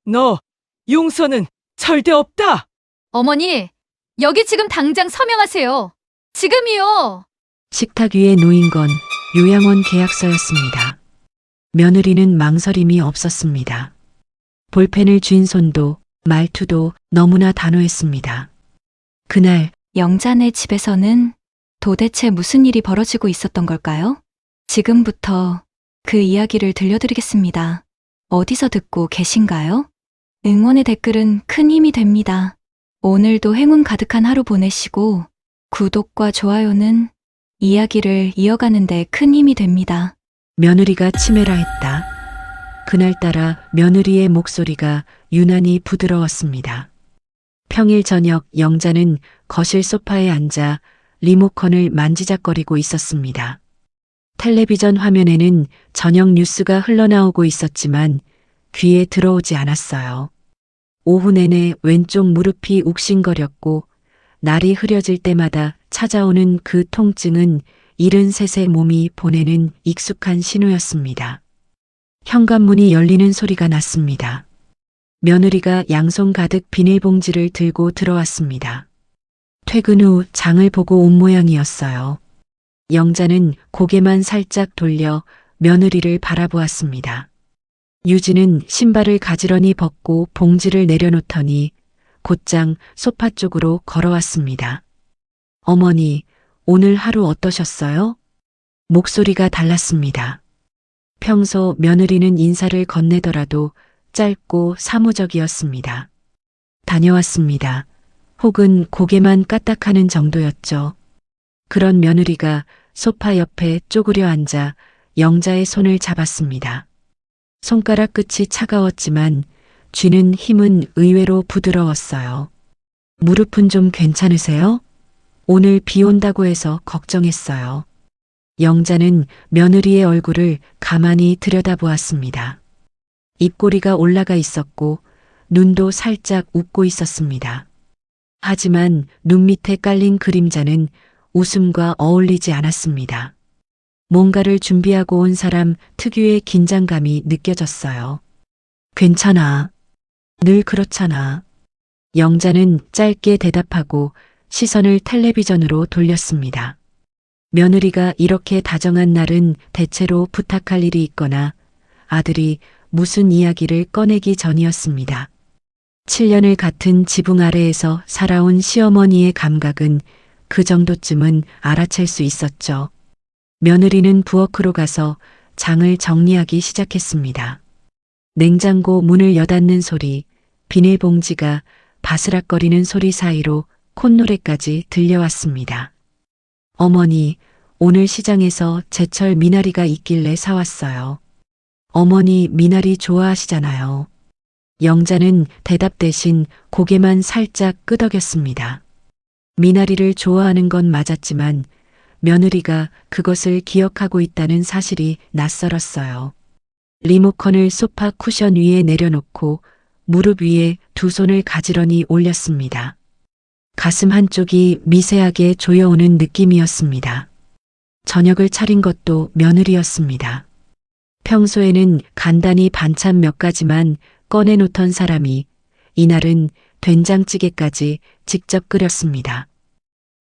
너 용서는 절대 없다. 어머니, 여기 지금 당장 서명하세요. 지금이요. 식탁 위에 놓인 건 요양원 계약서였습니다. 며느리는 망설임이 없었습니다. 볼펜을 쥔 손도 말투도 너무나 단호했습니다. 그날 영자네 집에서는 도대체 무슨 일이 벌어지고 있었던 걸까요? 지금부터 그 이야기를 들려드리겠습니다. 어디서 듣고 계신가요? 응원의 댓글은 큰 힘이 됩니다. 오늘도 행운 가득한 하루 보내시고 구독과 좋아요는 이야기를 이어가는 데 큰 힘이 됩니다. 며느리가 치매라 했다. 그날따라 며느리의 목소리가 유난히 부드러웠습니다. 평일 저녁 영자는 거실 소파에 앉아 리모컨을 만지작거리고 있었습니다. 텔레비전 화면에는 저녁 뉴스가 흘러나오고 있었지만 귀에 들어오지 않았어요. 오후 내내 왼쪽 무릎이 욱신거렸고 날이 흐려질 때마다 찾아오는 그 통증은 73세 몸이 보내는 익숙한 신호였습니다. 현관문이 열리는 소리가 났습니다. 며느리가 양손 가득 비닐봉지를 들고 들어왔습니다. 퇴근 후 장을 보고 온 모양이었어요. 영자는 고개만 살짝 돌려 며느리를 바라보았습니다. 유진은 신발을 가지런히 벗고 봉지를 내려놓더니 곧장 소파 쪽으로 걸어왔습니다. 어머니, 오늘 하루 어떠셨어요? 목소리가 달랐습니다. 평소 며느리는 인사를 건네더라도 짧고 사무적이었습니다. 다녀왔습니다. 혹은 고개만 까딱하는 정도였죠. 그런 며느리가 소파 옆에 쪼그려 앉아 영자의 손을 잡았습니다. 손가락 끝이 차가웠지만 쥐는 힘은 의외로 부드러웠어요. 무릎은 좀 괜찮으세요? 오늘 비 온다고 해서 걱정했어요. 영자는 며느리의 얼굴을 가만히 들여다보았습니다. 입꼬리가 올라가 있었고 눈도 살짝 웃고 있었습니다. 하지만 눈 밑에 깔린 그림자는 웃음과 어울리지 않았습니다. 뭔가를 준비하고 온 사람 특유의 긴장감이 느껴졌어요. 괜찮아. 늘 그렇잖아. 영자는 짧게 대답하고 시선을 텔레비전으로 돌렸습니다. 며느리가 이렇게 다정한 날은 대체로 부탁할 일이 있거나 아들이 무슨 이야기를 꺼내기 전이었습니다. 7년을 같은 지붕 아래에서 살아온 시어머니의 감각은 그 정도쯤은 알아챌 수 있었죠. 며느리는 부엌으로 가서 장을 정리하기 시작했습니다. 냉장고 문을 여닫는 소리, 비닐봉지가 바스락거리는 소리 사이로 콧노래까지 들려왔습니다. 어머니, 오늘 시장에서 제철 미나리가 있길래 사왔어요. 어머니 미나리 좋아하시잖아요. 영자는 대답 대신 고개만 살짝 끄덕였습니다. 미나리를 좋아하는 건 맞았지만 며느리가 그것을 기억하고 있다는 사실이 낯설었어요. 리모컨을 소파 쿠션 위에 내려놓고 무릎 위에 두 손을 가지런히 올렸습니다. 가슴 한쪽이 미세하게 조여오는 느낌이었습니다. 저녁을 차린 것도 며느리였습니다. 평소에는 간단히 반찬 몇 가지만 꺼내놓던 사람이 이날은 된장찌개까지 직접 끓였습니다.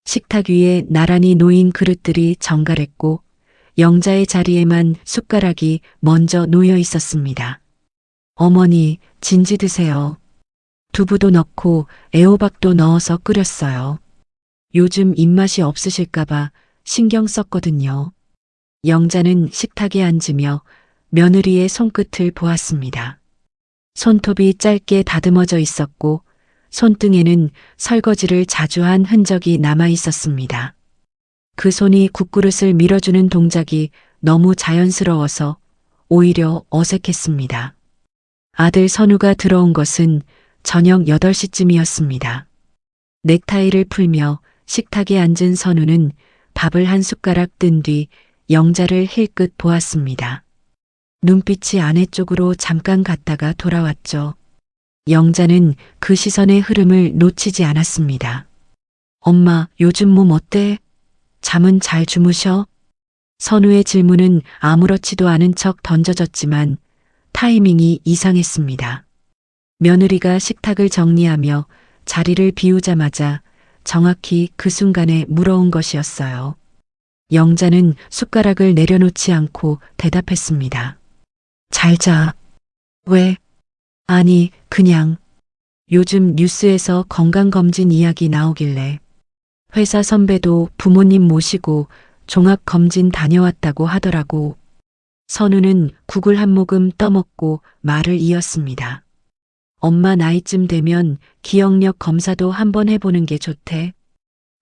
식탁 위에 나란히 놓인 그릇들이 정갈했고 영자의 자리에만 숟가락이 먼저 놓여 있었습니다. 어머니, 진지 드세요. 두부도 넣고 애호박도 넣어서 끓였어요. 요즘 입맛이 없으실까봐 신경 썼거든요. 영자는 식탁에 앉으며 며느리의 손끝을 보았습니다. 손톱이 짧게 다듬어져 있었고 손등에는 설거지를 자주 한 흔적이 남아 있었습니다. 그 손이 국그릇을 밀어주는 동작이 너무 자연스러워서 오히려 어색했습니다. 아들 선우가 들어온 것은 저녁 8시쯤이었습니다. 넥타이를 풀며 식탁에 앉은 선우는 밥을 한 숟가락 뜬 뒤 영자를 힐끗 보았습니다. 눈빛이 아내 쪽으로 잠깐 갔다가 돌아왔죠. 영자는 그 시선의 흐름을 놓치지 않았습니다. 엄마, 요즘 몸 어때? 잠은 잘 주무셔? 선우의 질문은 아무렇지도 않은 척 던져졌지만 타이밍이 이상했습니다. 며느리가 식탁을 정리하며 자리를 비우자마자 정확히 그 순간에 물어온 것이었어요. 영자는 숟가락을 내려놓지 않고 대답했습니다. 잘 자. 왜? 아니, 그냥. 요즘 뉴스에서 건강검진 이야기 나오길래 회사 선배도 부모님 모시고 종합검진 다녀왔다고 하더라고. 선우는 국을 한 모금 떠먹고 말을 이었습니다. 엄마 나이쯤 되면 기억력 검사도 한번 해보는 게 좋대.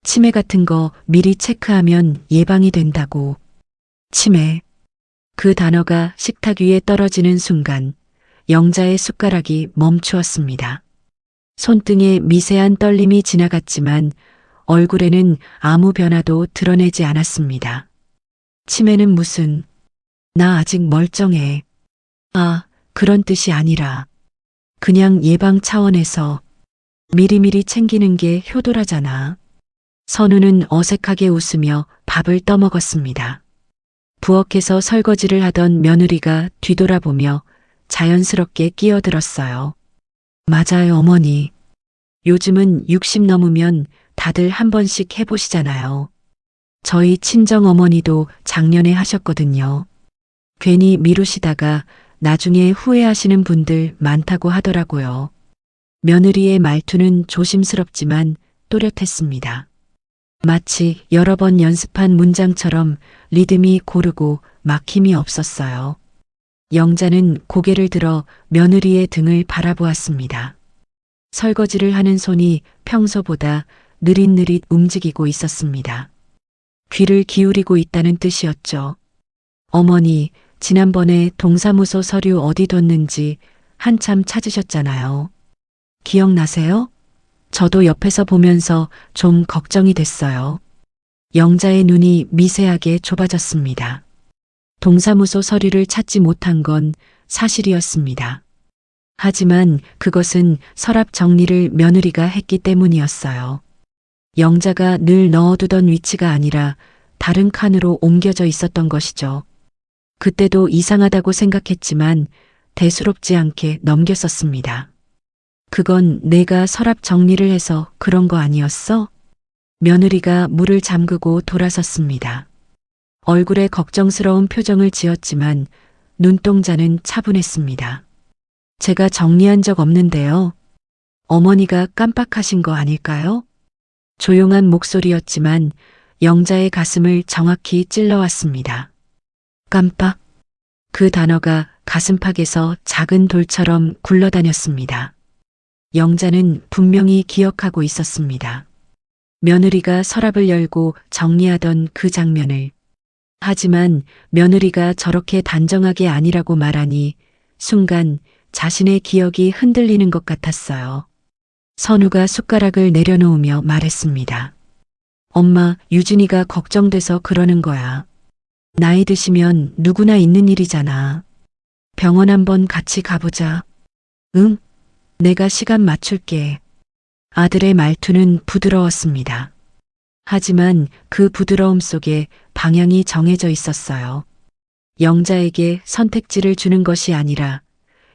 치매 같은 거 미리 체크하면 예방이 된다고. 치매. 그 단어가 식탁 위에 떨어지는 순간 영자의 숟가락이 멈추었습니다. 손등에 미세한 떨림이 지나갔지만 얼굴에는 아무 변화도 드러내지 않았습니다. 치매는 무슨, 나 아직 멀쩡해. 아, 그런 뜻이 아니라 그냥 예방 차원에서 미리미리 챙기는 게 효도라잖아. 선우는 어색하게 웃으며 밥을 떠먹었습니다. 부엌에서 설거지를 하던 며느리가 뒤돌아보며 자연스럽게 끼어들었어요. 맞아요, 어머니. 요즘은 60 넘으면 다들 한 번씩 해보시잖아요. 저희 친정 어머니도 작년에 하셨거든요. 괜히 미루시다가 나중에 후회하시는 분들 많다고 하더라고요. 며느리의 말투는 조심스럽지만 또렷했습니다. 마치 여러 번 연습한 문장처럼 리듬이 고르고 막힘이 없었어요. 영자는 고개를 들어 며느리의 등을 바라보았습니다. 설거지를 하는 손이 평소보다 느릿느릿 움직이고 있었습니다. 귀를 기울이고 있다는 뜻이었죠. 어머니, 지난번에 동사무소 서류 어디 뒀는지 한참 찾으셨잖아요. 기억나세요? 저도 옆에서 보면서 좀 걱정이 됐어요. 영자의 눈이 미세하게 좁아졌습니다. 동사무소 서류를 찾지 못한 건 사실이었습니다. 하지만 그것은 서랍 정리를 며느리가 했기 때문이었어요. 영자가 늘 넣어두던 위치가 아니라 다른 칸으로 옮겨져 있었던 것이죠. 그때도 이상하다고 생각했지만 대수롭지 않게 넘겼었습니다. 그건 내가 서랍 정리를 해서 그런 거 아니었어? 며느리가 물을 잠그고 돌아섰습니다. 얼굴에 걱정스러운 표정을 지었지만 눈동자는 차분했습니다. 제가 정리한 적 없는데요. 어머니가 깜빡하신 거 아닐까요? 조용한 목소리였지만 영자의 가슴을 정확히 찔러왔습니다. 깜빡. 그 단어가 가슴팍에서 작은 돌처럼 굴러다녔습니다. 영자는 분명히 기억하고 있었습니다. 며느리가 서랍을 열고 정리하던 그 장면을. 하지만 며느리가 저렇게 단정하게 아니라고 말하니 순간 자신의 기억이 흔들리는 것 같았어요. 선우가 숟가락을 내려놓으며 말했습니다. 엄마, 유진이가 걱정돼서 그러는 거야. 나이 드시면 누구나 있는 일이잖아. 병원 한번 같이 가보자. 응? 내가 시간 맞출게. 아들의 말투는 부드러웠습니다. 하지만 그 부드러움 속에 방향이 정해져 있었어요. 영자에게 선택지를 주는 것이 아니라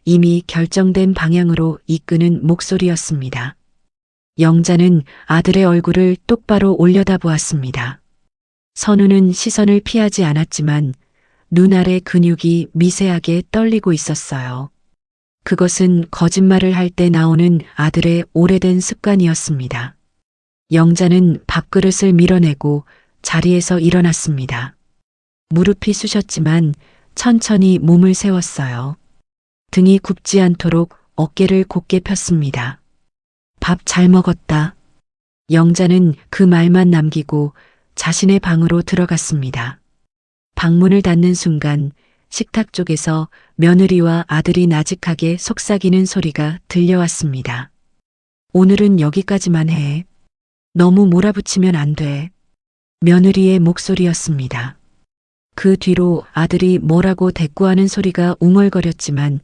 이미 결정된 방향으로 이끄는 목소리였습니다. 영자는 아들의 얼굴을 똑바로 올려다보았습니다. 선우는 시선을 피하지 않았지만 눈 아래 근육이 미세하게 떨리고 있었어요. 그것은 거짓말을 할 때 나오는 아들의 오래된 습관이었습니다. 영자는 밥그릇을 밀어내고 자리에서 일어났습니다. 무릎이 쑤셨지만 천천히 몸을 세웠어요. 등이 굽지 않도록 어깨를 곧게 폈습니다. 밥 잘 먹었다. 영자는 그 말만 남기고 자신의 방으로 들어갔습니다. 방문을 닫는 순간 식탁 쪽에서 며느리와 아들이 나직하게 속삭이는 소리가 들려왔습니다. 오늘은 여기까지만 해. 너무 몰아붙이면 안 돼. 며느리의 목소리였습니다. 그 뒤로 아들이 뭐라고 대꾸하는 소리가 웅얼거렸지만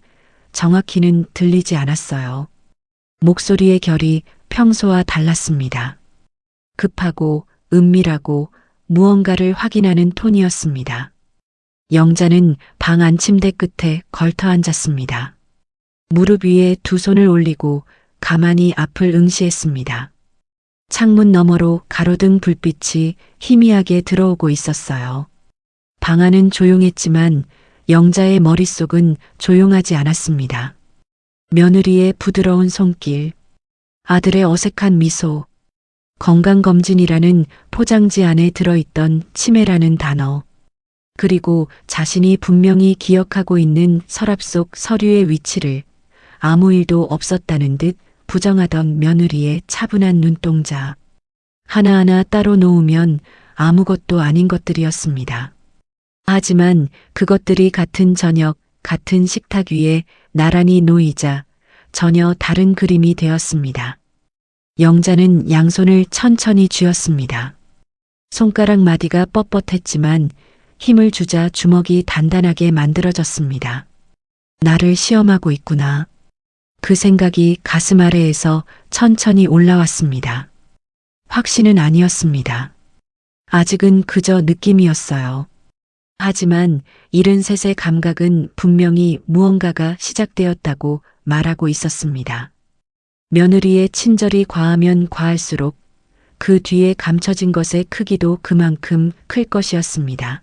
정확히는 들리지 않았어요. 목소리의 결이 평소와 달랐습니다. 급하고 은밀하고 무언가를 확인하는 톤이었습니다. 영자는 방 안침대 끝에 걸터 앉았습니다. 무릎 위에 두 손을 올리고 가만히 앞을 응시했습니다. 창문 너머로 가로등 불빛이 희미하게 들어오고 있었어요. 방 안은 조용했지만 영자의 머릿속은 조용하지 않았습니다. 며느리의 부드러운 손길, 아들의 어색한 미소, 건강검진이라는 포장지 안에 들어있던 치매라는 단어, 그리고 자신이 분명히 기억하고 있는 서랍 속 서류의 위치를 아무 일도 없었다는 듯 부정하던 며느리의 차분한 눈동자. 하나하나 따로 놓으면 아무것도 아닌 것들이었습니다. 하지만 그것들이 같은 저녁, 같은 식탁 위에 나란히 놓이자 전혀 다른 그림이 되었습니다. 영자는 양손을 천천히 쥐었습니다. 손가락 마디가 뻣뻣했지만 힘을 주자 주먹이 단단하게 만들어졌습니다. 나를 시험하고 있구나. 그 생각이 가슴 아래에서 천천히 올라왔습니다. 확신은 아니었습니다. 아직은 그저 느낌이었어요. 하지만 73의 감각은 분명히 무언가가 시작되었다고 말하고 있었습니다. 며느리의 친절이 과하면 과할수록 그 뒤에 감춰진 것의 크기도 그만큼 클 것이었습니다.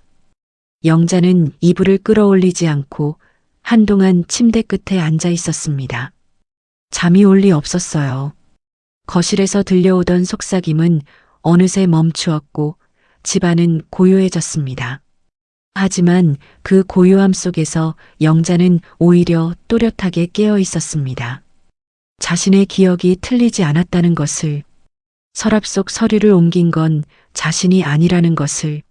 영자는 이불을 끌어올리지 않고 한동안 침대 끝에 앉아 있었습니다. 잠이 올 리 없었어요. 거실에서 들려오던 속삭임은 어느새 멈추었고 집안은 고요해졌습니다. 하지만 그 고요함 속에서 영자는 오히려 또렷하게 깨어 있었습니다. 자신의 기억이 틀리지 않았다는 것을, 서랍 속 서류를 옮긴 건 자신이 아니라는 것을,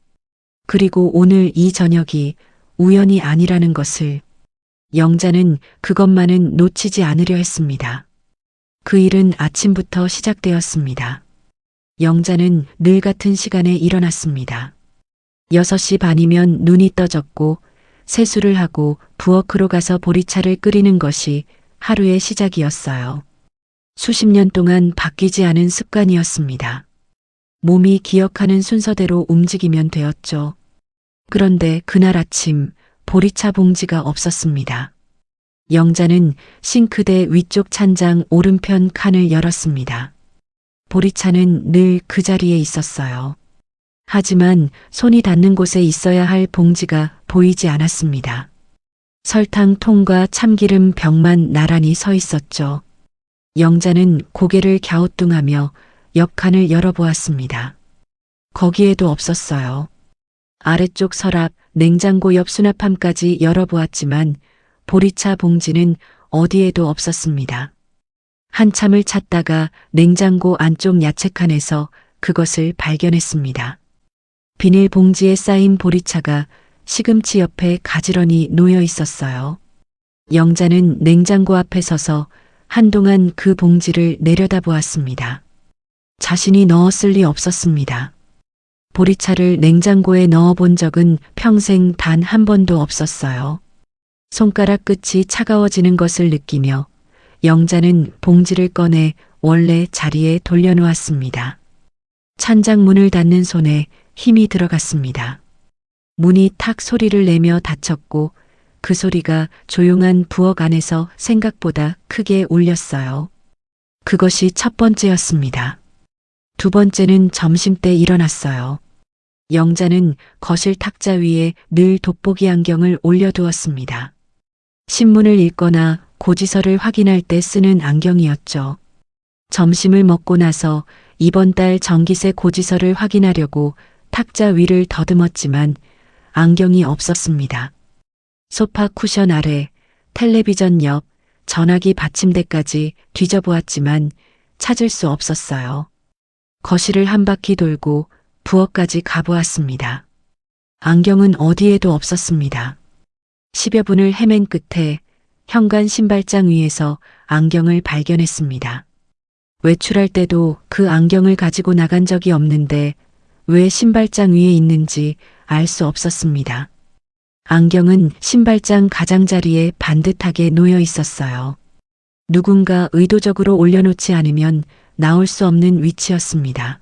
그리고 오늘 이 저녁이 우연이 아니라는 것을, 영자는 그것만은 놓치지 않으려 했습니다. 그 일은 아침부터 시작되었습니다. 영자는 늘 같은 시간에 일어났습니다. 6시 반이면 눈이 떠졌고 세수를 하고 부엌으로 가서 보리차를 끓이는 것이 하루의 시작이었어요. 수십 년 동안 바뀌지 않은 습관이었습니다. 몸이 기억하는 순서대로 움직이면 되었죠. 그런데 그날 아침 보리차 봉지가 없었습니다. 영자는 싱크대 위쪽 찬장 오른편 칸을 열었습니다. 보리차는 늘 그 자리에 있었어요. 하지만 손이 닿는 곳에 있어야 할 봉지가 보이지 않았습니다. 설탕통과 참기름 병만 나란히 서 있었죠. 영자는 고개를 갸우뚱하며 옆 칸을 열어보았습니다. 거기에도 없었어요. 아래쪽 서랍, 냉장고 옆 수납함까지 열어보았지만 보리차 봉지는 어디에도 없었습니다. 한참을 찾다가 냉장고 안쪽 야채칸에서 그것을 발견했습니다. 비닐봉지에 쌓인 보리차가 시금치 옆에 가지런히 놓여 있었어요. 영자는 냉장고 앞에 서서 한동안 그 봉지를 내려다보았습니다. 자신이 넣었을 리 없었습니다. 보리차를 냉장고에 넣어본 적은 평생 단 한 번도 없었어요. 손가락 끝이 차가워지는 것을 느끼며 영자는 봉지를 꺼내 원래 자리에 돌려놓았습니다. 찬장 문을 닫는 손에 힘이 들어갔습니다. 문이 탁 소리를 내며 닫혔고 그 소리가 조용한 부엌 안에서 생각보다 크게 울렸어요. 그것이 첫 번째였습니다. 두 번째는 점심때 일어났어요. 영자는 거실 탁자 위에 늘 돋보기 안경을 올려두었습니다. 신문을 읽거나 고지서를 확인할 때 쓰는 안경이었죠. 점심을 먹고 나서 이번 달 전기세 고지서를 확인하려고 탁자 위를 더듬었지만 안경이 없었습니다. 소파 쿠션 아래, 텔레비전 옆, 전화기 받침대까지 뒤져보았지만 찾을 수 없었어요. 거실을 한 바퀴 돌고 부엌까지 가보았습니다. 안경은 어디에도 없었습니다. 10여 분을 헤맨 끝에 현관 신발장 위에서 안경을 발견했습니다. 외출할 때도 그 안경을 가지고 나간 적이 없는데 왜 신발장 위에 있는지 알 수 없었습니다. 안경은 신발장 가장자리에 반듯하게 놓여 있었어요. 누군가 의도적으로 올려놓지 않으면 나올 수 없는 위치였습니다.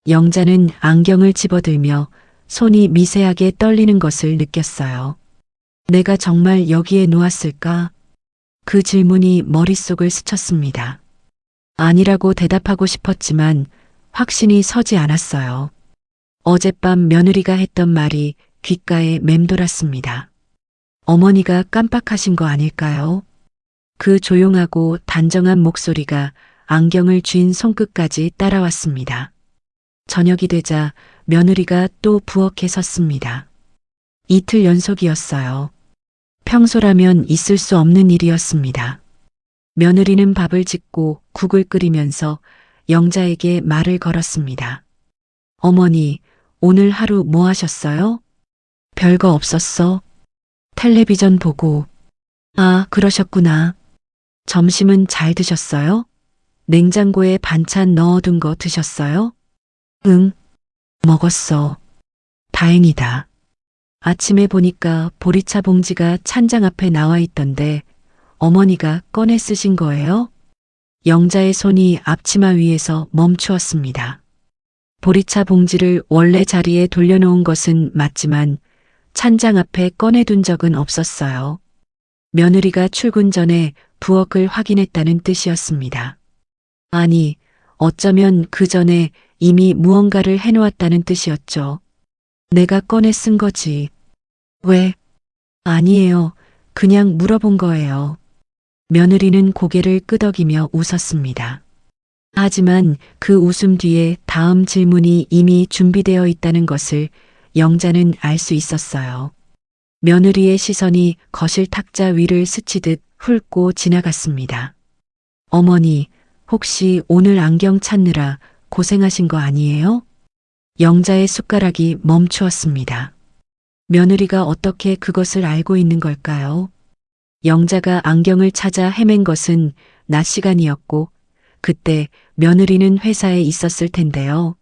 영자는 안경을 집어들며 손이 미세하게 떨리는 것을 느꼈어요. 내가 정말 여기에 놓았을까? 그 질문이 머릿속을 스쳤습니다. 아니라고 대답하고 싶었지만 확신이 서지 않았어요. 어젯밤 며느리가 했던 말이 귓가에 맴돌았습니다. 어머니가 깜빡하신 거 아닐까요? 그 조용하고 단정한 목소리가 안경을 쥔 손끝까지 따라왔습니다. 저녁이 되자 며느리가 또 부엌에 섰습니다. 이틀 연속이었어요. 평소라면 있을 수 없는 일이었습니다. 며느리는 밥을 짓고 국을 끓이면서 영자에게 말을 걸었습니다. 어머니, 오늘 하루 뭐 하셨어요? 별거 없었어. 텔레비전 보고. 아, 그러셨구나. 점심은 잘 드셨어요? 냉장고에 반찬 넣어둔 거 드셨어요? 응, 먹었어. 다행이다. 아침에 보니까 보리차 봉지가 찬장 앞에 나와 있던데 어머니가 꺼내 쓰신 거예요? 영자의 손이 앞치마 위에서 멈추었습니다. 보리차 봉지를 원래 자리에 돌려놓은 것은 맞지만 찬장 앞에 꺼내둔 적은 없었어요. 며느리가 출근 전에 부엌을 확인했다는 뜻이었습니다. 아니, 어쩌면 그 전에 이미 무언가를 해놓았다는 뜻이었죠. 내가 꺼내 쓴 거지. 왜? 아니에요. 그냥 물어본 거예요. 며느리는 고개를 끄덕이며 웃었습니다. 하지만 그 웃음 뒤에 다음 질문이 이미 준비되어 있다는 것을 영자는 알 수 있었어요. 며느리의 시선이 거실 탁자 위를 스치듯 훑고 지나갔습니다. 어머니, 혹시 오늘 안경 찾느라 고생하신 거 아니에요? 영자의 숟가락이 멈추었습니다. 며느리가 어떻게 그것을 알고 있는 걸까요? 영자가 안경을 찾아 헤맨 것은 낮 시간이었고 그때 며느리는 회사에 있었을 텐데요.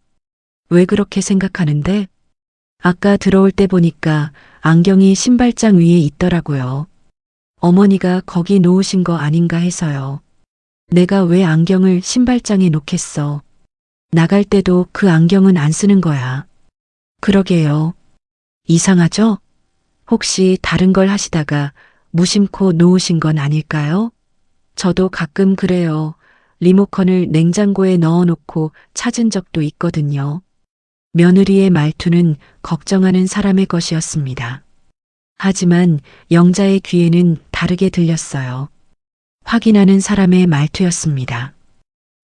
왜 그렇게 생각하는데? 아까 들어올 때 보니까 안경이 신발장 위에 있더라고요. 어머니가 거기 놓으신 거 아닌가 해서요. 내가 왜 안경을 신발장에 놓겠어? 나갈 때도 그 안경은 안 쓰는 거야. 그러게요. 이상하죠? 혹시 다른 걸 하시다가 무심코 놓으신 건 아닐까요? 저도 가끔 그래요. 리모컨을 냉장고에 넣어놓고 찾은 적도 있거든요. 며느리의 말투는 걱정하는 사람의 것이었습니다. 하지만 영자의 귀에는 다르게 들렸어요. 확인하는 사람의 말투였습니다.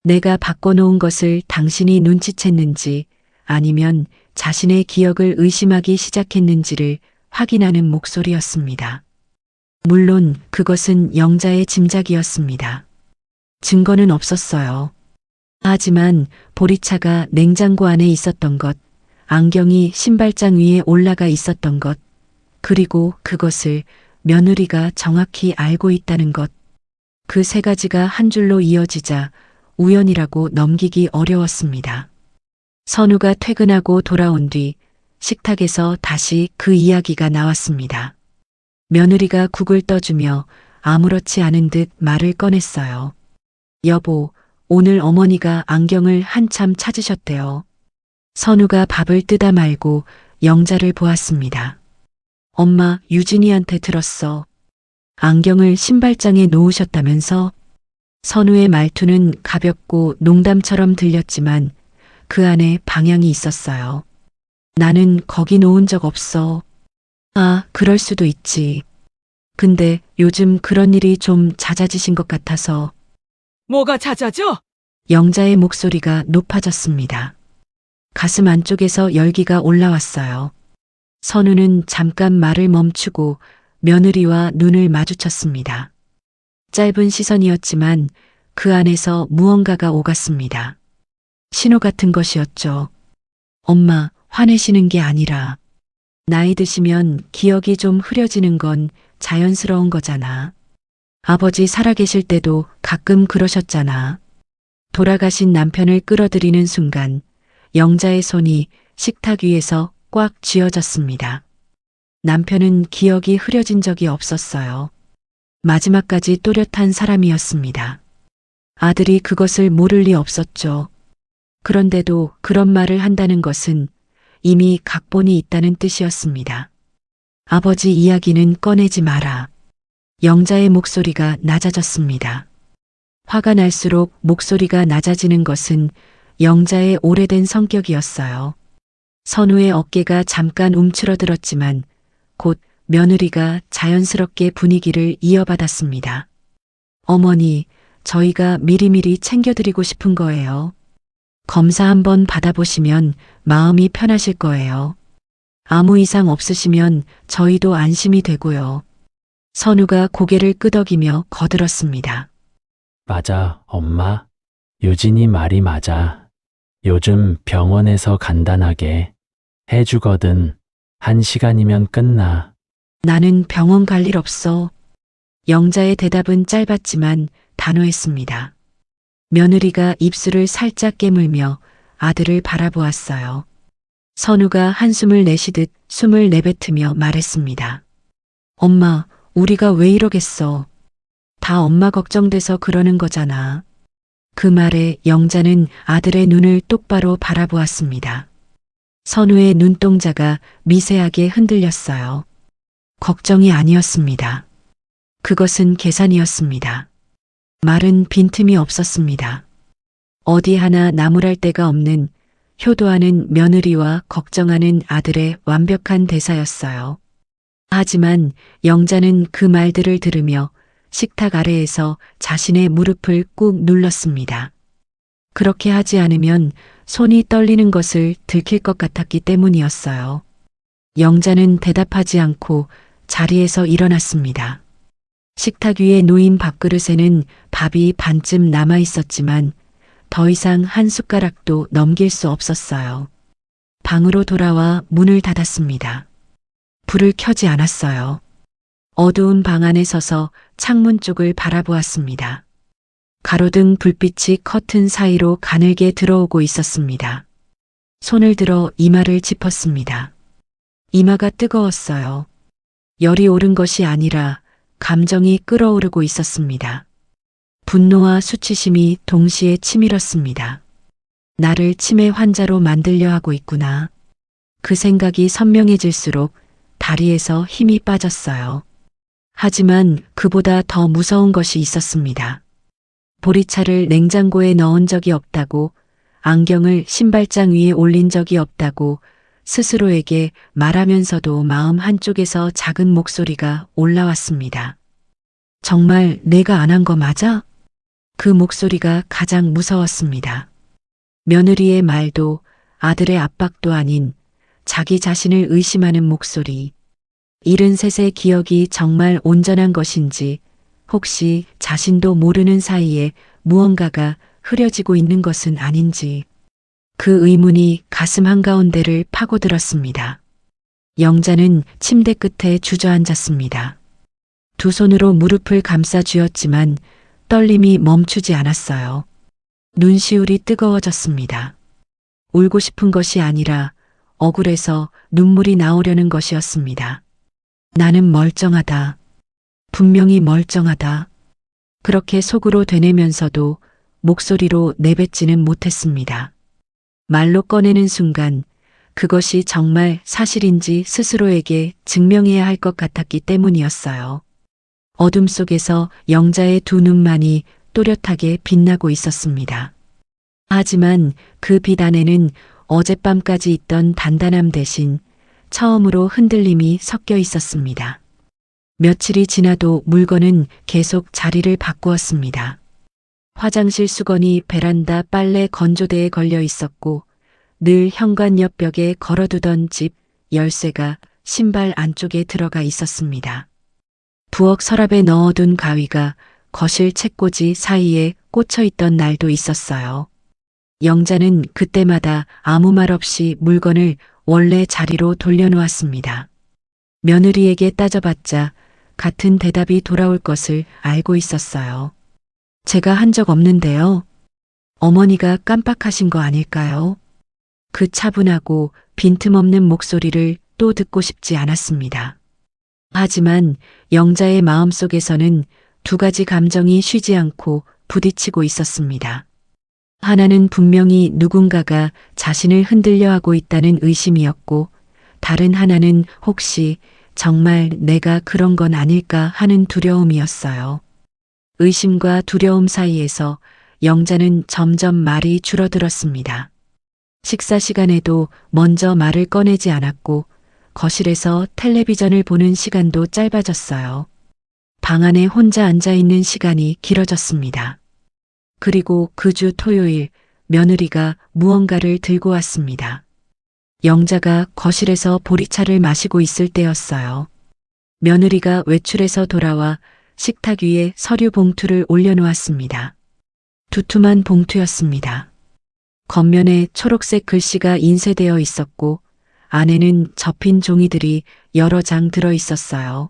내가 바꿔놓은 것을 당신이 눈치챘는지 아니면 자신의 기억을 의심하기 시작했는지를 확인하는 목소리였습니다. 물론 그것은 영자의 짐작이었습니다. 증거는 없었어요. 하지만 보리차가 냉장고 안에 있었던 것, 안경이 신발장 위에 올라가 있었던 것, 그리고 그것을 며느리가 정확히 알고 있다는 것, 그 세 가지가 한 줄로 이어지자 우연이라고 넘기기 어려웠습니다. 선우가 퇴근하고 돌아온 뒤 식탁에서 다시 그 이야기가 나왔습니다. 며느리가 국을 떠주며 아무렇지 않은 듯 말을 꺼냈어요. 여보, 오늘 어머니가 안경을 한참 찾으셨대요. 선우가 밥을 뜨다 말고 영자를 보았습니다. 엄마, 유진이한테 들었어. 안경을 신발장에 놓으셨다면서? 선우의 말투는 가볍고 농담처럼 들렸지만 그 안에 방향이 있었어요. 나는 거기 놓은 적 없어. 아, 그럴 수도 있지. 근데 요즘 그런 일이 좀 잦아지신 것 같아서. 뭐가 잦아져? 영자의 목소리가 높아졌습니다. 가슴 안쪽에서 열기가 올라왔어요. 선우는 잠깐 말을 멈추고 며느리와 눈을 마주쳤습니다. 짧은 시선이었지만 그 안에서 무언가가 오갔습니다. 신호 같은 것이었죠. 엄마, 화내시는 게 아니라 나이 드시면 기억이 좀 흐려지는 건 자연스러운 거잖아. 아버지 살아계실 때도 가끔 그러셨잖아. 돌아가신 남편을 끌어들이는 순간 영자의 손이 식탁 위에서 꽉 쥐어졌습니다. 남편은 기억이 흐려진 적이 없었어요. 마지막까지 또렷한 사람이었습니다. 아들이 그것을 모를 리 없었죠. 그런데도 그런 말을 한다는 것은 이미 각본이 있다는 뜻이었습니다. 아버지 이야기는 꺼내지 마라. 영자의 목소리가 낮아졌습니다. 화가 날수록 목소리가 낮아지는 것은 영자의 오래된 성격이었어요. 선우의 어깨가 잠깐 움츠러들었지만 곧 며느리가 자연스럽게 분위기를 이어받았습니다. 어머니, 저희가 미리미리 챙겨드리고 싶은 거예요. 검사 한번 받아보시면 마음이 편하실 거예요. 아무 이상 없으시면 저희도 안심이 되고요. 선우가 고개를 끄덕이며 거들었습니다. 맞아, 엄마. 유진이 말이 맞아. 요즘 병원에서 간단하게 해주거든. 1시간이면 끝나. 나는 병원 갈 일 없어. 영자의 대답은 짧았지만 단호했습니다. 며느리가 입술을 살짝 깨물며 아들을 바라보았어요. 선우가 한숨을 내쉬듯 숨을 내뱉으며 말했습니다. 엄마, 우리가 왜 이러겠어. 다 엄마 걱정돼서 그러는 거잖아. 그 말에 영자는 아들의 눈을 똑바로 바라보았습니다. 선우의 눈동자가 미세하게 흔들렸어요. 걱정이 아니었습니다. 그것은 계산이었습니다. 말은 빈틈이 없었습니다. 어디 하나 나무랄 데가 없는 효도하는 며느리와 걱정하는 아들의 완벽한 대사였어요. 하지만 영자는 그 말들을 들으며 식탁 아래에서 자신의 무릎을 꾹 눌렀습니다. 그렇게 하지 않으면 손이 떨리는 것을 들킬 것 같았기 때문이었어요. 영자는 대답하지 않고 자리에서 일어났습니다. 식탁 위에 놓인 밥그릇에는 밥이 반쯤 남아 있었지만 더 이상 한 숟가락도 넘길 수 없었어요. 방으로 돌아와 문을 닫았습니다. 불을 켜지 않았어요. 어두운 방 안에 서서 창문 쪽을 바라보았습니다. 가로등 불빛이 커튼 사이로 가늘게 들어오고 있었습니다. 손을 들어 이마를 짚었습니다. 이마가 뜨거웠어요. 열이 오른 것이 아니라 감정이 끓어오르고 있었습니다. 분노와 수치심이 동시에 치밀었습니다. 나를 치매 환자로 만들려 하고 있구나. 그 생각이 선명해질수록 다리에서 힘이 빠졌어요. 하지만 그보다 더 무서운 것이 있었습니다. 보리차를 냉장고에 넣은 적이 없다고, 안경을 신발장 위에 올린 적이 없다고 스스로에게 말하면서도 마음 한쪽에서 작은 목소리가 올라왔습니다. 정말 내가 안 한 거 맞아? 그 목소리가 가장 무서웠습니다. 며느리의 말도 아들의 압박도 아닌 자기 자신을 의심하는 목소리. 73의 기억이 정말 온전한 것인지, 혹시 자신도 모르는 사이에 무언가가 흐려지고 있는 것은 아닌지, 그 의문이 가슴 한가운데를 파고들었습니다. 영자는 침대 끝에 주저앉았습니다. 두 손으로 무릎을 감싸 쥐었지만 떨림이 멈추지 않았어요. 눈시울이 뜨거워졌습니다. 울고 싶은 것이 아니라 억울해서 눈물이 나오려는 것이었습니다. 나는 멀쩡하다. 분명히 멀쩡하다. 그렇게 속으로 되뇌면서도 목소리로 내뱉지는 못했습니다. 말로 꺼내는 순간 그것이 정말 사실인지 스스로에게 증명해야 할 것 같았기 때문이었어요. 어둠 속에서 영자의 두 눈만이 또렷하게 빛나고 있었습니다. 하지만 그 빛 안에는 어젯밤까지 있던 단단함 대신 처음으로 흔들림이 섞여 있었습니다. 며칠이 지나도 물건은 계속 자리를 바꾸었습니다. 화장실 수건이 베란다 빨래 건조대에 걸려 있었고 늘 현관 옆 벽에 걸어두던 집 열쇠가 신발 안쪽에 들어가 있었습니다. 부엌 서랍에 넣어둔 가위가 거실 책꽂이 사이에 꽂혀 있던 날도 있었어요. 영자는 그때마다 아무 말 없이 물건을 원래 자리로 돌려놓았습니다. 며느리에게 따져봤자 같은 대답이 돌아올 것을 알고 있었어요. 제가 한 적 없는데요. 어머니가 깜빡하신 거 아닐까요? 그 차분하고 빈틈없는 목소리를 또 듣고 싶지 않았습니다. 하지만 영자의 마음속에서는 두 가지 감정이 쉬지 않고 부딪히고 있었습니다. 하나는 분명히 누군가가 자신을 흔들려 하고 있다는 의심이었고, 다른 하나는 혹시 정말 내가 그런 건 아닐까 하는 두려움이었어요. 의심과 두려움 사이에서 영자는 점점 말이 줄어들었습니다. 식사 시간에도 먼저 말을 꺼내지 않았고 거실에서 텔레비전을 보는 시간도 짧아졌어요. 방 안에 혼자 앉아 있는 시간이 길어졌습니다. 그리고 그 주 토요일 며느리가 무언가를 들고 왔습니다. 영자가 거실에서 보리차를 마시고 있을 때였어요. 며느리가 외출해서 돌아와 식탁 위에 서류 봉투를 올려놓았습니다. 두툼한 봉투였습니다. 겉면에 초록색 글씨가 인쇄되어 있었고 안에는 접힌 종이들이 여러 장 들어 있었어요.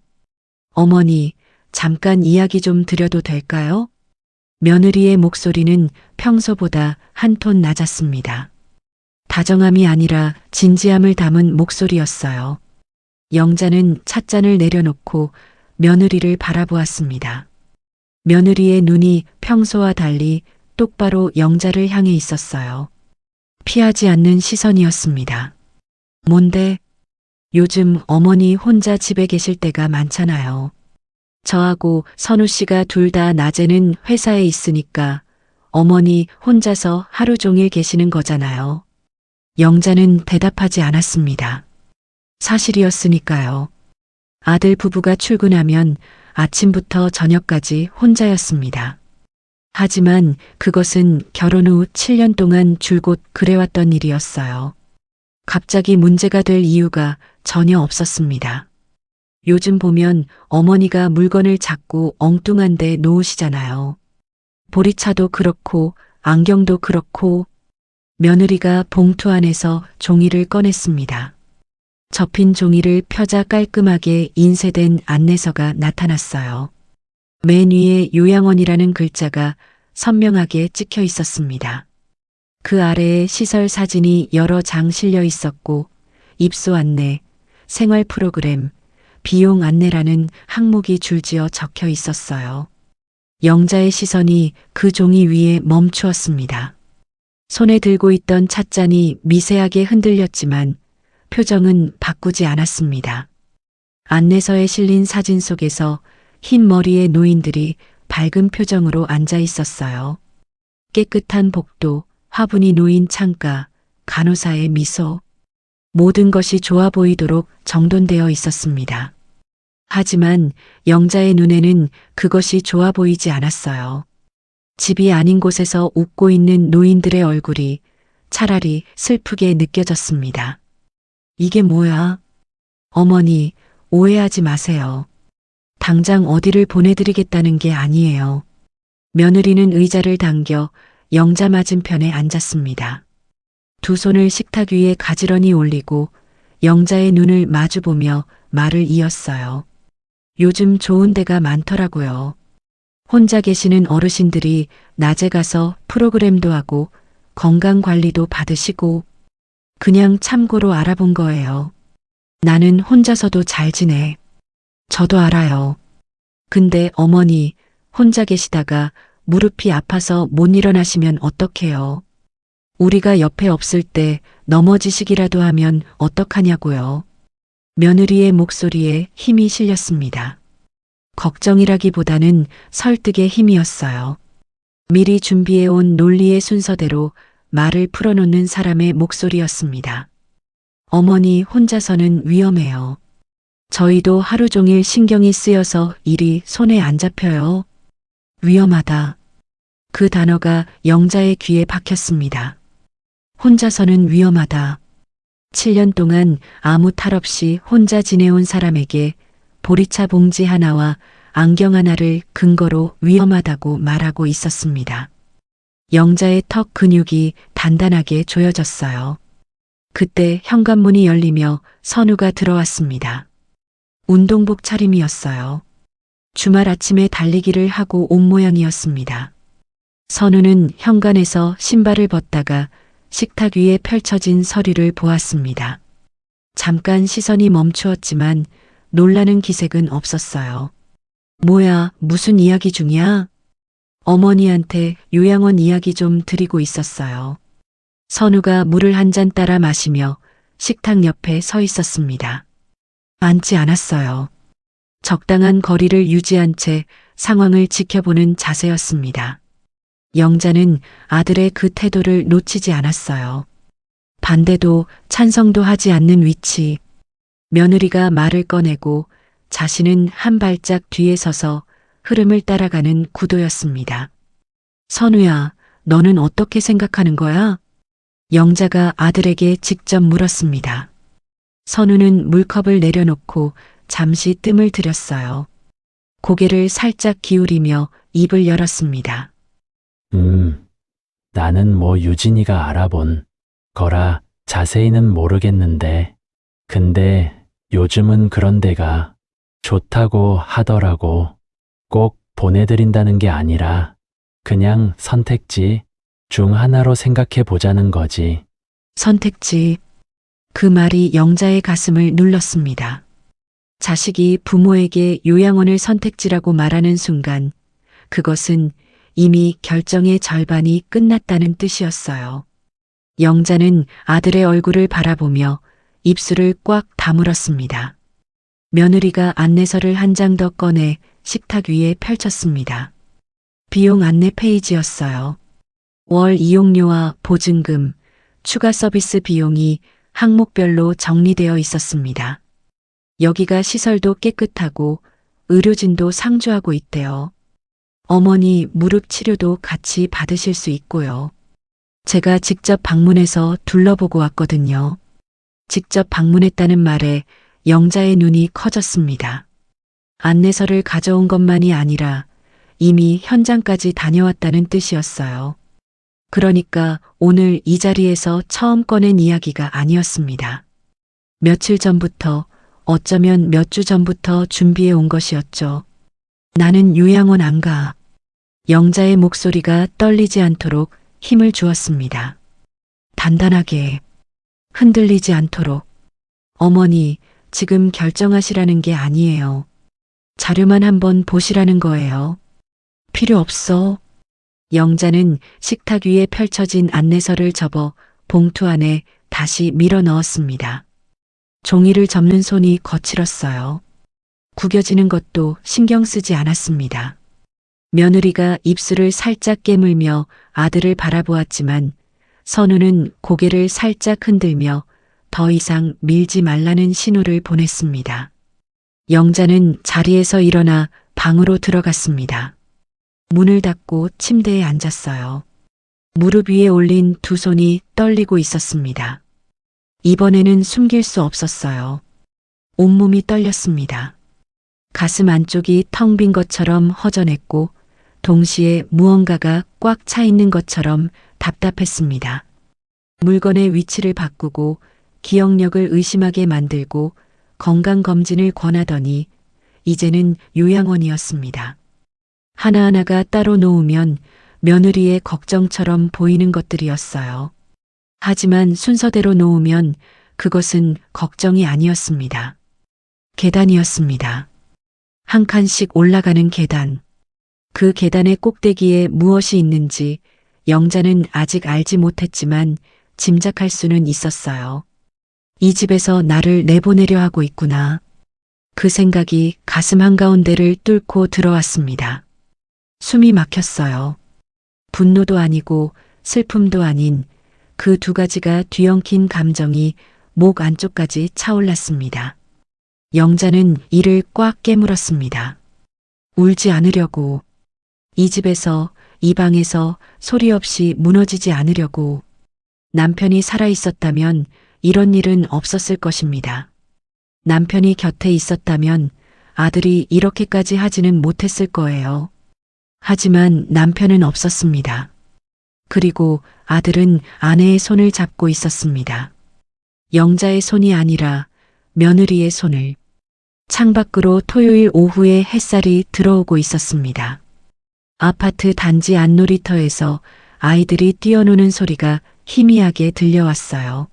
어머니, 잠깐 이야기 좀 드려도 될까요? 며느리의 목소리는 평소보다 한 톤 낮았습니다. 다정함이 아니라 진지함을 담은 목소리였어요. 영자는 찻잔을 내려놓고 며느리를 바라보았습니다. 며느리의 눈이 평소와 달리 똑바로 영자를 향해 있었어요. 피하지 않는 시선이었습니다. 뭔데? 요즘 어머니 혼자 집에 계실 때가 많잖아요. 저하고 선우 씨가 둘 다 낮에는 회사에 있으니까 어머니 혼자서 하루 종일 계시는 거잖아요. 영자는 대답하지 않았습니다. 사실이었으니까요. 아들 부부가 출근하면 아침부터 저녁까지 혼자였습니다. 하지만 그것은 결혼 후 7년 동안 줄곧 그래왔던 일이었어요. 갑자기 문제가 될 이유가 전혀 없었습니다. 요즘 보면 어머니가 물건을 자꾸 엉뚱한 데 놓으시잖아요. 보리차도 그렇고 안경도 그렇고. 며느리가 봉투 안에서 종이를 꺼냈습니다. 접힌 종이를 펴자 깔끔하게 인쇄된 안내서가 나타났어요. 맨 위에 요양원이라는 글자가 선명하게 찍혀 있었습니다. 그 아래에 시설 사진이 여러 장 실려 있었고 입소 안내, 생활 프로그램, 비용 안내라는 항목이 줄지어 적혀 있었어요. 영자의 시선이 그 종이 위에 멈추었습니다. 손에 들고 있던 찻잔이 미세하게 흔들렸지만 표정은 바꾸지 않았습니다. 안내서에 실린 사진 속에서 흰 머리의 노인들이 밝은 표정으로 앉아 있었어요. 깨끗한 복도, 화분이 놓인 창가, 간호사의 미소. 모든 것이 좋아 보이도록 정돈되어 있었습니다. 하지만 영자의 눈에는 그것이 좋아 보이지 않았어요. 집이 아닌 곳에서 웃고 있는 노인들의 얼굴이 차라리 슬프게 느껴졌습니다. 이게 뭐야? 어머니, 오해하지 마세요. 당장 어디를 보내드리겠다는 게 아니에요. 며느리는 의자를 당겨 영자 맞은편에 앉았습니다. 두 손을 식탁 위에 가지런히 올리고 영자의 눈을 마주보며 말을 이었어요. 요즘 좋은 데가 많더라고요. 혼자 계시는 어르신들이 낮에 가서 프로그램도 하고 건강관리도 받으시고 그냥 참고로 알아본 거예요. 나는 혼자서도 잘 지내. 저도 알아요. 근데 어머니 혼자 계시다가 무릎이 아파서 못 일어나시면 어떡해요? 우리가 옆에 없을 때 넘어지시기라도 하면 어떡하냐고요. 며느리의 목소리에 힘이 실렸습니다. 걱정이라기보다는 설득의 힘이었어요. 미리 준비해온 논리의 순서대로 말을 풀어놓는 사람의 목소리였습니다. 어머니 혼자서는 위험해요. 저희도 하루 종일 신경이 쓰여서 일이 손에 안 잡혀요. 위험하다. 그 단어가 영자의 귀에 박혔습니다. 혼자서는 위험하다. 7년 동안 아무 탈 없이 혼자 지내온 사람에게 보리차 봉지 하나와 안경 하나를 근거로 위험하다고 말하고 있었습니다. 영자의 턱 근육이 단단하게 조여졌어요. 그때 현관문이 열리며 선우가 들어왔습니다. 운동복 차림이었어요. 주말 아침에 달리기를 하고 온 모양이었습니다. 선우는 현관에서 신발을 벗다가 식탁 위에 펼쳐진 서류를 보았습니다. 잠깐 시선이 멈추었지만 놀라는 기색은 없었어요. 뭐야, 무슨 이야기 중이야? 어머니한테 요양원 이야기 좀 드리고 있었어요. 선우가 물을 한 잔 따라 마시며 식탁 옆에 서 있었습니다. 앉지 않았어요. 적당한 거리를 유지한 채 상황을 지켜보는 자세였습니다. 영자는 아들의 그 태도를 놓치지 않았어요. 반대도 찬성도 하지 않는 위치. 며느리가 말을 꺼내고 자신은 한 발짝 뒤에 서서 흐름을 따라가는 구도였습니다. 선우야, 너는 어떻게 생각하는 거야? 영자가 아들에게 직접 물었습니다. 선우는 물컵을 내려놓고 잠시 뜸을 들였어요. 고개를 살짝 기울이며 입을 열었습니다. 나는 뭐 유진이가 알아본 거라 자세히는 모르겠는데, 근데 요즘은 그런 데가 좋다고 하더라고. 꼭 보내드린다는 게 아니라 그냥 선택지 중 하나로 생각해 보자는 거지. 선택지. 그 말이 영자의 가슴을 눌렀습니다. 자식이 부모에게 요양원을 선택지라고 말하는 순간 그것은 이미 결정의 절반이 끝났다는 뜻이었어요. 영자는 아들의 얼굴을 바라보며 입술을 꽉 다물었습니다. 며느리가 안내서를 한 장 더 꺼내 식탁 위에 펼쳤습니다. 비용 안내 페이지였어요. 월 이용료와 보증금, 추가 서비스 비용이 항목별로 정리되어 있었습니다. 여기가 시설도 깨끗하고 의료진도 상주하고 있대요. 어머니 무릎 치료도 같이 받으실 수 있고요. 제가 직접 방문해서 둘러보고 왔거든요. 직접 방문했다는 말에 영자의 눈이 커졌습니다. 안내서를 가져온 것만이 아니라 이미 현장까지 다녀왔다는 뜻이었어요. 그러니까 오늘 이 자리에서 처음 꺼낸 이야기가 아니었습니다. 며칠 전부터, 어쩌면 몇 주 전부터 준비해 온 것이었죠. 나는 요양원 안 가. 영자의 목소리가 떨리지 않도록 힘을 주었습니다. 단단하게, 흔들리지 않도록. 어머니, 지금 결정하시라는 게 아니에요. 자료만 한번 보시라는 거예요. 필요 없어. 영자는 식탁 위에 펼쳐진 안내서를 접어 봉투 안에 다시 밀어 넣었습니다. 종이를 접는 손이 거칠었어요. 구겨지는 것도 신경 쓰지 않았습니다. 며느리가 입술을 살짝 깨물며 아들을 바라보았지만 선우는 고개를 살짝 흔들며 더 이상 밀지 말라는 신호를 보냈습니다. 영자는 자리에서 일어나 방으로 들어갔습니다. 문을 닫고 침대에 앉았어요. 무릎 위에 올린 두 손이 떨리고 있었습니다. 이번에는 숨길 수 없었어요. 온몸이 떨렸습니다. 가슴 안쪽이 텅 빈 것처럼 허전했고 동시에 무언가가 꽉 차 있는 것처럼 답답했습니다. 물건의 위치를 바꾸고 기억력을 의심하게 만들고 건강검진을 권하더니 이제는 요양원이었습니다. 하나하나가 따로 놓으면 며느리의 걱정처럼 보이는 것들이었어요. 하지만 순서대로 놓으면 그것은 걱정이 아니었습니다. 계단이었습니다. 한 칸씩 올라가는 계단. 그 계단의 꼭대기에 무엇이 있는지 영자는 아직 알지 못했지만 짐작할 수는 있었어요. 이 집에서 나를 내보내려 하고 있구나. 그 생각이 가슴 한가운데를 뚫고 들어왔습니다. 숨이 막혔어요. 분노도 아니고 슬픔도 아닌 그 두 가지가 뒤엉킨 감정이 목 안쪽까지 차올랐습니다. 영자는 이를 꽉 깨물었습니다. 울지 않으려고, 이 집에서, 이 방에서 소리 없이 무너지지 않으려고. 남편이 살아있었다면 이런 일은 없었을 것입니다. 남편이 곁에 있었다면 아들이 이렇게까지 하지는 못했을 거예요. 하지만 남편은 없었습니다. 그리고 아들은 아내의 손을 잡고 있었습니다. 영자의 손이 아니라 며느리의 손을. 창밖으로 토요일 오후에 햇살이 들어오고 있었습니다. 아파트 단지 안놀이터에서 아이들이 뛰어노는 소리가 희미하게 들려왔어요.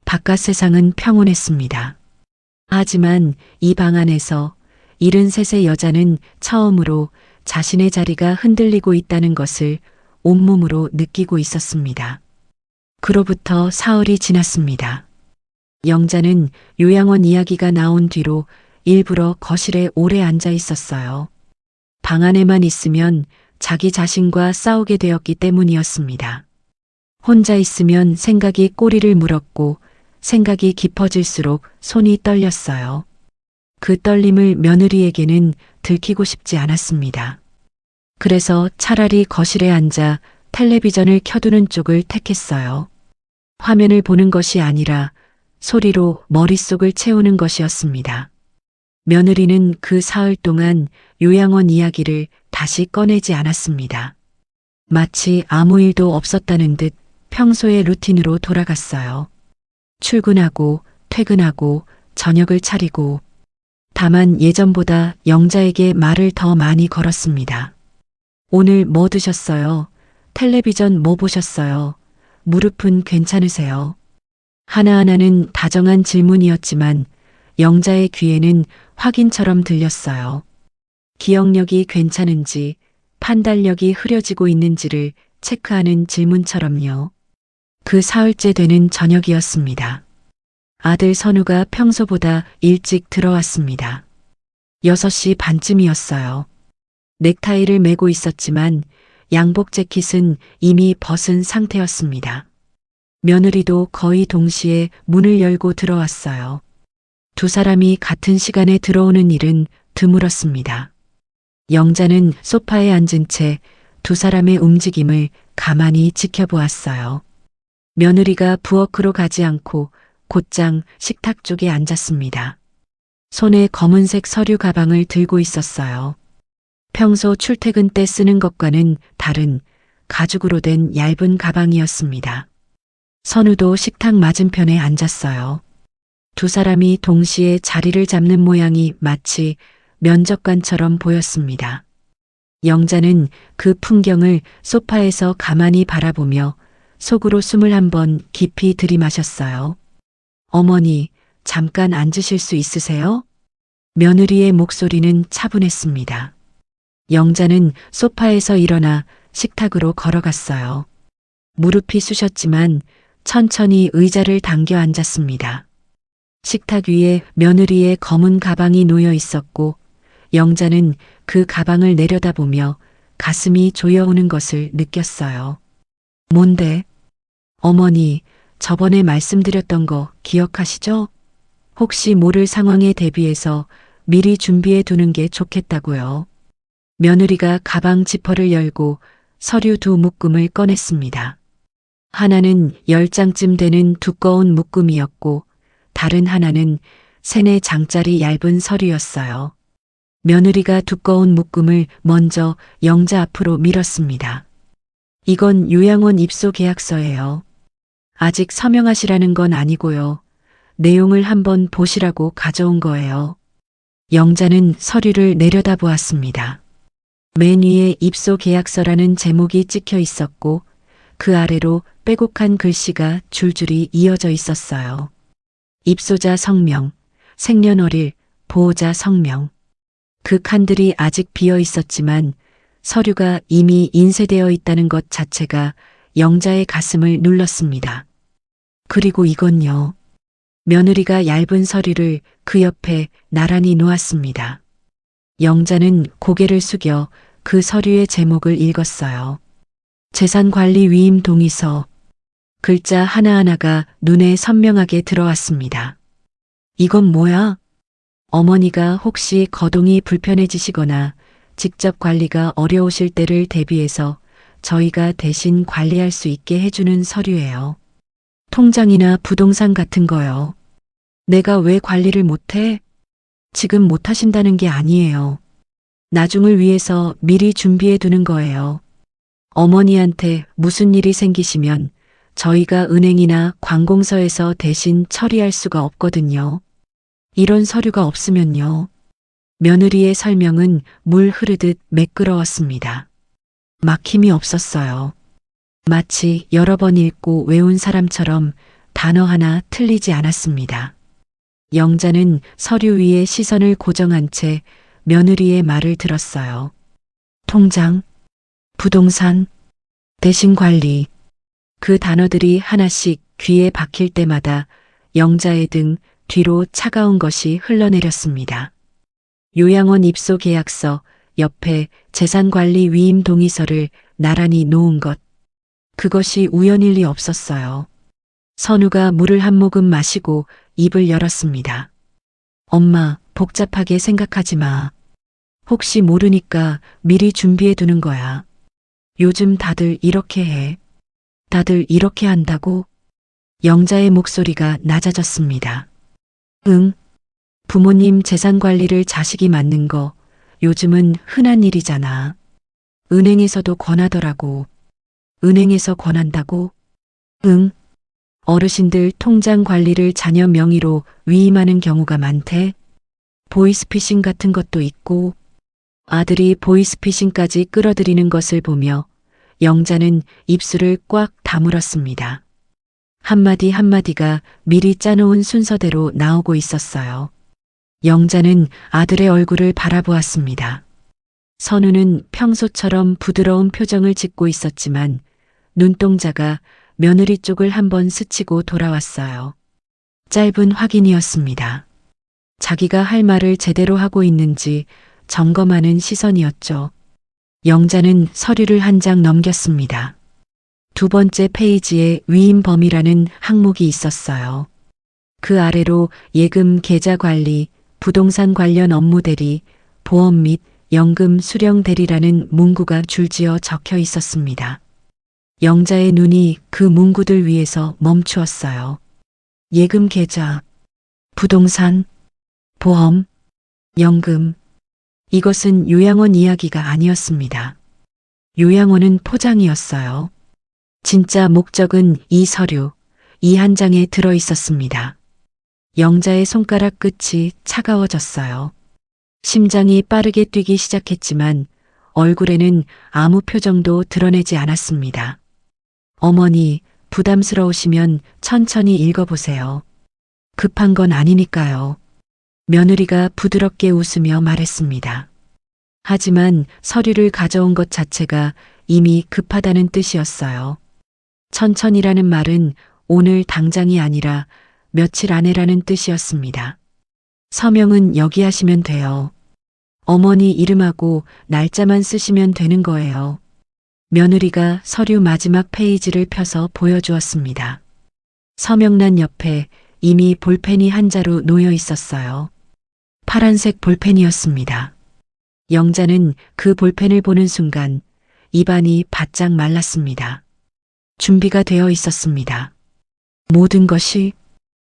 바깥 세상은 평온했습니다. 하지만 이 방 안에서 73세 여자는 처음으로 자신의 자리가 흔들리고 있다는 것을 온몸으로 느끼고 있었습니다. 그로부터 사흘이 지났습니다. 영자는 요양원 이야기가 나온 뒤로 일부러 거실에 오래 앉아 있었어요. 방 안에만 있으면 자기 자신과 싸우게 되었기 때문이었습니다. 혼자 있으면 생각이 꼬리를 물었고 생각이 깊어질수록 손이 떨렸어요. 그 떨림을 며느리에게는 들키고 싶지 않았습니다. 그래서 차라리 거실에 앉아 텔레비전을 켜두는 쪽을 택했어요. 화면을 보는 것이 아니라 소리로 머릿속을 채우는 것이었습니다. 며느리는 그 사흘 동안 요양원 이야기를 다시 꺼내지 않았습니다. 마치 아무 일도 없었다는 듯 평소의 루틴으로 돌아갔어요. 출근하고 퇴근하고 저녁을 차리고 다만 예전보다 영자에게 말을 더 많이 걸었습니다. 오늘 뭐 드셨어요? 텔레비전 뭐 보셨어요? 무릎은 괜찮으세요? 하나하나는 다정한 질문이었지만 영자의 귀에는 확인처럼 들렸어요. 기억력이 괜찮은지, 판단력이 흐려지고 있는지를 체크하는 질문처럼요. 그 사흘째 되는 저녁이었습니다. 아들 선우가 평소보다 일찍 들어왔습니다. 6시 반쯤이었어요. 넥타이를 매고 있었지만 양복 재킷은 이미 벗은 상태였습니다. 며느리도 거의 동시에 문을 열고 들어왔어요. 두 사람이 같은 시간에 들어오는 일은 드물었습니다. 영자는 소파에 앉은 채 두 사람의 움직임을 가만히 지켜보았어요. 며느리가 부엌으로 가지 않고 곧장 식탁 쪽에 앉았습니다. 손에 검은색 서류 가방을 들고 있었어요. 평소 출퇴근 때 쓰는 것과는 다른 가죽으로 된 얇은 가방이었습니다. 선우도 식탁 맞은편에 앉았어요. 두 사람이 동시에 자리를 잡는 모양이 마치 면접관처럼 보였습니다. 영자는 그 풍경을 소파에서 가만히 바라보며 속으로 숨을 한번 깊이 들이마셨어요. 어머니, 잠깐 앉으실 수 있으세요? 며느리의 목소리는 차분했습니다. 영자는 소파에서 일어나 식탁으로 걸어갔어요. 무릎이 쑤셨지만 천천히 의자를 당겨 앉았습니다. 식탁 위에 며느리의 검은 가방이 놓여 있었고 영자는 그 가방을 내려다보며 가슴이 조여오는 것을 느꼈어요. 뭔데? 어머니, 저번에 말씀드렸던 거 기억하시죠? 혹시 모를 상황에 대비해서 미리 준비해 두는 게 좋겠다고요. 며느리가 가방 지퍼를 열고 서류 두 묶음을 꺼냈습니다. 하나는 10장쯤 되는 두꺼운 묶음이었고 다른 하나는 3-4장짜리 얇은 서류였어요. 며느리가 두꺼운 묶음을 먼저 영자 앞으로 밀었습니다. 이건 요양원 입소 계약서예요. 아직 서명하시라는 건 아니고요. 내용을 한번 보시라고 가져온 거예요. 영자는 서류를 내려다보았습니다. 맨 위에 입소 계약서라는 제목이 찍혀 있었고 그 아래로 빼곡한 글씨가 줄줄이 이어져 있었어요. 입소자 성명, 생년월일, 보호자 성명. 그 칸들이 아직 비어 있었지만 서류가 이미 인쇄되어 있다는 것 자체가 영자의 가슴을 눌렀습니다. 그리고 이건요. 며느리가 얇은 서류를 그 옆에 나란히 놓았습니다. 영자는 고개를 숙여 그 서류의 제목을 읽었어요. 재산관리 위임 동의서. 글자 하나하나가 눈에 선명하게 들어왔습니다. 이건 뭐야? 어머니가 혹시 거동이 불편해지시거나 직접 관리가 어려우실 때를 대비해서 저희가 대신 관리할 수 있게 해주는 서류예요. 통장이나 부동산 같은 거요. 내가 왜 관리를 못해? 지금 못하신다는 게 아니에요. 나중을 위해서 미리 준비해 두는 거예요. 어머니한테 무슨 일이 생기시면 저희가 은행이나 관공서에서 대신 처리할 수가 없거든요. 이런 서류가 없으면요. 며느리의 설명은 물 흐르듯 매끄러웠습니다. 막힘이 없었어요. 마치 여러 번 읽고 외운 사람처럼 단어 하나 틀리지 않았습니다. 영자는 서류 위에 시선을 고정한 채 며느리의 말을 들었어요. 통장, 부동산, 대신 관리. 그 단어들이 하나씩 귀에 박힐 때마다 영자의 등 뒤로 차가운 것이 흘러내렸습니다. 요양원 입소 계약서 옆에 재산관리 위임 동의서를 나란히 놓은 것. 그것이 우연일 리 없었어요. 선우가 물을 한 모금 마시고 입을 열었습니다. 엄마, 복잡하게 생각하지 마. 혹시 모르니까 미리 준비해 두는 거야. 요즘 다들 이렇게 해. 다들 이렇게 한다고? 영자의 목소리가 낮아졌습니다. 응. 부모님 재산 관리를 자식이 맡는 거 요즘은 흔한 일이잖아. 은행에서도 권하더라고. 은행에서 권한다고? 응. 어르신들 통장 관리를 자녀 명의로 위임하는 경우가 많대. 보이스피싱 같은 것도 있고. 아들이 보이스피싱까지 끌어들이는 것을 보며 영자는 입술을 꽉 다물었습니다. 한마디 한마디가 미리 짜놓은 순서대로 나오고 있었어요. 영자는 아들의 얼굴을 바라보았습니다. 선우는 평소처럼 부드러운 표정을 짓고 있었지만 눈동자가 며느리 쪽을 한번 스치고 돌아왔어요. 짧은 확인이었습니다. 자기가 할 말을 제대로 하고 있는지 점검하는 시선이었죠. 영자는 서류를 한 장 넘겼습니다. 두 번째 페이지에 위임 범위라는 항목이 있었어요. 그 아래로 예금 계좌 관리, 부동산 관련 업무 대리, 보험 및 연금 수령 대리라는 문구가 줄지어 적혀 있었습니다. 영자의 눈이 그 문구들 위에서 멈추었어요. 예금 계좌, 부동산, 보험, 연금. 이것은 요양원 이야기가 아니었습니다. 요양원은 포장이었어요. 진짜 목적은 이 서류, 이 한 장에 들어 있었습니다. 영자의 손가락 끝이 차가워졌어요. 심장이 빠르게 뛰기 시작했지만 얼굴에는 아무 표정도 드러내지 않았습니다. 어머니, 부담스러우시면 천천히 읽어보세요. 급한 건 아니니까요. 며느리가 부드럽게 웃으며 말했습니다. 하지만 서류를 가져온 것 자체가 이미 급하다는 뜻이었어요. 천천히라는 말은 오늘 당장이 아니라 며칠 안에라는 뜻이었습니다. 서명은 여기 하시면 돼요. 어머니 이름하고 날짜만 쓰시면 되는 거예요. 며느리가 서류 마지막 페이지를 펴서 보여주었습니다. 서명란 옆에 이미 볼펜이 한 자루 놓여 있었어요. 파란색 볼펜이었습니다. 영자는 그 볼펜을 보는 순간 입안이 바짝 말랐습니다. 준비가 되어 있었습니다. 모든 것이,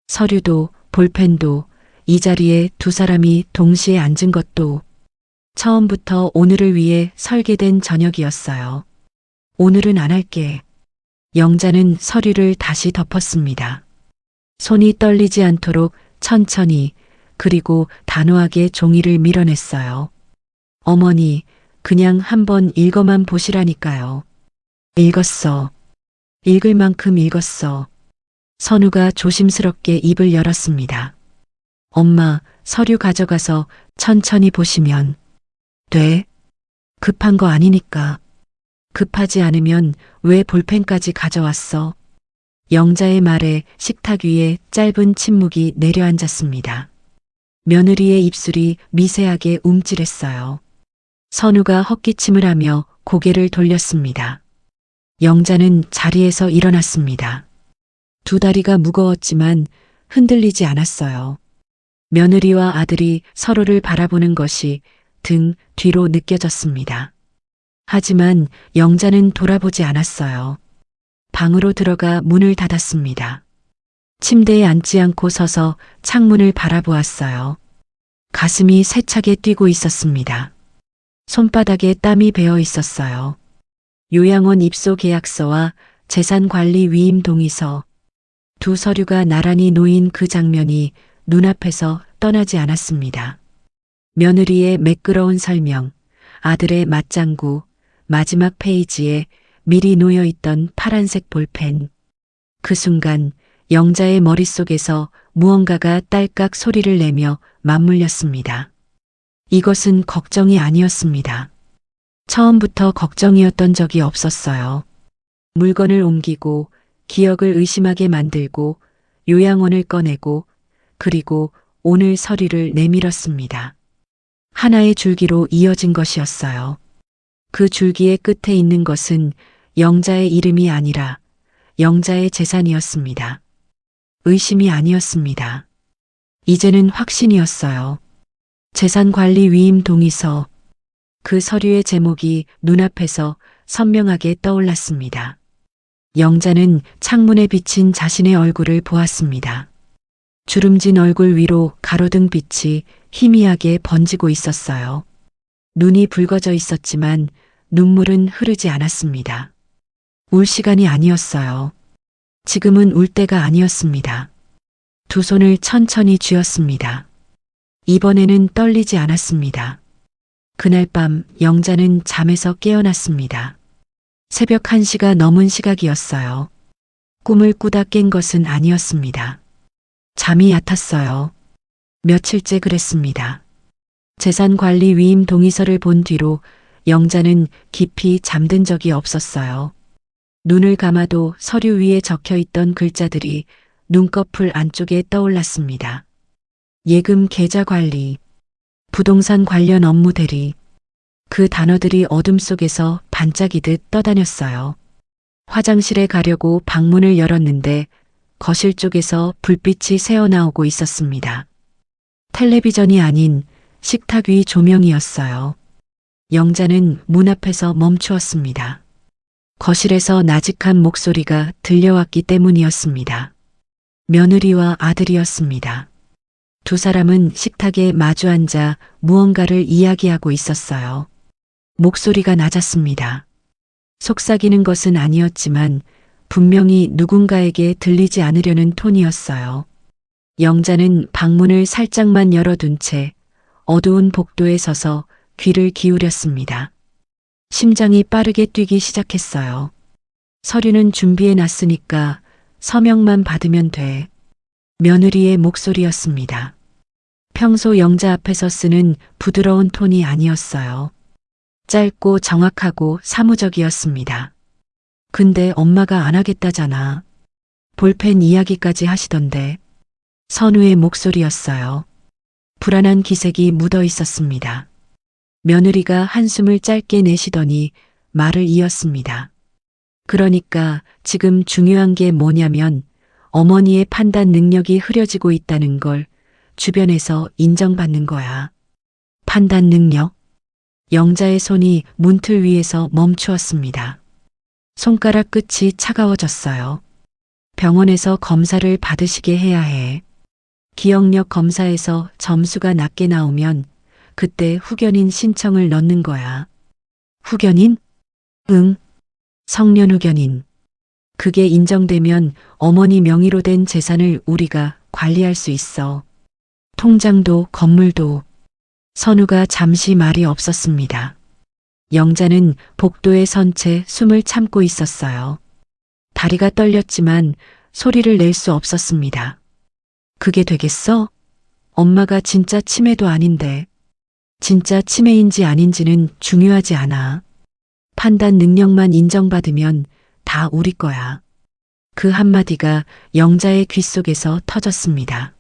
서류도 볼펜도 이 자리에 두 사람이 동시에 앉은 것도 처음부터 오늘을 위해 설계된 저녁이었어요. 오늘은 안 할게. 영자는 서류를 다시 덮었습니다. 손이 떨리지 않도록 천천히 그리고 단호하게 종이를 밀어냈어요. 어머니, 그냥 한번 읽어만 보시라니까요. 읽었어. 읽을 만큼 읽었어. 선우가 조심스럽게 입을 열었습니다. 엄마, 서류 가져가서 천천히 보시면 돼. 급한 거 아니니까. 급하지 않으면 왜 볼펜까지 가져왔어? 영자의 말에 식탁 위에 짧은 침묵이 내려앉았습니다. 며느리의 입술이 미세하게 움찔했어요. 선우가 헛기침을 하며 고개를 돌렸습니다. 영자는 자리에서 일어났습니다. 두 다리가 무거웠지만 흔들리지 않았어요. 며느리와 아들이 서로를 바라보는 것이 등 뒤로 느껴졌습니다. 하지만 영자는 돌아보지 않았어요. 방으로 들어가 문을 닫았습니다. 침대에 앉지 않고 서서 창문을 바라보았어요. 가슴이 세차게 뛰고 있었습니다. 손바닥에 땀이 배어 있었어요. 요양원 입소 계약서와 재산관리 위임 동의서, 두 서류가 나란히 놓인 그 장면이 눈앞에서 떠나지 않았습니다. 며느리의 매끄러운 설명, 아들의 맞장구, 마지막 페이지에 미리 놓여있던 파란색 볼펜. 그 순간 영자의 머릿속에서 무언가가 딸깍 소리를 내며 맞물렸습니다. 이것은 걱정이 아니었습니다. 처음부터 걱정이었던 적이 없었어요. 물건을 옮기고 기억을 의심하게 만들고 요양원을 꺼내고 그리고 오늘 서류를 내밀었습니다. 하나의 줄기로 이어진 것이었어요. 그 줄기의 끝에 있는 것은 영자의 이름이 아니라 영자의 재산이었습니다. 의심이 아니었습니다. 이제는 확신이었어요. 재산관리 위임 동의서. 그 서류의 제목이 눈앞에서 선명하게 떠올랐습니다. 영자는 창문에 비친 자신의 얼굴을 보았습니다. 주름진 얼굴 위로 가로등 빛이 희미하게 번지고 있었어요. 눈이 붉어져 있었지만 눈물은 흐르지 않았습니다. 울 시간이 아니었어요. 지금은 울 때가 아니었습니다. 두 손을 천천히 쥐었습니다. 이번에는 떨리지 않았습니다. 그날 밤 영자는 잠에서 깨어났습니다. 새벽 1시가 넘은 시각이었어요. 꿈을 꾸다 깬 것은 아니었습니다. 잠이 얕았어요. 며칠째 그랬습니다. 재산관리 위임 동의서를 본 뒤로 영자는 깊이 잠든 적이 없었어요. 눈을 감아도 서류 위에 적혀 있던 글자들이 눈꺼풀 안쪽에 떠올랐습니다. 예금 계좌 관리, 부동산 관련 업무 대리. 그 단어들이 어둠 속에서 반짝이듯 떠다녔어요. 화장실에 가려고 방문을 열었는데 거실 쪽에서 불빛이 새어나오고 있었습니다. 텔레비전이 아닌 식탁 위 조명이었어요. 영자는 문 앞에서 멈추었습니다. 거실에서 나직한 목소리가 들려왔기 때문이었습니다. 며느리와 아들이었습니다. 두 사람은 식탁에 마주 앉아 무언가를 이야기하고 있었어요. 목소리가 낮았습니다. 속삭이는 것은 아니었지만 분명히 누군가에게 들리지 않으려는 톤이었어요. 영자는 방문을 살짝만 열어둔 채 어두운 복도에 서서 귀를 기울였습니다. 심장이 빠르게 뛰기 시작했어요. 서류는 준비해 놨으니까 서명만 받으면 돼. 며느리의 목소리였습니다. 평소 영자 앞에서 쓰는 부드러운 톤이 아니었어요. 짧고 정확하고 사무적이었습니다. 근데 엄마가 안 하겠다잖아. 볼펜 이야기까지 하시던데. 선우의 목소리였어요. 불안한 기색이 묻어 있었습니다. 며느리가 한숨을 짧게 내쉬더니 말을 이었습니다. 그러니까 지금 중요한 게 뭐냐면 어머니의 판단 능력이 흐려지고 있다는 걸 주변에서 인정받는 거야. 판단 능력? 영자의 손이 문틀 위에서 멈추었습니다. 손가락 끝이 차가워졌어요. 병원에서 검사를 받으시게 해야 해. 기억력 검사에서 점수가 낮게 나오면 그때 후견인 신청을 넣는 거야. 후견인? 응. 성년 후견인. 그게 인정되면 어머니 명의로 된 재산을 우리가 관리할 수 있어. 통장도 건물도. 선우가 잠시 말이 없었습니다. 영자는 복도에 선 채 숨을 참고 있었어요. 다리가 떨렸지만 소리를 낼 수 없었습니다. 그게 되겠어? 엄마가 진짜 치매도 아닌데. 진짜 치매인지 아닌지는 중요하지 않아. 판단 능력만 인정받으면 다 우리 거야. 그 한마디가 영자의 귓속에서 터졌습니다.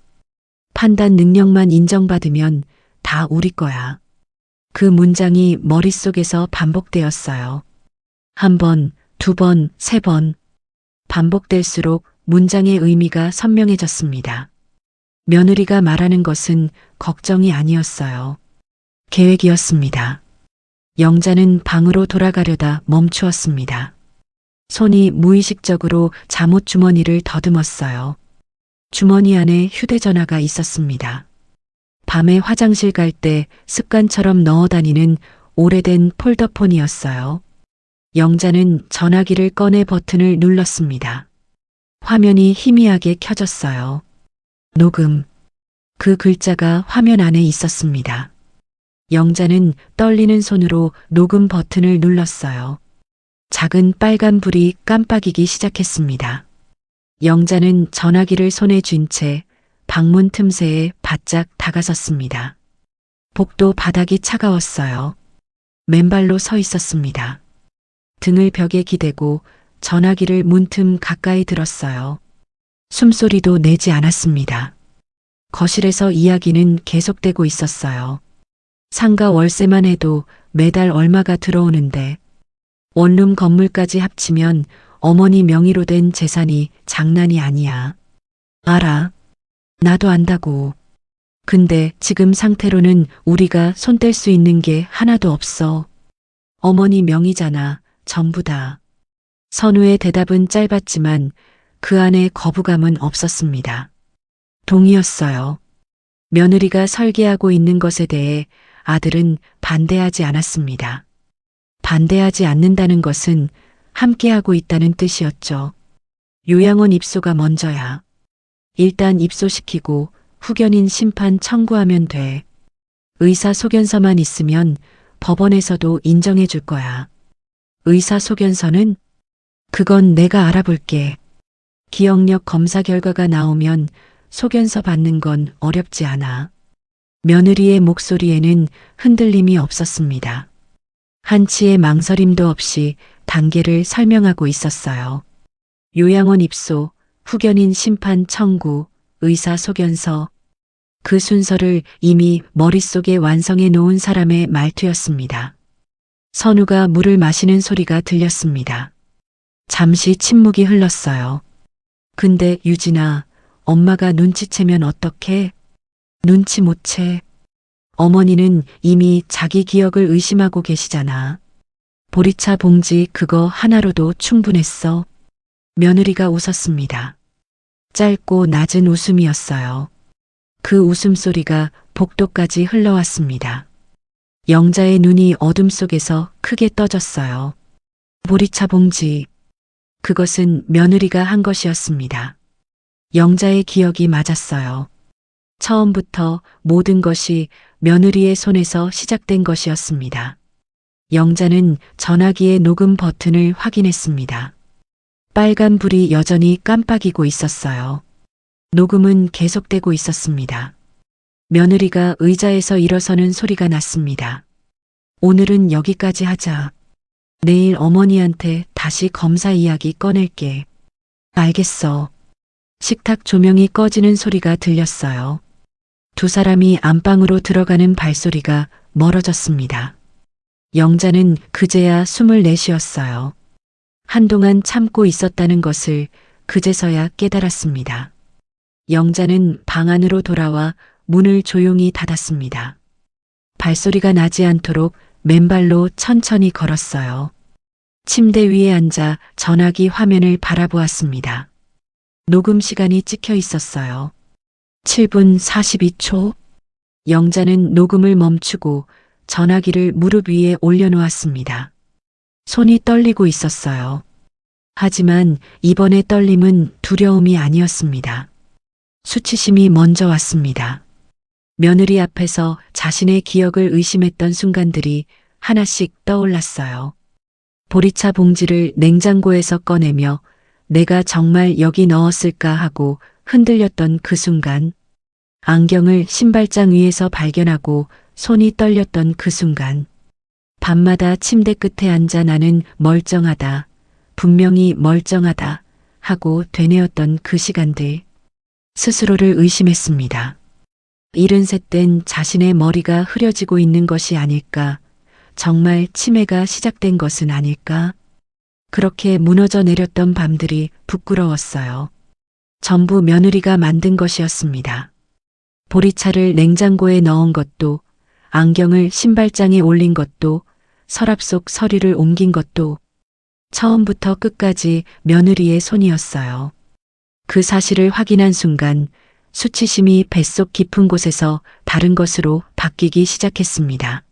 판단 능력만 인정받으면 다 우리 거야. 그 문장이 머릿속에서 반복되었어요. 한 번, 두 번, 세 번. 반복될수록 문장의 의미가 선명해졌습니다. 며느리가 말하는 것은 걱정이 아니었어요. 계획이었습니다. 영자는 방으로 돌아가려다 멈추었습니다. 손이 무의식적으로 잠옷 주머니를 더듬었어요. 주머니 안에 휴대전화가 있었습니다. 밤에 화장실 갈 때 습관처럼 넣어 다니는 오래된 폴더폰이었어요. 영자는 전화기를 꺼내 버튼을 눌렀습니다. 화면이 희미하게 켜졌어요. 녹음. 그 글자가 화면 안에 있었습니다. 영자는 떨리는 손으로 녹음 버튼을 눌렀어요. 작은 빨간 불이 깜빡이기 시작했습니다. 영자는 전화기를 손에 쥔 채 방문 틈새에 바짝 다가섰습니다. 복도 바닥이 차가웠어요. 맨발로 서 있었습니다. 등을 벽에 기대고 전화기를 문틈 가까이 들었어요. 숨소리도 내지 않았습니다. 거실에서 이야기는 계속되고 있었어요. 상가 월세만 해도 매달 얼마가 들어오는데 원룸 건물까지 합치면 어머니 명의로 된 재산이 장난이 아니야. 알아. 나도 안다고. 근데 지금 상태로는 우리가 손댈 수 있는 게 하나도 없어. 어머니 명의잖아. 전부 다. 선우의 대답은 짧았지만 그 안에 거부감은 없었습니다. 동의였어요. 며느리가 설계하고 있는 것에 대해 아들은 반대하지 않았습니다. 반대하지 않는다는 것은 함께하고 있다는 뜻이었죠. 요양원 입소가 먼저야. 일단 입소시키고 후견인 심판 청구하면 돼. 의사소견서만 있으면 법원에서도 인정해 줄 거야. 의사소견서는? 그건 내가 알아볼게. 기억력 검사 결과가 나오면 소견서 받는 건 어렵지 않아. 며느리의 목소리에는 흔들림이 없었습니다. 한치의 망설임도 없이 단계를 설명하고 있었어요. 요양원 입소, 후견인 심판 청구, 의사소견서. 그 순서를 이미 머릿속에 완성해 놓은 사람의 말투였습니다. 선우가 물을 마시는 소리가 들렸습니다. 잠시 침묵이 흘렀어요. 근데 유진아, 엄마가 눈치채면 어떡해? 눈치 못 채. 어머니는 이미 자기 기억을 의심하고 계시잖아. 보리차 봉지 그거 하나로도 충분했어. 며느리가 웃었습니다. 짧고 낮은 웃음이었어요. 그 웃음소리가 복도까지 흘러왔습니다. 영자의 눈이 어둠 속에서 크게 떠졌어요. 보리차 봉지. 그것은 며느리가 한 것이었습니다. 영자의 기억이 맞았어요. 처음부터 모든 것이 며느리의 손에서 시작된 것이었습니다. 영자는 전화기의 녹음 버튼을 확인했습니다. 빨간 불이 여전히 깜빡이고 있었어요. 녹음은 계속되고 있었습니다. 며느리가 의자에서 일어서는 소리가 났습니다. 오늘은 여기까지 하자. 내일 어머니한테 다시 검사 이야기 꺼낼게. 알겠어. 식탁 조명이 꺼지는 소리가 들렸어요. 두 사람이 안방으로 들어가는 발소리가 멀어졌습니다. 영자는 그제야 숨을 내쉬었어요. 한동안 참고 있었다는 것을 그제서야 깨달았습니다. 영자는 방 안으로 돌아와 문을 조용히 닫았습니다. 발소리가 나지 않도록 맨발로 천천히 걸었어요. 침대 위에 앉아 전화기 화면을 바라보았습니다. 녹음 시간이 찍혀 있었어요. 7분 42초. 영자는 녹음을 멈추고 전화기를 무릎 위에 올려놓았습니다. 손이 떨리고 있었어요. 하지만 이번의 떨림은 두려움이 아니었습니다. 수치심이 먼저 왔습니다. 며느리 앞에서 자신의 기억을 의심했던 순간들이 하나씩 떠올랐어요. 보리차 봉지를 냉장고에서 꺼내며 내가 정말 여기 넣었을까 하고 흔들렸던 그 순간, 안경을 신발장 위에서 발견하고 손이 떨렸던 그 순간, 밤마다 침대 끝에 앉아 나는 멀쩡하다, 분명히 멀쩡하다 하고 되뇌었던 그 시간들, 스스로를 의심했습니다. 73된 자신의 머리가 흐려지고 있는 것이 아닐까, 정말 치매가 시작된 것은 아닐까? 그렇게 무너져 내렸던 밤들이 부끄러웠어요. 전부 며느리가 만든 것이었습니다. 보리차를 냉장고에 넣은 것도, 안경을 신발장에 올린 것도, 서랍 속 서류를 옮긴 것도 처음부터 끝까지 며느리의 손이었어요. 그 사실을 확인한 순간 수치심이 뱃속 깊은 곳에서 다른 것으로 바뀌기 시작했습니다.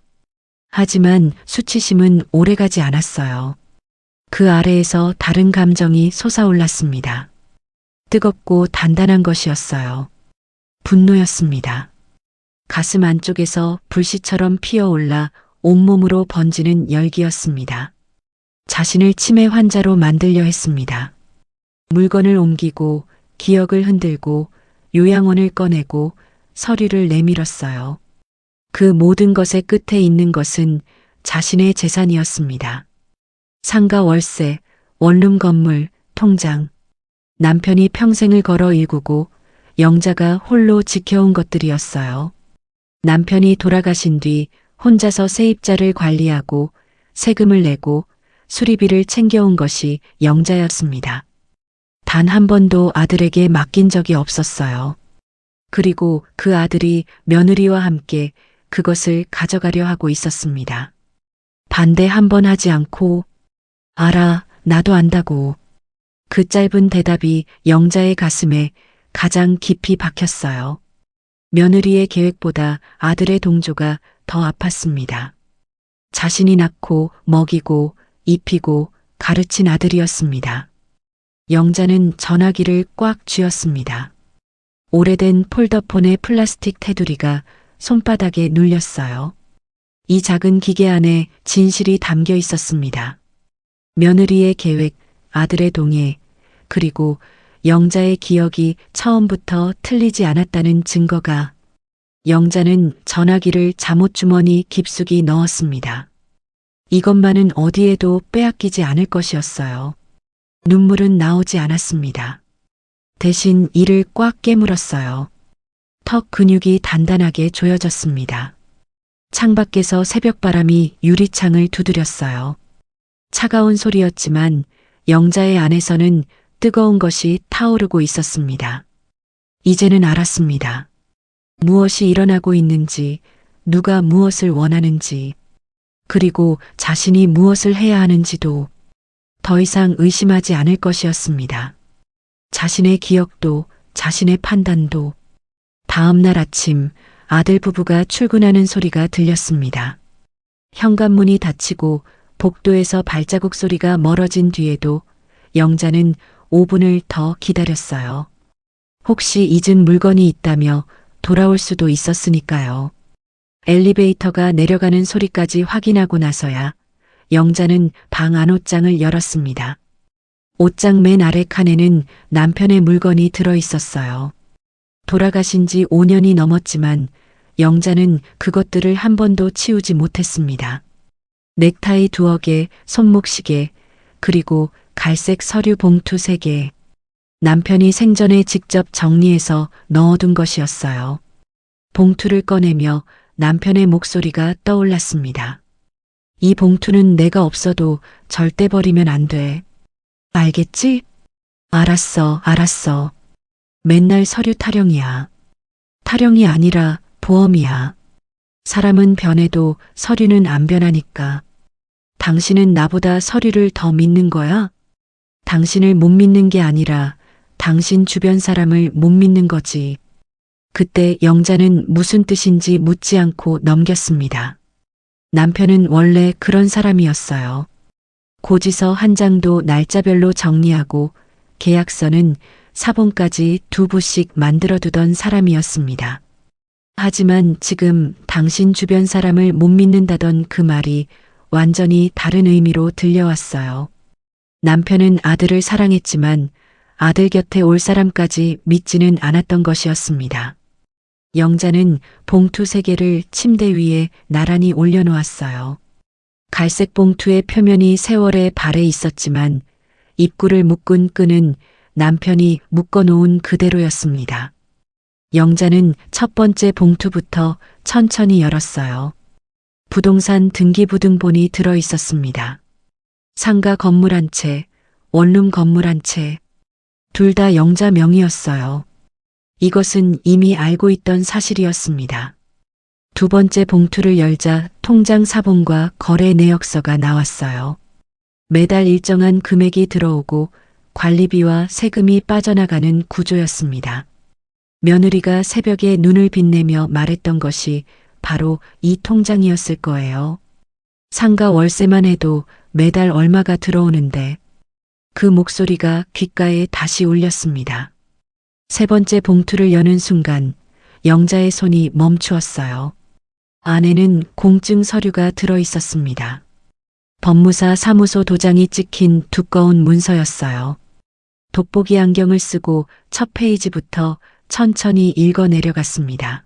하지만 수치심은 오래가지 않았어요. 그 아래에서 다른 감정이 솟아올랐습니다. 뜨겁고 단단한 것이었어요. 분노였습니다. 가슴 안쪽에서 불씨처럼 피어올라 온몸으로 번지는 열기였습니다. 자신을 치매 환자로 만들려 했습니다. 물건을 옮기고 기억을 흔들고 요양원을 꺼내고 서류를 내밀었어요. 그 모든 것의 끝에 있는 것은 자신의 재산이었습니다. 상가 월세, 원룸 건물, 통장. 남편이 평생을 걸어 일구고 영자가 홀로 지켜온 것들이었어요. 남편이 돌아가신 뒤 혼자서 세입자를 관리하고 세금을 내고 수리비를 챙겨온 것이 영자였습니다. 단 한 번도 아들에게 맡긴 적이 없었어요. 그리고 그 아들이 며느리와 함께 그것을 가져가려 하고 있었습니다. 반대 한 번 하지 않고 알아, 나도 안다고. 그 짧은 대답이 영자의 가슴에 가장 깊이 박혔어요. 며느리의 계획보다 아들의 동조가 더 아팠습니다. 자신이 낳고 먹이고 입히고 가르친 아들이었습니다. 영자는 전화기를 꽉 쥐었습니다. 오래된 폴더폰의 플라스틱 테두리가 손바닥에 눌렸어요. 이 작은 기계 안에 진실이 담겨 있었습니다. 며느리의 계획, 아들의 동의, 그리고 영자의 기억이 처음부터 틀리지 않았다는 증거가. 영자는 전화기를 잠옷주머니 깊숙이 넣었습니다. 이것만은 어디에도 빼앗기지 않을 것이었어요. 눈물은 나오지 않았습니다. 대신 이를 꽉 깨물었어요. 턱 근육이 단단하게 조여졌습니다. 창밖에서 새벽바람이 유리창을 두드렸어요. 차가운 소리였지만 영자의 안에서는 뜨거운 것이 타오르고 있었습니다. 이제는 알았습니다. 무엇이 일어나고 있는지, 누가 무엇을 원하는지, 그리고 자신이 무엇을 해야 하는지도 더 이상 의심하지 않을 것이었습니다. 자신의 기억도, 자신의 판단도. 다음 날 아침 아들 부부가 출근하는 소리가 들렸습니다. 현관문이 닫히고 복도에서 발자국 소리가 멀어진 뒤에도 영자는 5분을 더 기다렸어요. 혹시 잊은 물건이 있다며 돌아올 수도 있었으니까요. 엘리베이터가 내려가는 소리까지 확인하고 나서야 영자는 방 안 옷장을 열었습니다. 옷장 맨 아래 칸에는 남편의 물건이 들어 있었어요. 돌아가신 지 5년이 넘었지만 영자는 그것들을 한 번도 치우지 못했습니다. 넥타이 2개, 손목시계, 그리고 갈색 서류 봉투 3개. 남편이 생전에 직접 정리해서 넣어둔 것이었어요. 봉투를 꺼내며 남편의 목소리가 떠올랐습니다. 이 봉투는 내가 없어도 절대 버리면 안 돼. 알겠지? 알았어, 알았어. 맨날 서류 타령이야. 타령이 아니라 보험이야. 사람은 변해도 서류는 안 변하니까. 당신은 나보다 서류를 더 믿는 거야? 당신을 못 믿는 게 아니라 당신 주변 사람을 못 믿는 거지. 그때 영자는 무슨 뜻인지 묻지 않고 넘겼습니다. 남편은 원래 그런 사람이었어요. 고지서 한 장도 날짜별로 정리하고 계약서는 사본까지 2부씩 만들어두던 사람이었습니다. 하지만 지금 당신 주변 사람을 못 믿는다던 그 말이 완전히 다른 의미로 들려왔어요. 남편은 아들을 사랑했지만 아들 곁에 올 사람까지 믿지는 않았던 것이었습니다. 영자는 봉투 3개를 침대 위에 나란히 올려놓았어요. 갈색 봉투의 표면이 세월의 발에 있었지만 입구를 묶은 끈은 남편이 묶어놓은 그대로였습니다. 영자는 첫 번째 봉투부터 천천히 열었어요. 부동산 등기부등본이 들어 있었습니다. 상가 건물 한 채, 원룸 건물 한 채, 둘 다 영자 명의였어요. 이것은 이미 알고 있던 사실이었습니다. 두 번째 봉투를 열자 통장 사본과 거래 내역서가 나왔어요. 매달 일정한 금액이 들어오고 관리비와 세금이 빠져나가는 구조였습니다. 며느리가 새벽에 눈을 빛내며 말했던 것이 바로 이 통장이었을 거예요. 상가 월세만 해도 매달 얼마가 들어오는데. 그 목소리가 귓가에 다시 울렸습니다. 세 번째 봉투를 여는 순간 영자의 손이 멈추었어요. 안에는 공증 서류가 들어 있었습니다. 법무사 사무소 도장이 찍힌 두꺼운 문서였어요. 돋보기 안경을 쓰고 첫 페이지부터 천천히 읽어 내려갔습니다.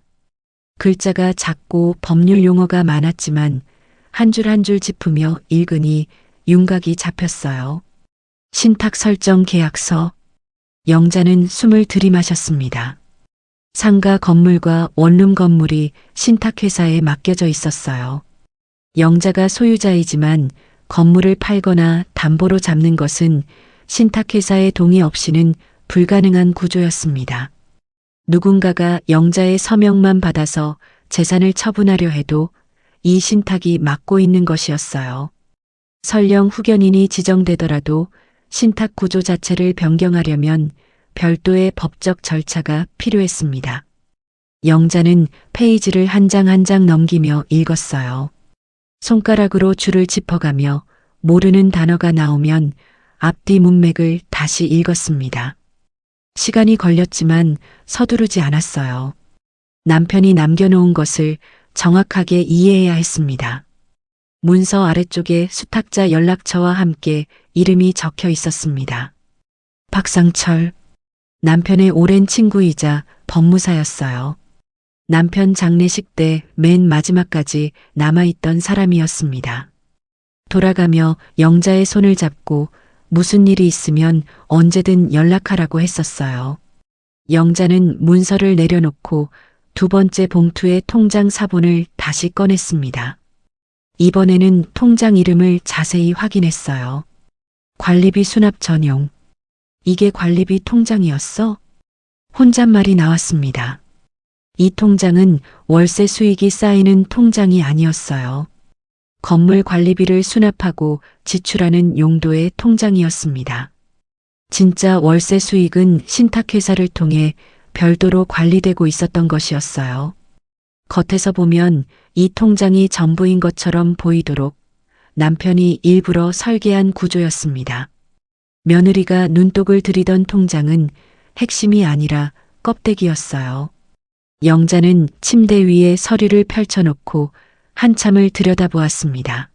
글자가 작고 법률 용어가 많았지만 한 줄 한 줄 짚으며 읽으니 윤곽이 잡혔어요. 신탁 설정 계약서, 영자는 숨을 들이마셨습니다. 상가 건물과 원룸 건물이 신탁회사에 맡겨져 있었어요. 영자가 소유자이지만 건물을 팔거나 담보로 잡는 것은 신탁회사의 동의 없이는 불가능한 구조였습니다. 누군가가 영자의 서명만 받아서 재산을 처분하려 해도 이 신탁이 막고 있는 것이었어요. 설령 후견인이 지정되더라도 신탁 구조 자체를 변경하려면 별도의 법적 절차가 필요했습니다. 영자는 페이지를 한 장 한 장 넘기며 읽었어요. 손가락으로 줄을 짚어가며 모르는 단어가 나오면 앞뒤 문맥을 다시 읽었습니다. 시간이 걸렸지만 서두르지 않았어요. 남편이 남겨놓은 것을 정확하게 이해해야 했습니다. 문서 아래쪽에 수탁자 연락처와 함께 이름이 적혀 있었습니다. 박상철, 남편의 오랜 친구이자 법무사였어요. 남편 장례식 때 맨 마지막까지 남아있던 사람이었습니다. 돌아가며 영자의 손을 잡고 무슨 일이 있으면 언제든 연락하라고 했었어요. 영자는 문서를 내려놓고 두 번째 봉투의 통장 사본을 다시 꺼냈습니다. 이번에는 통장 이름을 자세히 확인했어요. 관리비 수납 전용. 이게 관리비 통장이었어? 혼잣말이 나왔습니다. 이 통장은 월세 수익이 쌓이는 통장이 아니었어요. 건물 관리비를 수납하고 지출하는 용도의 통장이었습니다. 진짜 월세 수익은 신탁회사를 통해 별도로 관리되고 있었던 것이었어요. 겉에서 보면 이 통장이 전부인 것처럼 보이도록 남편이 일부러 설계한 구조였습니다. 며느리가 눈독을 들이던 통장은 핵심이 아니라 껍데기였어요. 영자는 침대 위에 서류를 펼쳐놓고 한참을 들여다보았습니다.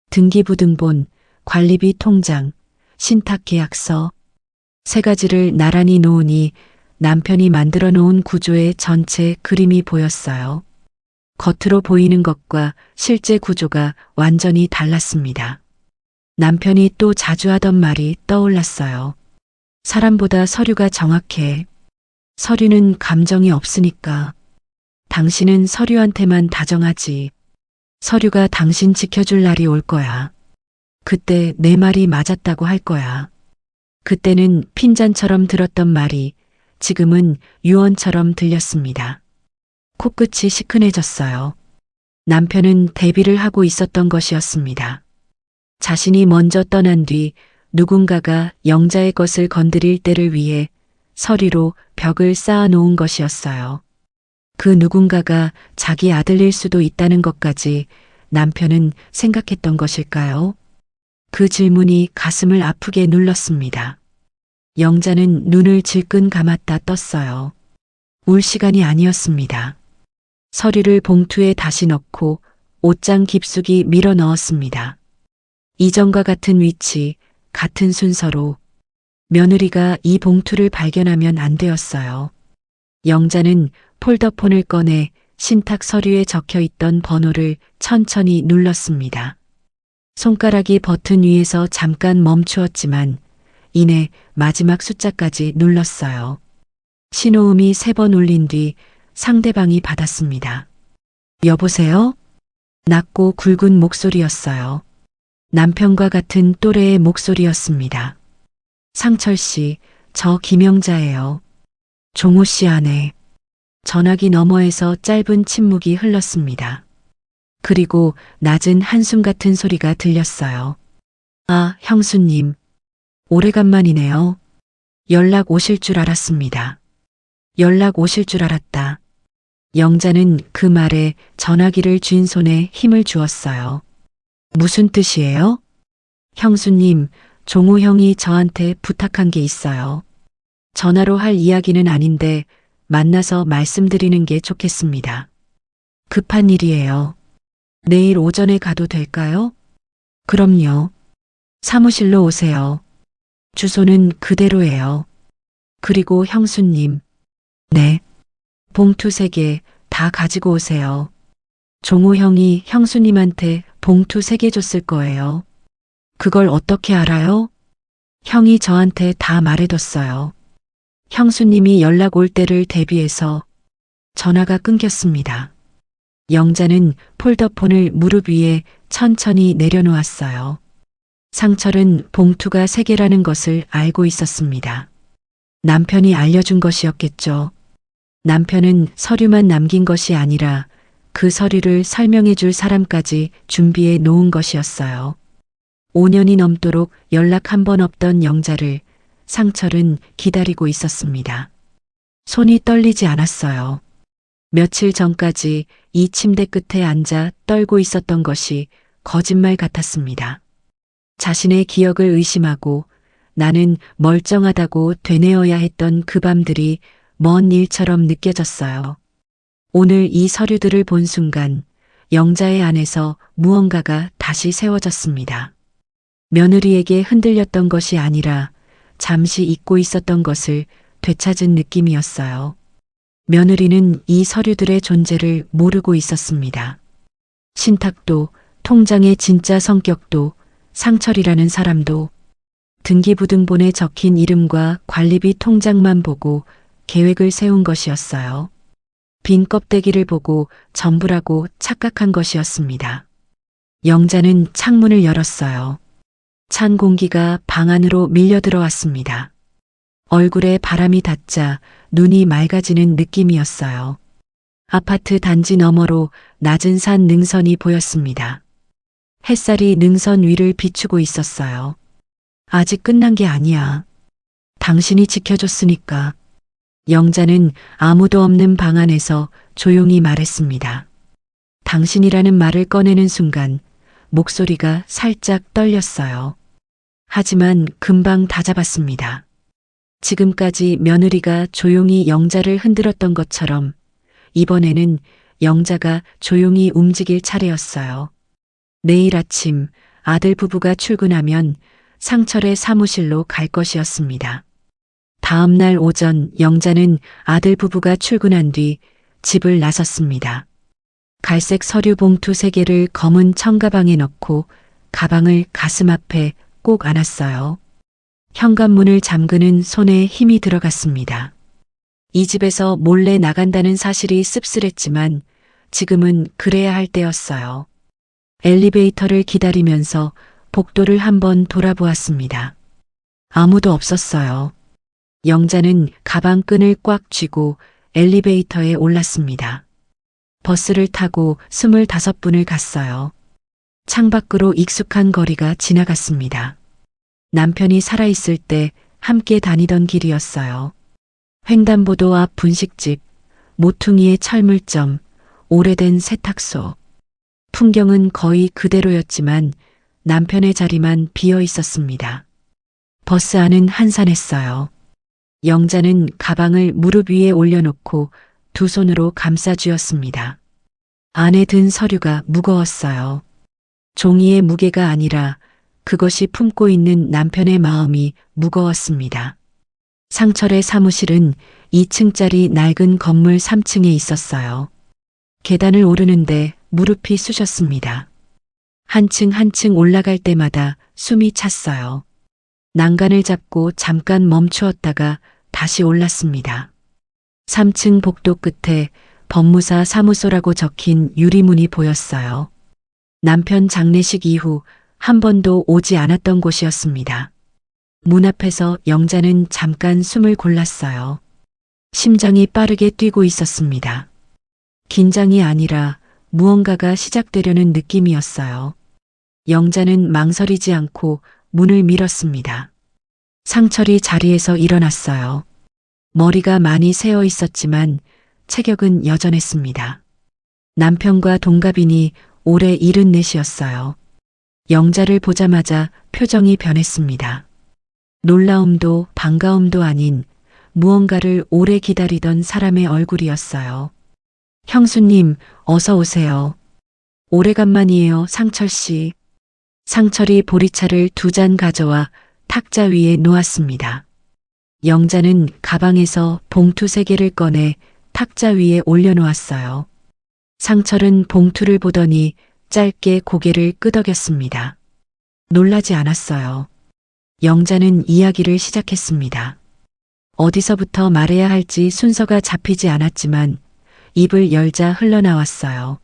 등기부등본, 관리비 통장, 신탁계약서, 세 가지를 나란히 놓으니 남편이 만들어 놓은 구조의 전체 그림이 보였어요. 겉으로 보이는 것과 실제 구조가 완전히 달랐습니다. 남편이 또 자주 하던 말이 떠올랐어요. 사람보다 서류가 정확해. 서류는 감정이 없으니까. 당신은 서류한테만 다정하지. 서류가 당신 지켜줄 날이 올 거야. 그때 내 말이 맞았다고 할 거야. 그때는 핀잔처럼 들었던 말이 지금은 유언처럼 들렸습니다. 코끝이 시큰해졌어요. 남편은 대비를 하고 있었던 것이었습니다. 자신이 먼저 떠난 뒤 누군가가 영자의 것을 건드릴 때를 위해 서리로 벽을 쌓아놓은 것이었어요. 그 누군가가 자기 아들일 수도 있다는 것까지 남편은 생각했던 것일까요? 그 질문이 가슴을 아프게 눌렀습니다. 영자는 눈을 질끈 감았다 떴어요. 울 시간이 아니었습니다. 서류를 봉투에 다시 넣고 옷장 깊숙이 밀어 넣었습니다. 이전과 같은 위치, 같은 순서로 며느리가 이 봉투를 발견하면 안 되었어요. 영자는 폴더폰을 꺼내 신탁 서류에 적혀 있던 번호를 천천히 눌렀습니다. 손가락이 버튼 위에서 잠깐 멈추었지만 이내 마지막 숫자까지 눌렀어요. 신호음이 3번 울린 뒤 상대방이 받았습니다. 여보세요? 낮고 굵은 목소리였어요. 남편과 같은 또래의 목소리였습니다. 상철 씨, 저 김영자예요. 종호 씨 아내. 전화기 너머에서 짧은 침묵이 흘렀습니다. 그리고 낮은 한숨 같은 소리가 들렸어요. 아, 형수님. 오래간만이네요. 연락 오실 줄 알았습니다. 연락 오실 줄 알았다. 영자는 그 말에 전화기를 쥔 손에 힘을 주었어요. 무슨 뜻이에요? 형수님, 종호 형이 저한테 부탁한 게 있어요. 전화로 할 이야기는 아닌데 만나서 말씀드리는 게 좋겠습니다. 급한 일이에요. 내일 오전에 가도 될까요? 그럼요. 사무실로 오세요. 주소는 그대로예요. 그리고 형수님. 네. 봉투 3개 다 가지고 오세요. 종호 형이 형수님한테 봉투 3개 줬을 거예요. 그걸 어떻게 알아요? 형이 저한테 다 말해뒀어요. 형수님이 연락 올 때를 대비해서 전화가 끊겼습니다. 영자는 폴더폰을 무릎 위에 천천히 내려놓았어요. 상철은 봉투가 3개라는 것을 알고 있었습니다. 남편이 알려준 것이었겠죠. 남편은 서류만 남긴 것이 아니라 그 서류를 설명해 줄 사람까지 준비해 놓은 것이었어요. 5년이 넘도록 연락 한 번 없던 영자를 상철은 기다리고 있었습니다. 손이 떨리지 않았어요. 며칠 전까지 이 침대 끝에 앉아 떨고 있었던 것이 거짓말 같았습니다. 자신의 기억을 의심하고 나는 멀쩡하다고 되뇌어야 했던 그 밤들이 먼 일처럼 느껴졌어요. 오늘 이 서류들을 본 순간 영자의 안에서 무언가가 다시 세워졌습니다. 며느리에게 흔들렸던 것이 아니라 잠시 잊고 있었던 것을 되찾은 느낌이었어요. 며느리는 이 서류들의 존재를 모르고 있었습니다. 신탁도, 통장의 진짜 성격도, 상철이라는 사람도, 등기부등본에 적힌 이름과 관리비 통장만 보고 계획을 세운 것이었어요. 빈 껍데기를 보고 전부라고 착각한 것이었습니다. 영자는 창문을 열었어요. 찬 공기가 방 안으로 밀려 들어왔습니다. 얼굴에 바람이 닿자 눈이 맑아지는 느낌이었어요. 아파트 단지 너머로 낮은 산 능선이 보였습니다. 햇살이 능선 위를 비추고 있었어요. 아직 끝난 게 아니야. 당신이 지켜줬으니까. 영자는 아무도 없는 방 안에서 조용히 말했습니다. 당신이라는 말을 꺼내는 순간 목소리가 살짝 떨렸어요. 하지만 금방 다잡았습니다. 지금까지 며느리가 조용히 영자를 흔들었던 것처럼 이번에는 영자가 조용히 움직일 차례였어요. 내일 아침 아들 부부가 출근하면 상철의 사무실로 갈 것이었습니다. 다음 날 오전 영자는 아들 부부가 출근한 뒤 집을 나섰습니다. 갈색 서류 봉투 3개를 검은 청가방에 넣고 가방을 가슴 앞에 꼭 안았어요. 현관문을 잠그는 손에 힘이 들어갔습니다. 이 집에서 몰래 나간다는 사실이 씁쓸했지만 지금은 그래야 할 때였어요. 엘리베이터를 기다리면서 복도를 한번 돌아보았습니다. 아무도 없었어요. 영자는 가방 끈을 꽉 쥐고 엘리베이터에 올랐습니다. 버스를 타고 25분을 갔어요. 창밖으로 익숙한 거리가 지나갔습니다. 남편이 살아있을 때 함께 다니던 길이었어요. 횡단보도 앞 분식집, 모퉁이의 철물점, 오래된 세탁소. 풍경은 거의 그대로였지만 남편의 자리만 비어 있었습니다. 버스 안은 한산했어요. 영자는 가방을 무릎 위에 올려놓고 두 손으로 감싸 쥐었습니다. 안에 든 서류가 무거웠어요. 종이의 무게가 아니라 그것이 품고 있는 남편의 마음이 무거웠습니다. 상철의 사무실은 2층짜리 낡은 건물 3층에 있었어요. 계단을 오르는데 무릎이 쑤셨습니다. 한 층 한 층 올라갈 때마다 숨이 찼어요. 난간을 잡고 잠깐 멈추었다가 다시 올랐습니다. 3층 복도 끝에 법무사 사무소라고 적힌 유리문이 보였어요. 남편 장례식 이후 한 번도 오지 않았던 곳이었습니다. 문 앞에서 영자는 잠깐 숨을 골랐어요. 심장이 빠르게 뛰고 있었습니다. 긴장이 아니라 무언가가 시작되려는 느낌이었어요. 영자는 망설이지 않고 문을 밀었습니다. 상철이 자리에서 일어났어요. 머리가 많이 새어 있었지만 체격은 여전했습니다. 남편과 동갑이니 올해 74이었어요. 영자를 보자마자 표정이 변했습니다. 놀라움도 반가움도 아닌 무언가를 오래 기다리던 사람의 얼굴이었어요. 형수님, 어서 오세요. 오래간만이에요, 상철 씨. 상철이 보리차를 2잔 가져와 탁자 위에 놓았습니다. 영자는 가방에서 봉투 3개를 꺼내 탁자 위에 올려놓았어요. 상철은 봉투를 보더니 짧게 고개를 끄덕였습니다. 놀라지 않았어요. 영자는 이야기를 시작했습니다. 어디서부터 말해야 할지 순서가 잡히지 않았지만 입을 열자 흘러나왔어요.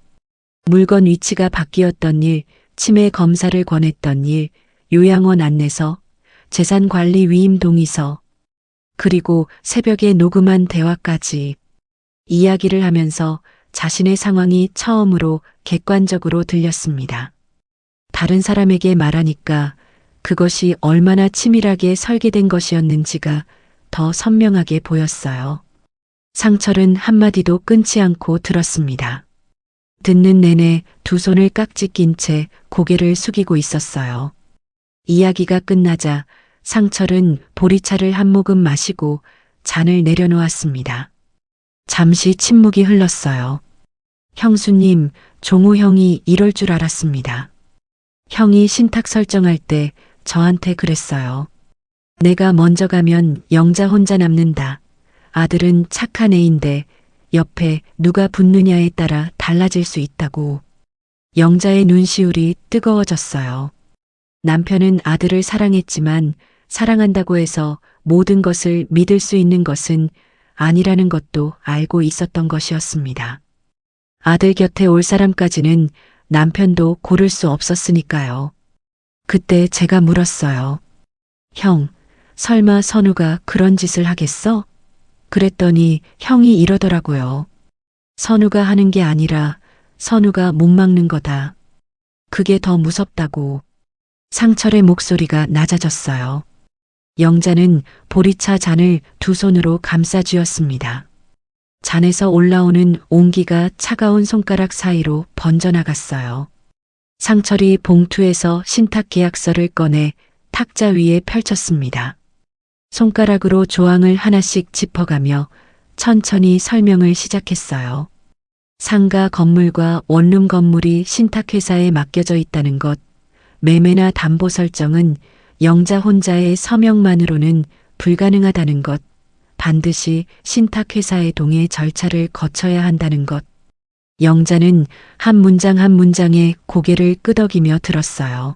물건 위치가 바뀌었던 일, 치매 검사를 권했던 일, 요양원 안내서, 재산관리 위임 동의서, 그리고 새벽에 녹음한 대화까지. 이야기를 하면서 자신의 상황이 처음으로 객관적으로 들렸습니다. 다른 사람에게 말하니까 그것이 얼마나 치밀하게 설계된 것이었는지가 더 선명하게 보였어요. 상철은 한마디도 끊지 않고 들었습니다. 듣는 내내 두 손을 깍지 낀 채 고개를 숙이고 있었어요. 이야기가 끝나자 상철은 보리차를 한 모금 마시고 잔을 내려놓았습니다. 잠시 침묵이 흘렀어요. 형수님, 종우 형이 이럴 줄 알았습니다. 형이 신탁 설정할 때 저한테 그랬어요. 내가 먼저 가면 영자 혼자 남는다. 아들은 착한 애인데 옆에 누가 붙느냐에 따라 달라질 수 있다고. 영자의 눈시울이 뜨거워졌어요. 남편은 아들을 사랑했지만 사랑한다고 해서 모든 것을 믿을 수 있는 것은 아니라는 것도 알고 있었던 것이었습니다. 아들 곁에 올 사람까지는 남편도 고를 수 없었으니까요. 그때 제가 물었어요. 형, 설마 선우가 그런 짓을 하겠어? 그랬더니 형이 이러더라고요. 선우가 하는 게 아니라 선우가 못 막는 거다. 그게 더 무섭다고. 상철의 목소리가 낮아졌어요. 영자는 보리차 잔을 두 손으로 감싸 쥐었습니다. 잔에서 올라오는 온기가 차가운 손가락 사이로 번져나갔어요. 상철이 봉투에서 신탁 계약서를 꺼내 탁자 위에 펼쳤습니다. 손가락으로 조항을 하나씩 짚어가며 천천히 설명을 시작했어요. 상가 건물과 원룸 건물이 신탁회사에 맡겨져 있다는 것, 매매나 담보 설정은 영자 혼자의 서명만으로는 불가능하다는 것, 반드시 신탁회사의 동의 절차를 거쳐야 한다는 것. 영자는 한 문장 한 문장에 고개를 끄덕이며 들었어요.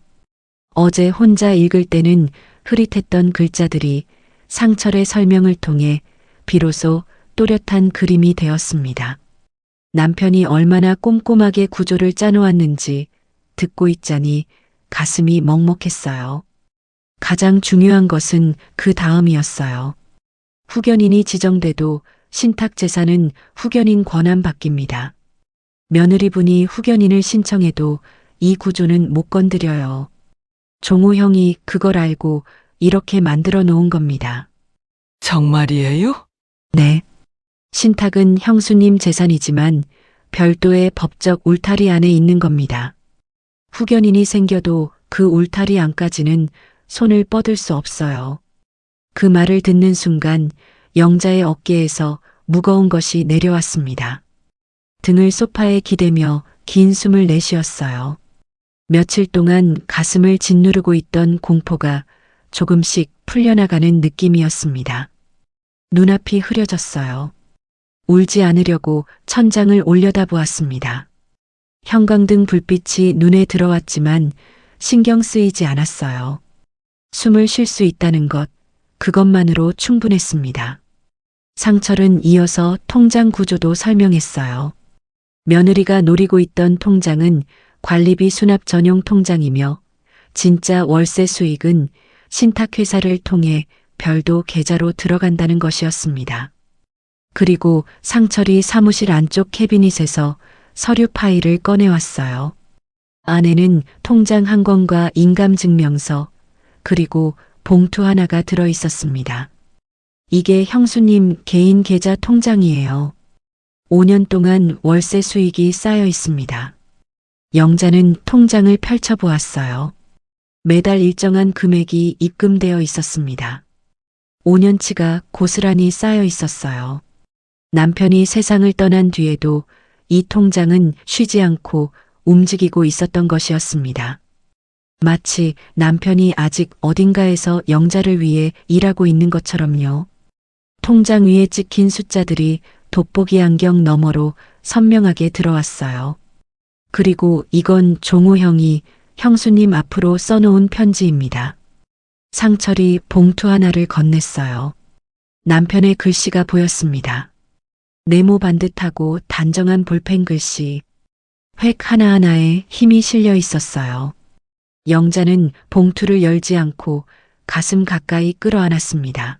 어제 혼자 읽을 때는 흐릿했던 글자들이 상철의 설명을 통해 비로소 또렷한 그림이 되었습니다. 남편이 얼마나 꼼꼼하게 구조를 짜놓았는지 듣고 있자니 가슴이 먹먹했어요. 가장 중요한 것은 그 다음이었어요. 후견인이 지정돼도 신탁 재산은 후견인 권한 밖입니다. 며느리분이 후견인을 신청해도 이 구조는 못 건드려요. 종우 형이 그걸 알고 이렇게 만들어 놓은 겁니다. 정말이에요? 네. 신탁은 형수님 재산이지만 별도의 법적 울타리 안에 있는 겁니다. 후견인이 생겨도 그 울타리 안까지는 손을 뻗을 수 없어요. 그 말을 듣는 순간 영자의 어깨에서 무거운 것이 내려왔습니다. 등을 소파에 기대며 긴 숨을 내쉬었어요. 며칠 동안 가슴을 짓누르고 있던 공포가 조금씩 풀려나가는 느낌이었습니다. 눈앞이 흐려졌어요. 울지 않으려고 천장을 올려다보았습니다. 형광등 불빛이 눈에 들어왔지만 신경 쓰이지 않았어요. 숨을 쉴 수 있다는 것, 그것만으로 충분했습니다. 상철은 이어서 통장 구조도 설명했어요. 며느리가 노리고 있던 통장은 관리비 수납 전용 통장이며 진짜 월세 수익은 신탁회사를 통해 별도 계좌로 들어간다는 것이었습니다. 그리고 상철이 사무실 안쪽 캐비닛에서 서류 파일을 꺼내왔어요. 안에는 통장 한 권과 인감증명서, 그리고 봉투 하나가 들어 있었습니다. 이게 형수님 개인 계좌 통장이에요. 5년 동안 월세 수익이 쌓여 있습니다. 영자는 통장을 펼쳐보았어요. 매달 일정한 금액이 입금되어 있었습니다. 5년치가 고스란히 쌓여 있었어요. 남편이 세상을 떠난 뒤에도 이 통장은 쉬지 않고 움직이고 있었던 것이었습니다. 마치 남편이 아직 어딘가에서 영자를 위해 일하고 있는 것처럼요. 통장 위에 찍힌 숫자들이 돋보기 안경 너머로 선명하게 들어왔어요. 그리고 이건 종우 형이 형수님 앞으로 써놓은 편지입니다. 상철이 봉투 하나를 건넸어요. 남편의 글씨가 보였습니다. 네모 반듯하고 단정한 볼펜 글씨. 획 하나하나에 힘이 실려 있었어요. 영자는 봉투를 열지 않고 가슴 가까이 끌어안았습니다.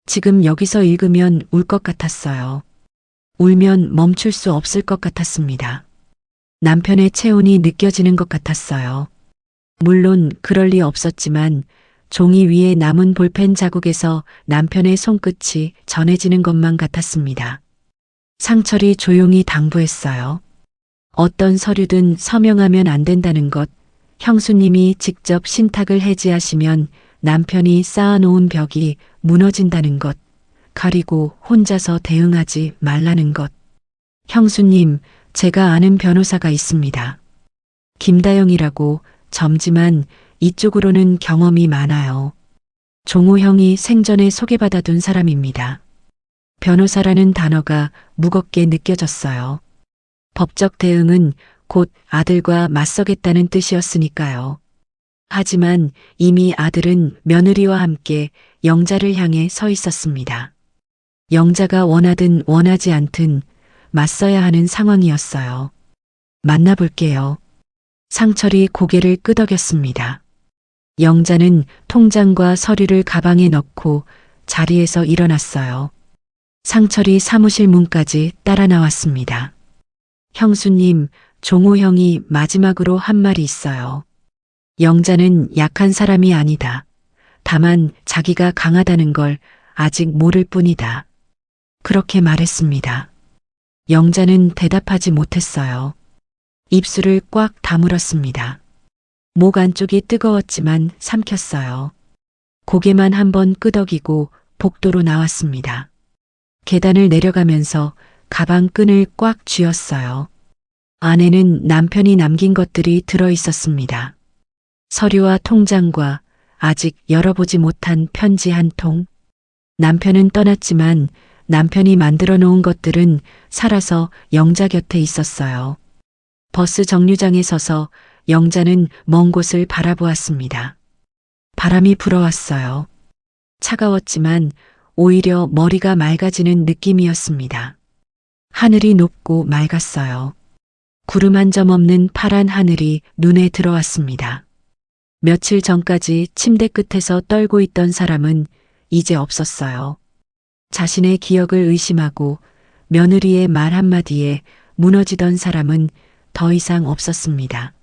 지금 여기서 읽으면 울 것 같았어요. 울면 멈출 수 없을 것 같았습니다. 남편의 체온이 느껴지는 것 같았어요. 물론 그럴 리 없었지만 종이 위에 남은 볼펜 자국에서 남편의 손끝이 전해지는 것만 같았습니다. 상철이 조용히 당부했어요. 어떤 서류든 서명하면 안 된다는 것, 형수님이 직접 신탁을 해지하시면 남편이 쌓아놓은 벽이 무너진다는 것, 그리고 혼자서 대응하지 말라는 것. 형수님, 제가 아는 변호사가 있습니다. 김다영이라고 젊지만 이쪽으로는 경험이 많아요. 종호 형이 생전에 소개받아둔 사람입니다. 변호사라는 단어가 무겁게 느껴졌어요. 법적 대응은 곧 아들과 맞서겠다는 뜻이었으니까요. 하지만 이미 아들은 며느리와 함께 영자를 향해 서 있었습니다. 영자가 원하든 원하지 않든 맞서야 하는 상황이었어요. 만나볼게요. 상철이 고개를 끄덕였습니다. 영자는 통장과 서류를 가방에 넣고 자리에서 일어났어요. 상철이 사무실 문까지 따라 나왔습니다. 형수님, 종호 형이 마지막으로 한 말이 있어요. 영자는 약한 사람이 아니다. 다만 자기가 강하다는 걸 아직 모를 뿐이다. 그렇게 말했습니다. 영자는 대답하지 못했어요. 입술을 꽉 다물었습니다. 목 안쪽이 뜨거웠지만 삼켰어요. 고개만 한번 끄덕이고 복도로 나왔습니다. 계단을 내려가면서 가방 끈을 꽉 쥐었어요. 안에는 남편이 남긴 것들이 들어 있었습니다. 서류와 통장과 아직 열어보지 못한 편지 한 통. 남편은 떠났지만 남편이 만들어 놓은 것들은 살아서 영자 곁에 있었어요. 버스 정류장에 서서 영자는 먼 곳을 바라보았습니다. 바람이 불어왔어요. 차가웠지만 오히려 머리가 맑아지는 느낌이었습니다. 하늘이 높고 맑았어요. 구름 한 점 없는 파란 하늘이 눈에 들어왔습니다. 며칠 전까지 침대 끝에서 떨고 있던 사람은 이제 없었어요. 자신의 기억을 의심하고 며느리의 말 한마디에 무너지던 사람은 더 이상 없었습니다.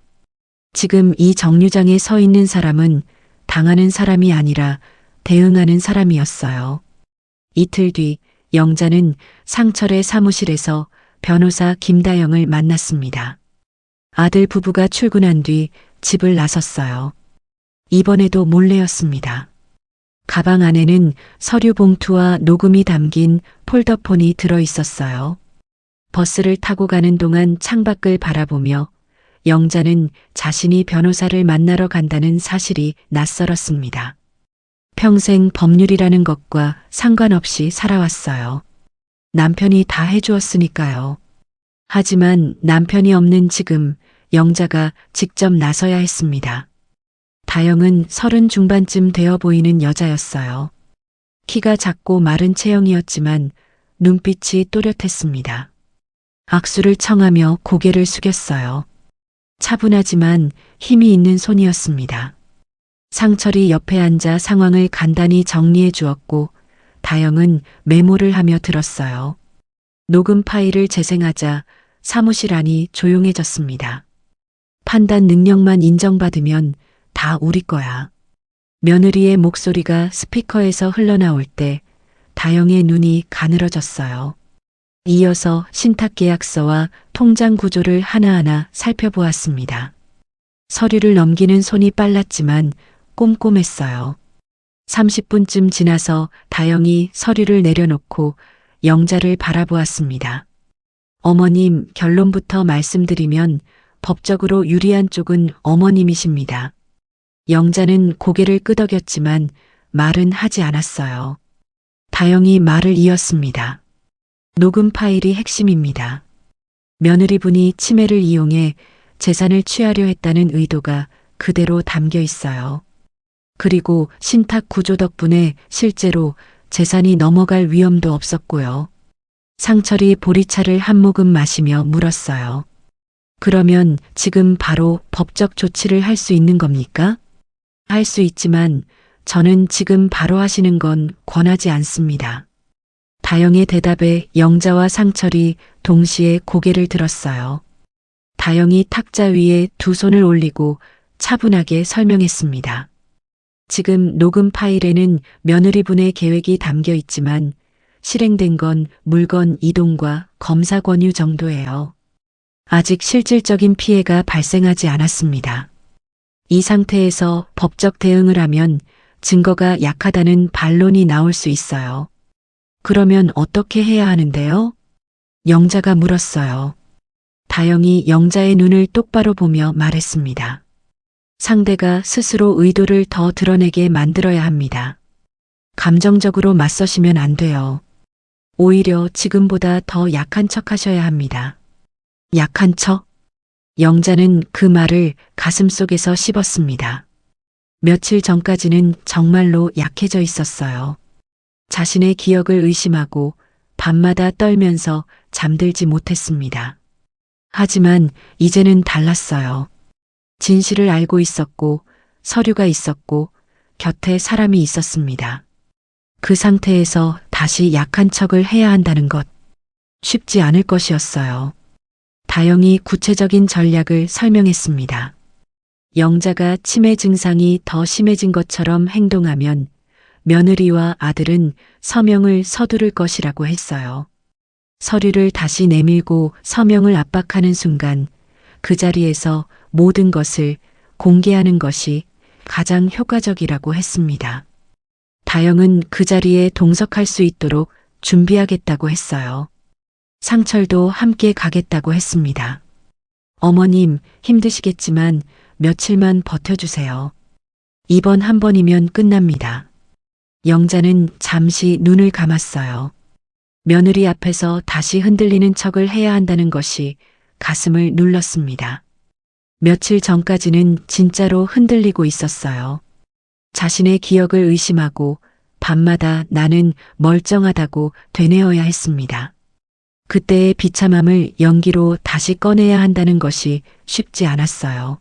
지금 이 정류장에 서 있는 사람은 당하는 사람이 아니라 대응하는 사람이었어요. 이틀 뒤 영자는 상철의 사무실에서 변호사 김다영을 만났습니다. 아들 부부가 출근한 뒤 집을 나섰어요. 이번에도 몰래였습니다. 가방 안에는 서류 봉투와 녹음이 담긴 폴더폰이 들어 있었어요. 버스를 타고 가는 동안 창밖을 바라보며 영자는 자신이 변호사를 만나러 간다는 사실이 낯설었습니다. 평생 법률이라는 것과 상관없이 살아왔어요. 남편이 다 해주었으니까요. 하지만 남편이 없는 지금 영자가 직접 나서야 했습니다. 다영은 30 중반쯤 되어 보이는 여자였어요. 키가 작고 마른 체형이었지만 눈빛이 또렷했습니다. 악수를 청하며 고개를 숙였어요. 차분하지만 힘이 있는 손이었습니다. 상철이 옆에 앉아 상황을 간단히 정리해 주었고 다영은 메모를 하며 들었어요. 녹음 파일을 재생하자 사무실 안이 조용해졌습니다. 판단 능력만 인정받으면 다 우리 거야. 며느리의 목소리가 스피커에서 흘러나올 때 다영의 눈이 가늘어졌어요. 이어서 신탁계약서와 통장 구조를 하나하나 살펴보았습니다. 서류를 넘기는 손이 빨랐지만 꼼꼼했어요. 30분쯤 지나서 다영이 서류를 내려놓고 영자를 바라보았습니다. 어머님, 결론부터 말씀드리면 법적으로 유리한 쪽은 어머님이십니다. 영자는 고개를 끄덕였지만 말은 하지 않았어요. 다영이 말을 이었습니다. 녹음 파일이 핵심입니다. 며느리분이 치매를 이용해 재산을 취하려 했다는 의도가 그대로 담겨 있어요. 그리고 신탁 구조 덕분에 실제로 재산이 넘어갈 위험도 없었고요. 상철이 보리차를 한 모금 마시며 물었어요. 그러면 지금 바로 법적 조치를 할 수 있는 겁니까? 할 수 있지만 저는 지금 바로 하시는 건 권하지 않습니다. 다영의 대답에 영자와 상철이 동시에 고개를 들었어요. 다영이 탁자 위에 두 손을 올리고 차분하게 설명했습니다. 지금 녹음 파일에는 며느리분의 계획이 담겨 있지만 실행된 건 물건 이동과 검사 권유 정도예요. 아직 실질적인 피해가 발생하지 않았습니다. 이 상태에서 법적 대응을 하면 증거가 약하다는 반론이 나올 수 있어요. 그러면 어떻게 해야 하는데요? 영자가 물었어요. 다영이 영자의 눈을 똑바로 보며 말했습니다. 상대가 스스로 의도를 더 드러내게 만들어야 합니다. 감정적으로 맞서시면 안 돼요. 오히려 지금보다 더 약한 척 하셔야 합니다. 약한 척? 영자는 그 말을 가슴속에서 씹었습니다. 며칠 전까지는 정말로 약해져 있었어요. 자신의 기억을 의심하고 밤마다 떨면서 잠들지 못했습니다. 하지만 이제는 달랐어요. 진실을 알고 있었고 서류가 있었고 곁에 사람이 있었습니다. 그 상태에서 다시 약한 척을 해야 한다는 것 쉽지 않을 것이었어요. 다영이 구체적인 전략을 설명했습니다. 영자가 치매 증상이 더 심해진 것처럼 행동하면 며느리와 아들은 서명을 서두를 것이라고 했어요. 서류를 다시 내밀고 서명을 압박하는 순간 그 자리에서 모든 것을 공개하는 것이 가장 효과적이라고 했습니다. 다영은 그 자리에 동석할 수 있도록 준비하겠다고 했어요. 상철도 함께 가겠다고 했습니다. 어머님, 힘드시겠지만 며칠만 버텨주세요. 이번 한 번이면 끝납니다. 영자는 잠시 눈을 감았어요. 며느리 앞에서 다시 흔들리는 척을 해야 한다는 것이 가슴을 눌렀습니다. 며칠 전까지는 진짜로 흔들리고 있었어요. 자신의 기억을 의심하고 밤마다 나는 멀쩡하다고 되뇌어야 했습니다. 그때의 비참함을 연기로 다시 꺼내야 한다는 것이 쉽지 않았어요.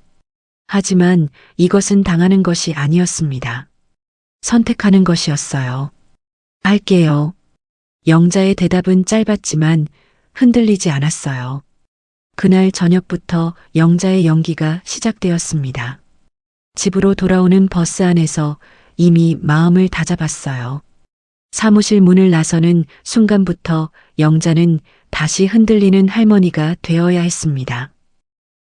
하지만 이것은 당하는 것이 아니었습니다. 선택하는 것이었어요. 할게요. 영자의 대답은 짧았지만 흔들리지 않았어요. 그날 저녁부터 영자의 연기가 시작되었습니다. 집으로 돌아오는 버스 안에서 이미 마음을 다잡았어요. 사무실 문을 나서는 순간부터 영자는 다시 흔들리는 할머니가 되어야 했습니다.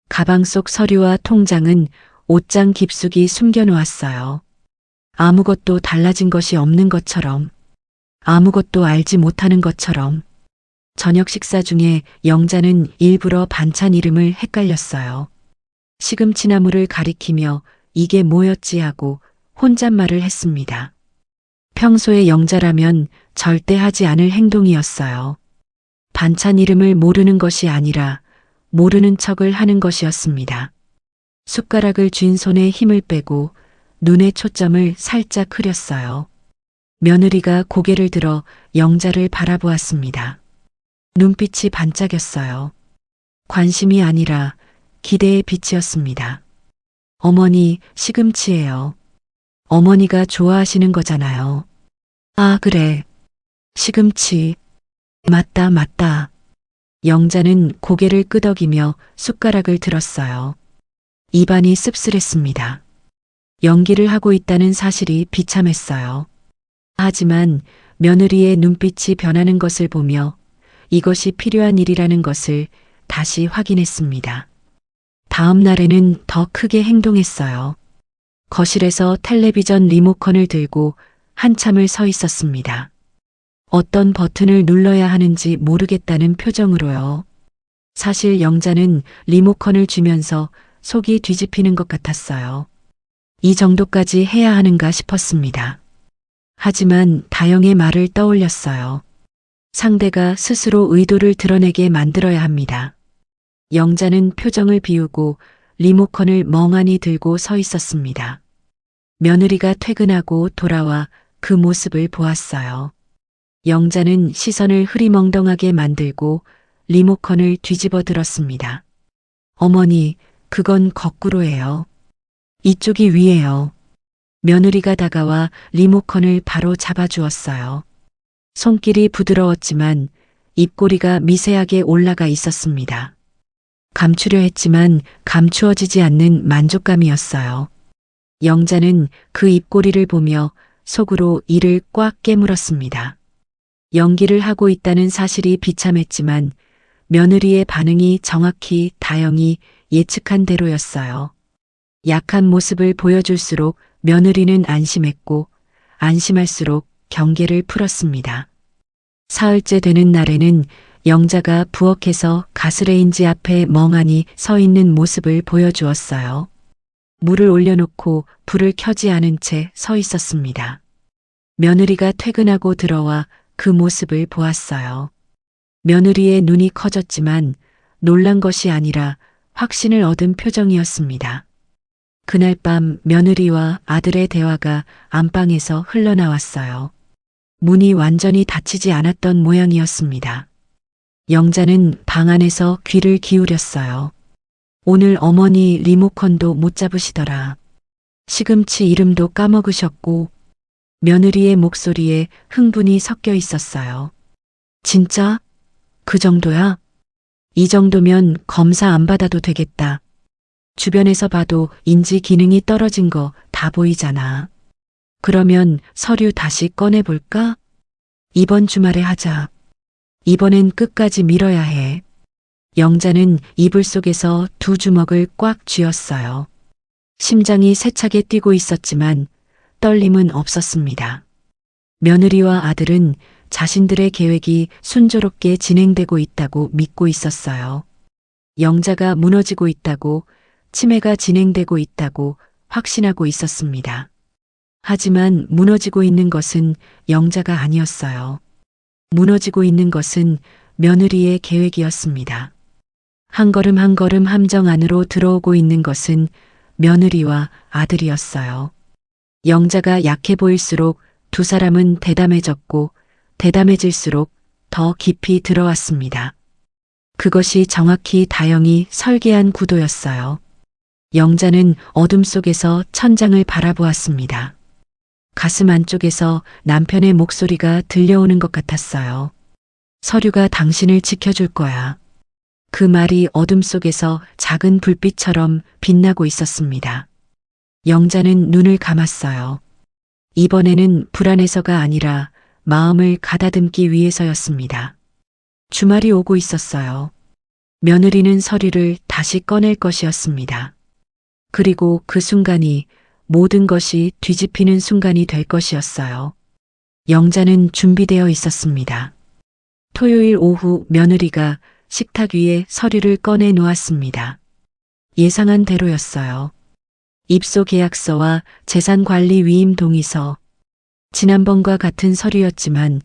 가방 속 서류와 통장은 옷장 깊숙이 숨겨놓았어요. 아무것도 달라진 것이 없는 것처럼, 아무것도 알지 못하는 것처럼. 저녁 식사 중에 영자는 일부러 반찬 이름을 헷갈렸어요. 시금치나물을 가리키며 이게 뭐였지 하고 혼잣말을 했습니다. 평소에 영자라면 절대 하지 않을 행동이었어요. 반찬 이름을 모르는 것이 아니라 모르는 척을 하는 것이었습니다. 숟가락을 쥔 손에 힘을 빼고 눈의 초점을 살짝 흐렸어요. 며느리가 고개를 들어 영자를 바라보았습니다. 눈빛이 반짝였어요. 관심이 아니라 기대의 빛이었습니다. 어머니, 시금치예요. 어머니가 좋아하시는 거잖아요. 아, 그래. 시금치. 맞다, 맞다. 영자는 고개를 끄덕이며 숟가락을 들었어요. 입안이 씁쓸했습니다. 연기를 하고 있다는 사실이 비참했어요. 하지만 며느리의 눈빛이 변하는 것을 보며 이것이 필요한 일이라는 것을 다시 확인했습니다. 다음 날에는 더 크게 행동했어요. 거실에서 텔레비전 리모컨을 들고 한참을 서 있었습니다. 어떤 버튼을 눌러야 하는지 모르겠다는 표정으로요. 사실 영자는 리모컨을 쥐면서 속이 뒤집히는 것 같았어요. 이 정도까지 해야 하는가 싶었습니다. 하지만 다영의 말을 떠올렸어요. 상대가 스스로 의도를 드러내게 만들어야 합니다. 영자는 표정을 비우고 리모컨을 멍하니 들고 서 있었습니다. 며느리가 퇴근하고 돌아와 그 모습을 보았어요. 영자는 시선을 흐리멍덩하게 만들고 리모컨을 뒤집어 들었습니다. 어머니, 그건 거꾸로예요. 이쪽이 위예요. 며느리가 다가와 리모컨을 바로 잡아주었어요. 손길이 부드러웠지만 입꼬리가 미세하게 올라가 있었습니다. 감추려 했지만 감추어지지 않는 만족감이었어요. 영자는 그 입꼬리를 보며 속으로 이를 꽉 깨물었습니다. 연기를 하고 있다는 사실이 비참했지만 며느리의 반응이 정확히 다영이 예측한 대로였어요. 약한 모습을 보여줄수록 며느리는 안심했고 안심할수록 경계를 풀었습니다. 사흘째 되는 날에는 영자가 부엌에서 가스레인지 앞에 멍하니 서 있는 모습을 보여주었어요. 물을 올려놓고 불을 켜지 않은 채 서 있었습니다. 며느리가 퇴근하고 들어와 그 모습을 보았어요. 며느리의 눈이 커졌지만 놀란 것이 아니라 확신을 얻은 표정이었습니다. 그날 밤 며느리와 아들의 대화가 안방에서 흘러나왔어요. 문이 완전히 닫히지 않았던 모양이었습니다. 영자는 방 안에서 귀를 기울였어요. 오늘 어머니 리모컨도 못 잡으시더라. 시금치 이름도 까먹으셨고 며느리의 목소리에 흥분이 섞여 있었어요. 진짜? 그 정도야? 이 정도면 검사 안 받아도 되겠다. 주변에서 봐도 인지 기능이 떨어진 거 다 보이잖아. 그러면 서류 다시 꺼내볼까? 이번 주말에 하자. 이번엔 끝까지 밀어야 해. 영자는 이불 속에서 두 주먹을 꽉 쥐었어요. 심장이 세차게 뛰고 있었지만 떨림은 없었습니다. 며느리와 아들은 자신들의 계획이 순조롭게 진행되고 있다고 믿고 있었어요. 영자가 무너지고 있다고, 치매가 진행되고 있다고 확신하고 있었습니다. 하지만 무너지고 있는 것은 영자가 아니었어요. 무너지고 있는 것은 며느리의 계획이었습니다. 한 걸음 한 걸음 함정 안으로 들어오고 있는 것은 며느리와 아들이었어요. 영자가 약해 보일수록 두 사람은 대담해졌고 대담해질수록 더 깊이 들어왔습니다. 그것이 정확히 다영이 설계한 구도였어요. 영자는 어둠 속에서 천장을 바라보았습니다. 가슴 안쪽에서 남편의 목소리가 들려오는 것 같았어요. 서류가 당신을 지켜줄 거야. 그 말이 어둠 속에서 작은 불빛처럼 빛나고 있었습니다. 영자는 눈을 감았어요. 이번에는 불안해서가 아니라 마음을 가다듬기 위해서였습니다. 주말이 오고 있었어요. 며느리는 서류를 다시 꺼낼 것이었습니다. 그리고 그 순간이 모든 것이 뒤집히는 순간이 될 것이었어요. 영자는 준비되어 있었습니다. 토요일 오후 며느리가 식탁 위에 서류를 꺼내 놓았습니다. 예상한 대로였어요. 입소 계약서와 재산관리 위임 동의서. 지난번과 같은 서류였지만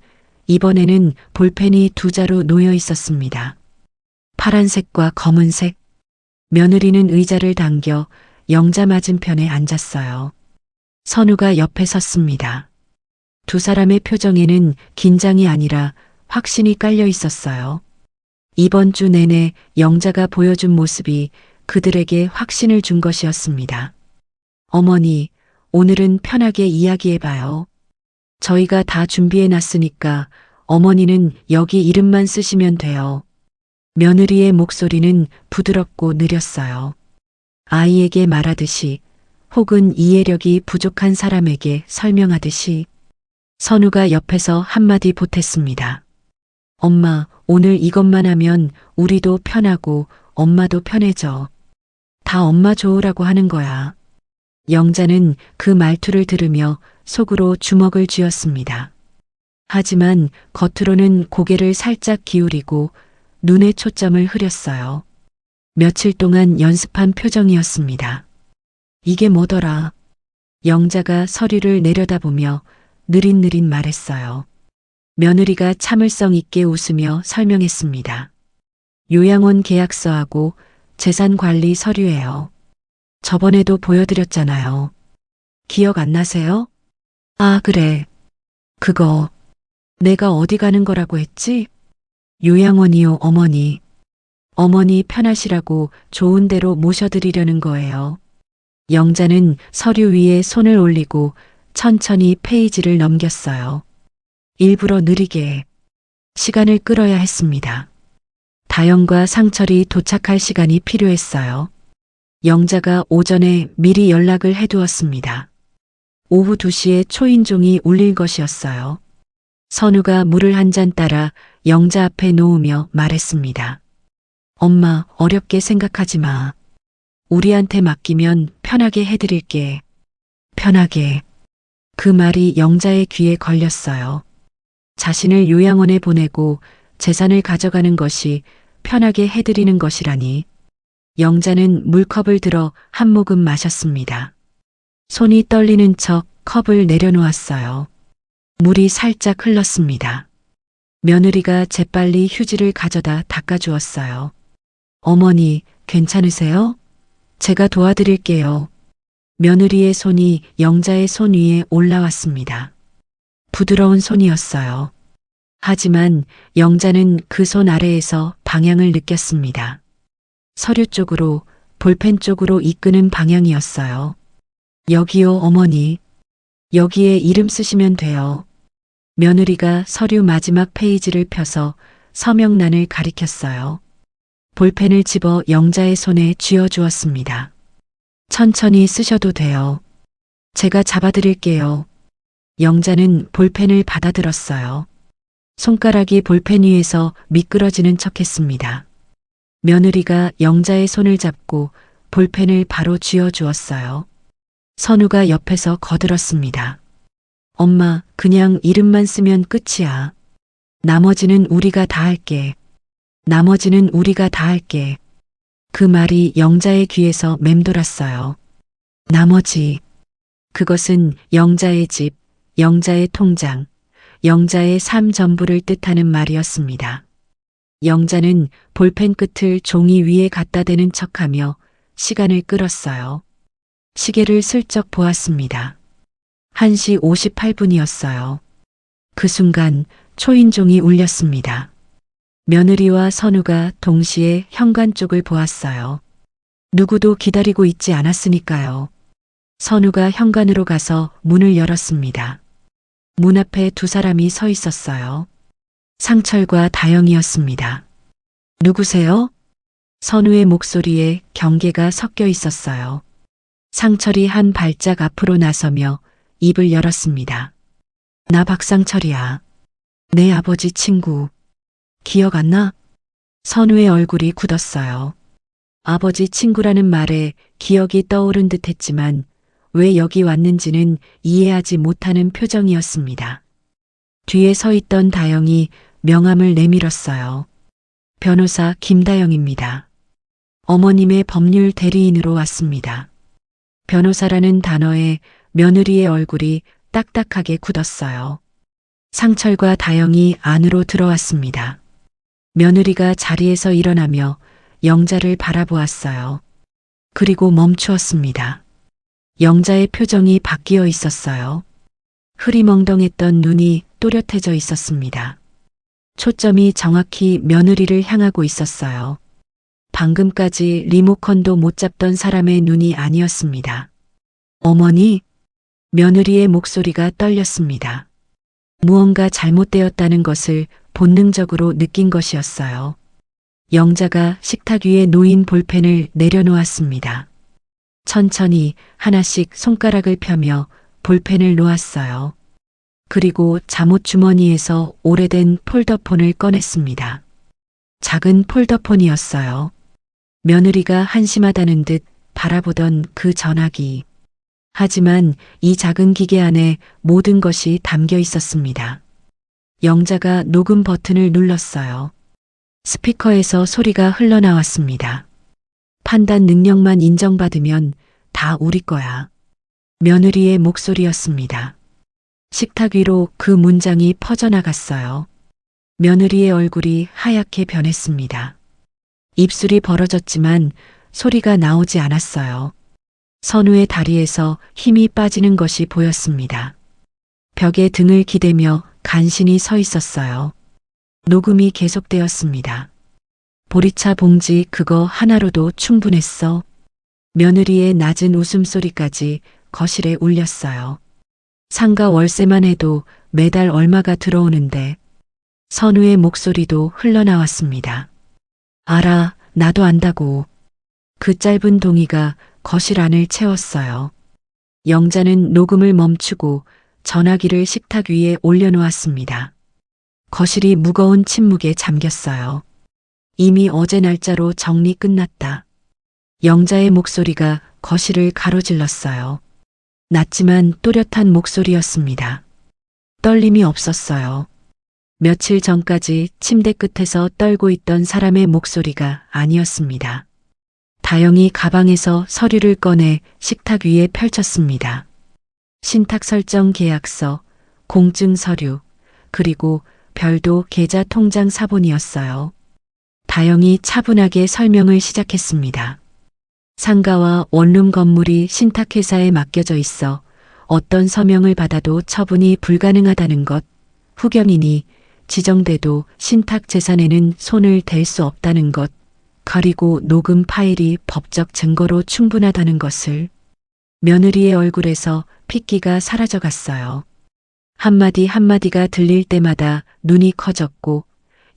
이번에는 볼펜이 두 자루 놓여 있었습니다. 파란색과 검은색. 며느리는 의자를 당겨 영자 맞은편에 앉았어요. 선우가 옆에 섰습니다. 두 사람의 표정에는 긴장이 아니라 확신이 깔려 있었어요. 이번 주 내내 영자가 보여준 모습이 그들에게 확신을 준 것이었습니다. 어머니, 오늘은 편하게 이야기해봐요. 저희가 다 준비해 놨으니까 어머니는 여기 이름만 쓰시면 돼요. 며느리의 목소리는 부드럽고 느렸어요. 아이에게 말하듯이 혹은 이해력이 부족한 사람에게 설명하듯이. 선우가 옆에서 한마디 보탰습니다. 엄마, 오늘 이것만 하면 우리도 편하고 엄마도 편해져. 다 엄마 좋으라고 하는 거야. 영자는 그 말투를 들으며 속으로 주먹을 쥐었습니다. 하지만 겉으로는 고개를 살짝 기울이고 눈에 초점을 흐렸어요. 며칠 동안 연습한 표정이었습니다. 이게 뭐더라? 영자가 서류를 내려다보며 느릿느릿 말했어요. 며느리가 참을성 있게 웃으며 설명했습니다. 요양원 계약서하고 재산관리 서류예요. 저번에도 보여드렸잖아요. 기억 안 나세요? 아, 그래. 그거 내가 어디 가는 거라고 했지? 요양원이요, 어머니. 어머니 편하시라고 좋은 데로 모셔드리려는 거예요. 영자는 서류 위에 손을 올리고 천천히 페이지를 넘겼어요. 일부러 느리게 시간을 끌어야 했습니다. 다영과 상철이 도착할 시간이 필요했어요. 영자가 오전에 미리 연락을 해두었습니다. 오후 2시에 초인종이 울릴 것이었어요. 선우가 물을 한 잔 따라 영자 앞에 놓으며 말했습니다. 엄마, 어렵게 생각하지 마. 우리한테 맡기면 편하게 해드릴게. 편하게. 그 말이 영자의 귀에 걸렸어요. 자신을 요양원에 보내고 재산을 가져가는 것이 편하게 해드리는 것이라니. 영자는 물컵을 들어 한 모금 마셨습니다. 손이 떨리는 척 컵을 내려놓았어요. 물이 살짝 흘렀습니다. 며느리가 재빨리 휴지를 가져다 닦아주었어요. 어머니, 괜찮으세요? 제가 도와드릴게요. 며느리의 손이 영자의 손 위에 올라왔습니다. 부드러운 손이었어요. 하지만 영자는 그 손 아래에서 방향을 느꼈습니다. 서류 쪽으로, 볼펜 쪽으로 이끄는 방향이었어요. 여기요, 어머니. 여기에 이름 쓰시면 돼요. 며느리가 서류 마지막 페이지를 펴서 서명란을 가리켰어요. 볼펜을 집어 영자의 손에 쥐어주었습니다. 천천히 쓰셔도 돼요. 제가 잡아드릴게요. 영자는 볼펜을 받아들었어요. 손가락이 볼펜 위에서 미끄러지는 척했습니다. 며느리가 영자의 손을 잡고 볼펜을 바로 쥐어주었어요. 선우가 옆에서 거들었습니다. 엄마, 그냥 이름만 쓰면 끝이야. 나머지는 우리가 다 할게. 나머지는 우리가 다 할게. 그 말이 영자의 귀에서 맴돌았어요. 나머지. 그것은 영자의 집, 영자의 통장, 영자의 삶 전부를 뜻하는 말이었습니다. 영자는 볼펜 끝을 종이 위에 갖다 대는 척하며 시간을 끌었어요. 시계를 슬쩍 보았습니다. 1시 58분이었어요. 그 순간 초인종이 울렸습니다. 며느리와 선우가 동시에 현관 쪽을 보았어요. 누구도 기다리고 있지 않았으니까요. 선우가 현관으로 가서 문을 열었습니다. 문 앞에 2사람이 서 있었어요. 상철과 다영이었습니다. 누구세요? 선우의 목소리에 경계가 섞여 있었어요. 상철이 한 발짝 앞으로 나서며 입을 열었습니다. 나 박상철이야. 내 아버지 친구. 기억 안 나? 선우의 얼굴이 굳었어요. 아버지 친구라는 말에 기억이 떠오른 듯 했지만 왜 여기 왔는지는 이해하지 못하는 표정이었습니다. 뒤에 서 있던 다영이 명함을 내밀었어요. 변호사 김다영입니다. 어머님의 법률 대리인으로 왔습니다. 변호사라는 단어에 며느리의 얼굴이 딱딱하게 굳었어요. 상철과 다영이 안으로 들어왔습니다. 며느리가 자리에서 일어나며 영자를 바라보았어요. 그리고 멈추었습니다. 영자의 표정이 바뀌어 있었어요. 흐리멍덩했던 눈이 또렷해져 있었습니다. 초점이 정확히 며느리를 향하고 있었어요. 방금까지 리모컨도 못 잡던 사람의 눈이 아니었습니다. 어머니? 며느리의 목소리가 떨렸습니다. 무언가 잘못되었다는 것을 본능적으로 느낀 것이었어요. 영자가 식탁 위에 놓인 볼펜을 내려놓았습니다. 천천히 하나씩 손가락을 펴며 볼펜을 놓았어요. 그리고 잠옷 주머니에서 오래된 폴더폰을 꺼냈습니다. 작은 폴더폰이었어요. 며느리가 한심하다는 듯 바라보던 그 전화기. 하지만 이 작은 기계 안에 모든 것이 담겨 있었습니다. 영자가 녹음 버튼을 눌렀어요. 스피커에서 소리가 흘러나왔습니다. 판단 능력만 인정받으면 다 우리 거야. 며느리의 목소리였습니다. 식탁 위로 그 문장이 퍼져나갔어요. 며느리의 얼굴이 하얗게 변했습니다. 입술이 벌어졌지만 소리가 나오지 않았어요. 선우의 다리에서 힘이 빠지는 것이 보였습니다. 벽에 등을 기대며 간신히 서 있었어요. 녹음이 계속되었습니다. 보리차 봉지 그거 하나로도 충분했어. 며느리의 낮은 웃음소리까지 거실에 울렸어요. 상가 월세만 해도 매달 얼마가 들어오는데 선우의 목소리도 흘러나왔습니다. 알아, 나도 안다고. 그 짧은 동의가 거실 안을 채웠어요. 영자는 녹음을 멈추고 전화기를 식탁 위에 올려놓았습니다. 거실이 무거운 침묵에 잠겼어요. 이미 어제 날짜로 정리 끝났다. 영자의 목소리가 거실을 가로질렀어요. 낮지만 또렷한 목소리였습니다. 떨림이 없었어요. 며칠 전까지 침대 끝에서 떨고 있던 사람의 목소리가 아니었습니다. 다영이 가방에서 서류를 꺼내 식탁 위에 펼쳤습니다. 신탁 설정 계약서, 공증 서류, 그리고 별도 계좌 통장 사본이었어요. 다영이 차분하게 설명을 시작했습니다. 상가와 원룸 건물이 신탁회사에 맡겨져 있어 어떤 서명을 받아도 처분이 불가능하다는 것, 후견인이 지정돼도 신탁 재산에는 손을 댈 수 없다는 것, 그리고 녹음 파일이 법적 증거로 충분하다는 것을. 며느리의 얼굴에서 핏기가 사라져갔어요. 한마디 한마디가 들릴 때마다 눈이 커졌고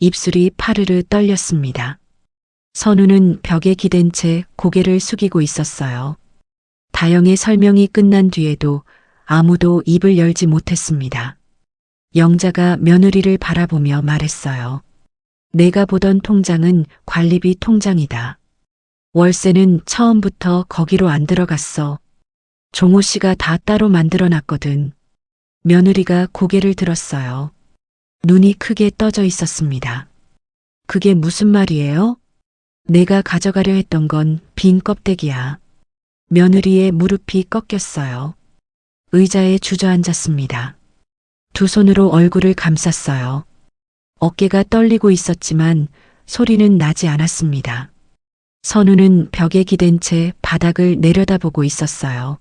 입술이 파르르 떨렸습니다. 선우는 벽에 기댄 채 고개를 숙이고 있었어요. 다영의 설명이 끝난 뒤에도 아무도 입을 열지 못했습니다. 영자가 며느리를 바라보며 말했어요. 내가 보던 통장은 관리비 통장이다. 월세는 처음부터 거기로 안 들어갔어. 종호 씨가 다 따로 만들어 놨거든. 며느리가 고개를 들었어요. 눈이 크게 떠져 있었습니다. 그게 무슨 말이에요? 내가 가져가려 했던 건 빈 껍데기야. 며느리의 무릎이 꺾였어요. 의자에 주저앉았습니다. 두 손으로 얼굴을 감쌌어요. 어깨가 떨리고 있었지만 소리는 나지 않았습니다. 선우는 벽에 기댄 채 바닥을 내려다보고 있었어요.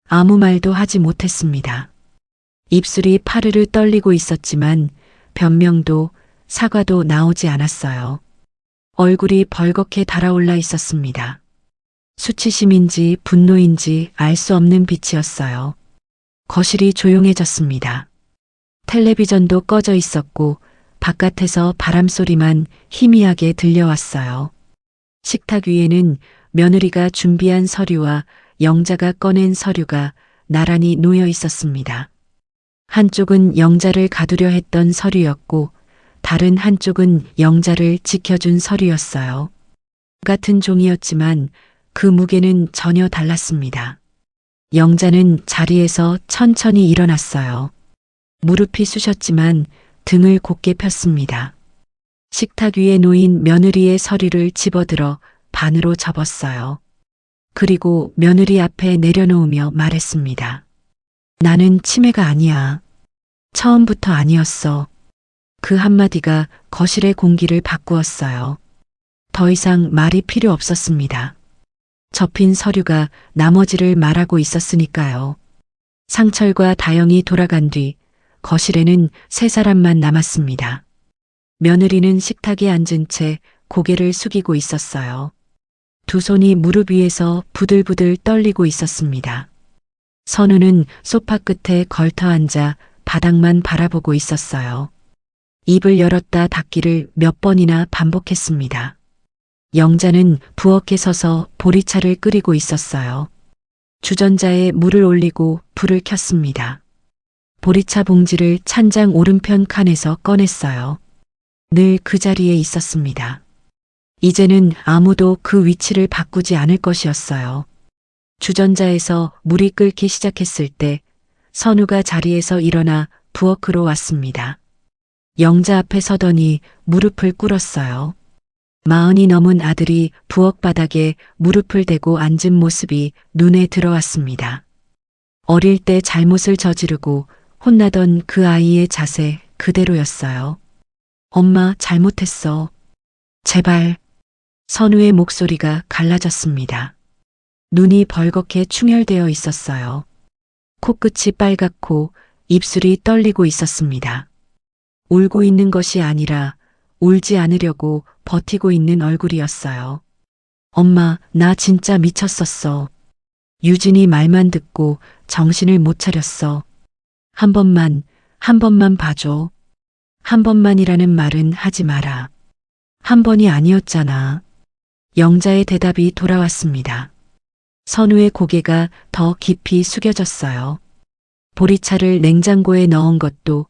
아무 말도 하지 못했습니다. 입술이 파르르 떨리고 있었지만 변명도 사과도 나오지 않았어요. 얼굴이 벌겋게 달아올라 있었습니다. 수치심인지 분노인지 알 수 없는 빛이었어요. 거실이 조용해졌습니다. 텔레비전도 꺼져 있었고 바깥에서 바람소리만 희미하게 들려왔어요. 식탁 위에는 며느리가 준비한 서류와 영자가 꺼낸 서류가 나란히 놓여 있었습니다. 한쪽은 영자를 가두려 했던 서류였고 다른 한쪽은 영자를 지켜준 서류였어요. 같은 종이었지만 그 무게는 전혀 달랐습니다. 영자는 자리에서 천천히 일어났어요. 무릎이 쑤셨지만 등을 곧게 폈습니다. 식탁 위에 놓인 며느리의 서류를 집어들어 반으로 접었어요. 그리고 며느리 앞에 내려놓으며 말했습니다. 나는 치매가 아니야. 처음부터 아니었어. 그 한마디가 거실의 공기를 바꾸었어요. 더 이상 말이 필요 없었습니다. 접힌 서류가 나머지를 말하고 있었으니까요. 상철과 다영이 돌아간 뒤 거실에는 세 사람만 남았습니다. 며느리는 식탁에 앉은 채 고개를 숙이고 있었어요. 두 손이 무릎 위에서 부들부들 떨리고 있었습니다. 선우는 소파 끝에 걸터 앉아 바닥만 바라보고 있었어요. 입을 열었다 닫기를 몇 번이나 반복했습니다. 영자는 부엌에 서서 보리차를 끓이고 있었어요. 주전자에 물을 올리고 불을 켰습니다. 보리차 봉지를 찬장 오른편 칸에서 꺼냈어요. 늘 그 자리에 있었습니다. 이제는 아무도 그 위치를 바꾸지 않을 것이었어요. 주전자에서 물이 끓기 시작했을 때 선우가 자리에서 일어나 부엌으로 왔습니다. 영자 앞에 서더니 무릎을 꿇었어요. 40이 넘은 아들이 부엌 바닥에 무릎을 대고 앉은 모습이 눈에 들어왔습니다. 어릴 때 잘못을 저지르고 혼나던 그 아이의 자세 그대로였어요. 엄마 잘못했어. 제발. 선우의 목소리가 갈라졌습니다. 눈이 벌겋게 충혈되어 있었어요. 코끝이 빨갛고 입술이 떨리고 있었습니다. 울고 있는 것이 아니라 울지 않으려고 버티고 있는 얼굴이었어요. 엄마, 나 진짜 미쳤었어. 유진이 말만 듣고 정신을 못 차렸어. 한 번만 봐줘. 한 번만이라는 말은 하지 마라. 한 번이 아니었잖아. 영자의 대답이 돌아왔습니다. 선우의 고개가 더 깊이 숙여졌어요. 보리차를 냉장고에 넣은 것도,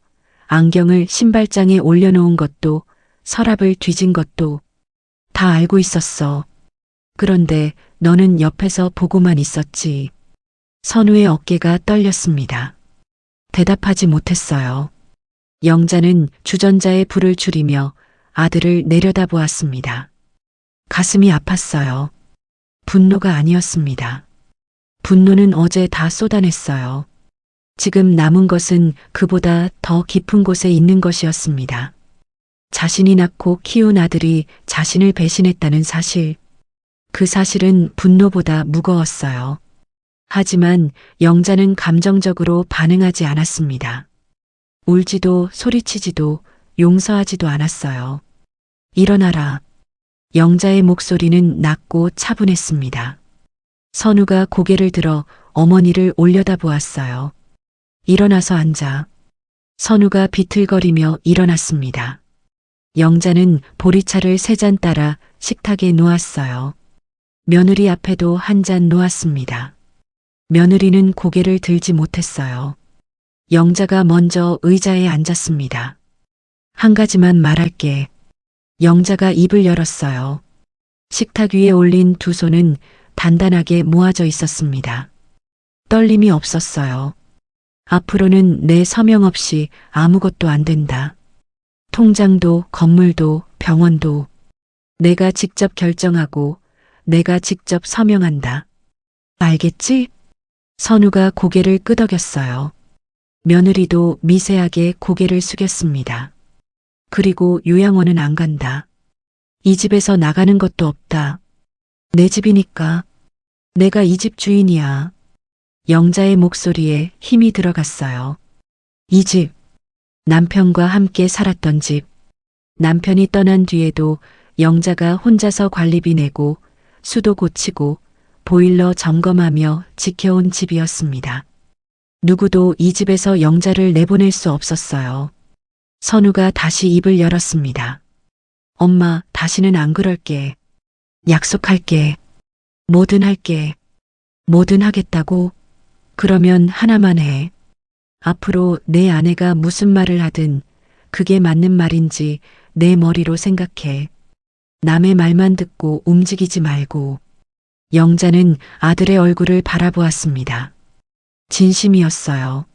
안경을 신발장에 올려놓은 것도, 서랍을 뒤진 것도 다 알고 있었어. 그런데 너는 옆에서 보고만 있었지. 선우의 어깨가 떨렸습니다. 대답하지 못했어요. 영자는 주전자에 불을 줄이며 아들을 내려다보았습니다. 가슴이 아팠어요. 분노가 아니었습니다. 분노는 어제 다 쏟아냈어요. 지금 남은 것은 그보다 더 깊은 곳에 있는 것이었습니다. 자신이 낳고 키운 아들이 자신을 배신했다는 사실. 그 사실은 분노보다 무거웠어요. 하지만 영자는 감정적으로 반응하지 않았습니다. 울지도 소리치지도 용서하지도 않았어요. 일어나라. 영자의 목소리는 낮고 차분했습니다. 선우가 고개를 들어 어머니를 올려다보았어요. 일어나서 앉아. 선우가 비틀거리며 일어났습니다. 영자는 보리차를 3잔 따라 식탁에 놓았어요. 며느리 앞에도 한 잔 놓았습니다. 며느리는 고개를 들지 못했어요. 영자가 먼저 의자에 앉았습니다. 한 가지만 말할게. 영자가 입을 열었어요. 식탁 위에 올린 두 손은 단단하게 모아져 있었습니다. 떨림이 없었어요. 앞으로는 내 서명 없이 아무것도 안 된다. 통장도 건물도 병원도 내가 직접 결정하고 내가 직접 서명한다. 알겠지? 선우가 고개를 끄덕였어요. 며느리도 미세하게 고개를 숙였습니다. 그리고 요양원은 안 간다. 이 집에서 나가는 것도 없다. 내 집이니까. 내가 이 집 주인이야. 영자의 목소리에 힘이 들어갔어요. 이 집. 남편과 함께 살았던 집. 남편이 떠난 뒤에도 영자가 혼자서 관리비 내고 수도 고치고 보일러 점검하며 지켜온 집이었습니다. 누구도 이 집에서 영자를 내보낼 수 없었어요. 선우가 다시 입을 열었습니다. 엄마, 다시는 안 그럴게. 약속할게. 뭐든 할게. 뭐든 하겠다고? 그러면 하나만 해. 앞으로 내 아내가 무슨 말을 하든 그게 맞는 말인지 내 머리로 생각해. 남의 말만 듣고 움직이지 말고. 영자는 아들의 얼굴을 바라보았습니다. 진심이었어요.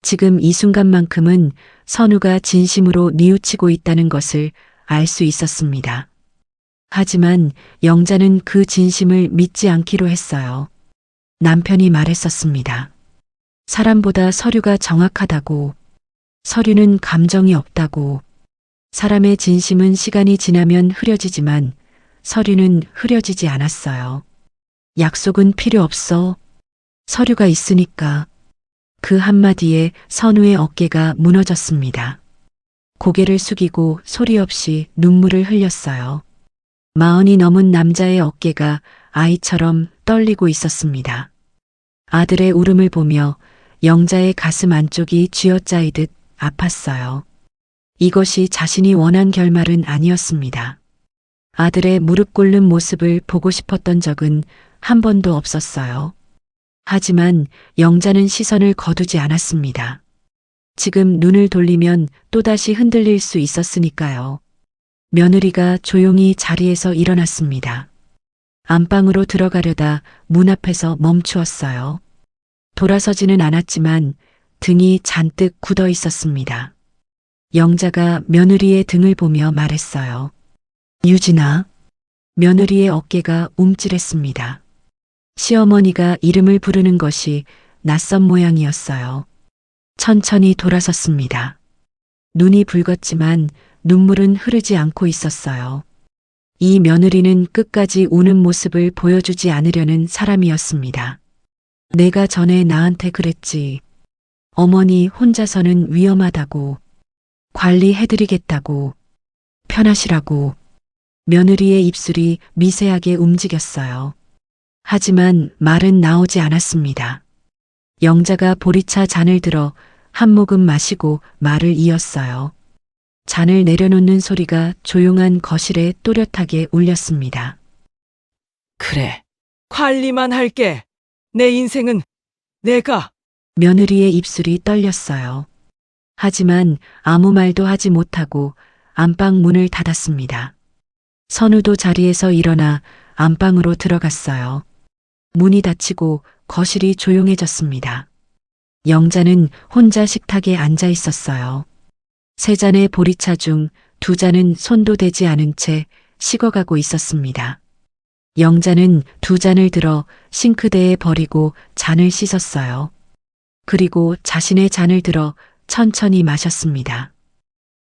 지금 이 순간만큼은 선우가 진심으로 뉘우치고 있다는 것을 알 수 있었습니다. 하지만 영자는 그 진심을 믿지 않기로 했어요. 남편이 말했었습니다. 사람보다 서류가 정확하다고. 서류는 감정이 없다고. 사람의 진심은 시간이 지나면 흐려지지만 서류는 흐려지지 않았어요. 약속은 필요 없어. 서류가 있으니까. 그 한마디에 선우의 어깨가 무너졌습니다. 고개를 숙이고 소리 없이 눈물을 흘렸어요. 40이 넘은 남자의 어깨가 아이처럼 떨리고 있었습니다. 아들의 울음을 보며 영자의 가슴 안쪽이 쥐어짜이듯 아팠어요. 이것이 자신이 원한 결말은 아니었습니다. 아들의 무릎 꿇는 모습을 보고 싶었던 적은 한 번도 없었어요. 하지만 영자는 시선을 거두지 않았습니다. 지금 눈을 돌리면 또다시 흔들릴 수 있었으니까요. 며느리가 조용히 자리에서 일어났습니다. 안방으로 들어가려다 문 앞에서 멈추었어요. 돌아서지는 않았지만 등이 잔뜩 굳어 있었습니다. 영자가 며느리의 등을 보며 말했어요. 유진아. 며느리의 어깨가 움찔했습니다. 시어머니가 이름을 부르는 것이 낯선 모양이었어요. 천천히 돌아섰습니다. 눈이 붉었지만 눈물은 흐르지 않고 있었어요. 이 며느리는 끝까지 우는 모습을 보여주지 않으려는 사람이었습니다. 내가 전에 나한테 그랬지. 어머니 혼자서는 위험하다고, 관리해드리겠다고, 편하시라고. 며느리의 입술이 미세하게 움직였어요. 하지만 말은 나오지 않았습니다. 영자가 보리차 잔을 들어 한 모금 마시고 말을 이었어요. 잔을 내려놓는 소리가 조용한 거실에 또렷하게 울렸습니다. 그래. 관리만 할게. 내 인생은 내가. 며느리의 입술이 떨렸어요. 하지만 아무 말도 하지 못하고 안방 문을 닫았습니다. 선우도 자리에서 일어나 안방으로 들어갔어요. 문이 닫히고 거실이 조용해졌습니다. 영자는 혼자 식탁에 앉아 있었어요. 3잔의 보리차 중 2잔은 손도 대지 않은 채 식어가고 있었습니다. 영자는 2잔을 들어 싱크대에 버리고 잔을 씻었어요. 그리고 자신의 잔을 들어 천천히 마셨습니다.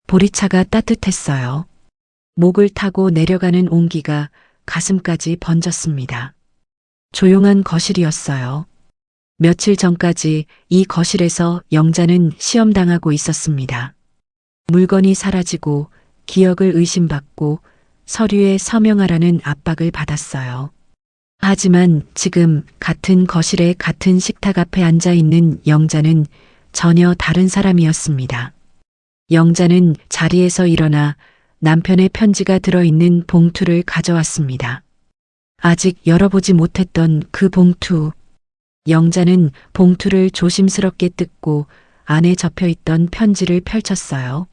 보리차가 따뜻했어요. 목을 타고 내려가는 온기가 가슴까지 번졌습니다. 조용한 거실이었어요. 며칠 전까지 이 거실에서 영자는 시험당하고 있었습니다. 물건이 사라지고 기억을 의심받고 서류에 서명하라는 압박을 받았어요. 하지만 지금 같은 거실에 같은 식탁 앞에 앉아 있는 영자는 전혀 다른 사람이었습니다. 영자는 자리에서 일어나 남편의 편지가 들어있는 봉투를 가져왔습니다. 아직 열어보지 못했던 그 봉투. 영자는 봉투를 조심스럽게 뜯고 안에 접혀있던 편지를 펼쳤어요.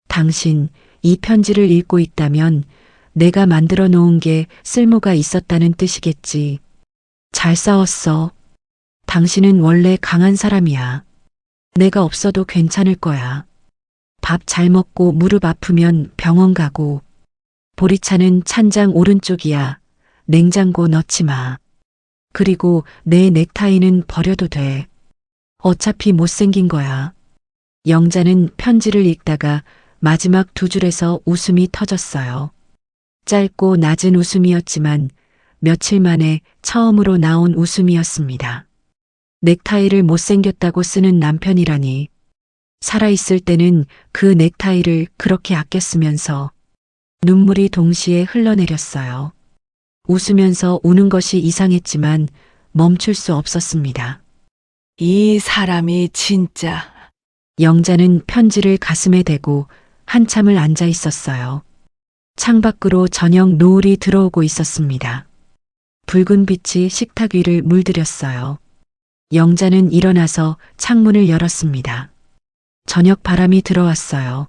당신, 이 편지를 읽고 있다면 내가 만들어 놓은 게 쓸모가 있었다는 뜻이겠지. 잘 싸웠어. 당신은 원래 강한 사람이야. 내가 없어도 괜찮을 거야. 밥 잘 먹고 무릎 아프면 병원 가고. 보리차는 찬장 오른쪽이야. 냉장고 넣지 마. 그리고 내 넥타이는 버려도 돼. 어차피 못생긴 거야. 영자는 편지를 읽다가 마지막 2줄에서 웃음이 터졌어요. 짧고 낮은 웃음이었지만 며칠 만에 처음으로 나온 웃음이었습니다. 넥타이를 못생겼다고 쓰는 남편이라니. 살아있을 때는 그 넥타이를 그렇게 아꼈으면서. 눈물이 동시에 흘러내렸어요. 웃으면서 우는 것이 이상했지만 멈출 수 없었습니다. 이 사람이 진짜. 영자는 편지를 가슴에 대고 한참을 앉아 있었어요. 창밖으로 저녁 노을이 들어오고 있었습니다. 붉은 빛이 식탁 위를 물들였어요. 영자는 일어나서 창문을 열었습니다. 저녁 바람이 들어왔어요.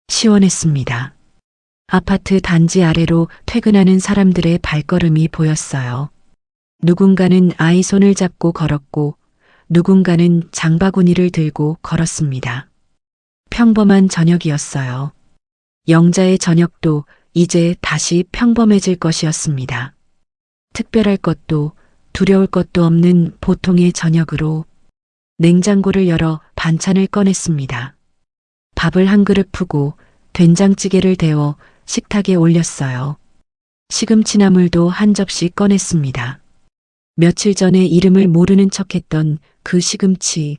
시원했습니다. 아파트 단지 아래로 퇴근하는 사람들의 발걸음이 보였어요. 누군가는 아이 손을 잡고 걸었고 누군가는 장바구니를 들고 걸었습니다. 평범한 저녁이었어요. 영자의 저녁도 이제 다시 평범해질 것이었습니다. 특별할 것도 두려울 것도 없는 보통의 저녁으로 냉장고를 열어 반찬을 꺼냈습니다. 밥을 한 그릇 푸고 된장찌개를 데워 식탁에 올렸어요. 시금치나물도 한 접시 꺼냈습니다. 며칠 전에 이름을 모르는 척했던 그 시금치.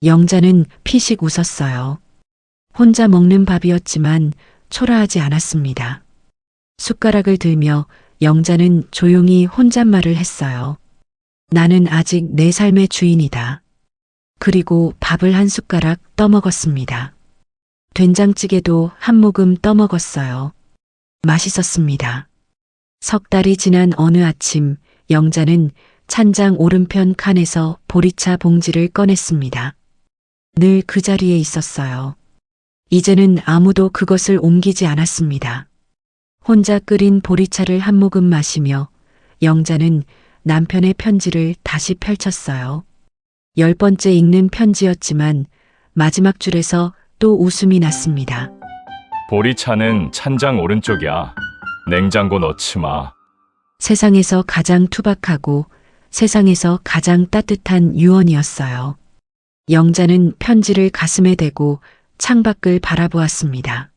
영자는 피식 웃었어요. 혼자 먹는 밥이었지만 초라하지 않았습니다. 숟가락을 들며 영자는 조용히 혼잣말을 했어요. 나는 아직 내 삶의 주인이다. 그리고 밥을 한 숟가락 떠먹었습니다. 된장찌개도 한 모금 떠먹었어요. 맛있었습니다. 3달이 지난 어느 아침, 영자는 찬장 오른편 칸에서 보리차 봉지를 꺼냈습니다. 늘 그 자리에 있었어요. 이제는 아무도 그것을 옮기지 않았습니다. 혼자 끓인 보리차를 한 모금 마시며 영자는 남편의 편지를 다시 펼쳤어요. 10번째 읽는 편지였지만 마지막 줄에서 또 웃음이 났습니다. 보리차는 찬장 오른쪽이야. 냉장고 넣지 마. 세상에서 가장 투박하고 세상에서 가장 따뜻한 유언이었어요. 영자는 편지를 가슴에 대고 창밖을 바라보았습니다.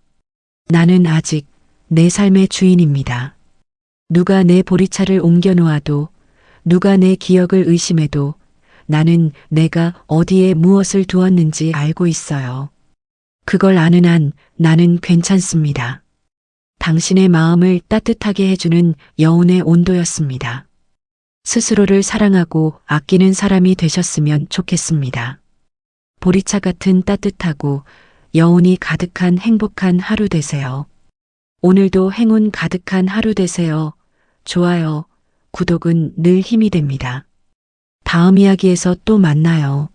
나는 아직 내 삶의 주인입니다. 누가 내 보리차를 옮겨 놓아도, 누가 내 기억을 의심해도, 나는 내가 어디에 무엇을 두었는지 알고 있어요. 그걸 아는 한 나는 괜찮습니다. 당신의 마음을 따뜻하게 해주는 여운의 온도였습니다. 스스로를 사랑하고 아끼는 사람이 되셨으면 좋겠습니다. 보리차 같은 따뜻하고 여운이 가득한 행복한 하루 되세요. 오늘도 행운 가득한 하루 되세요. 좋아요, 구독은 늘 힘이 됩니다. 다음 이야기에서 또 만나요.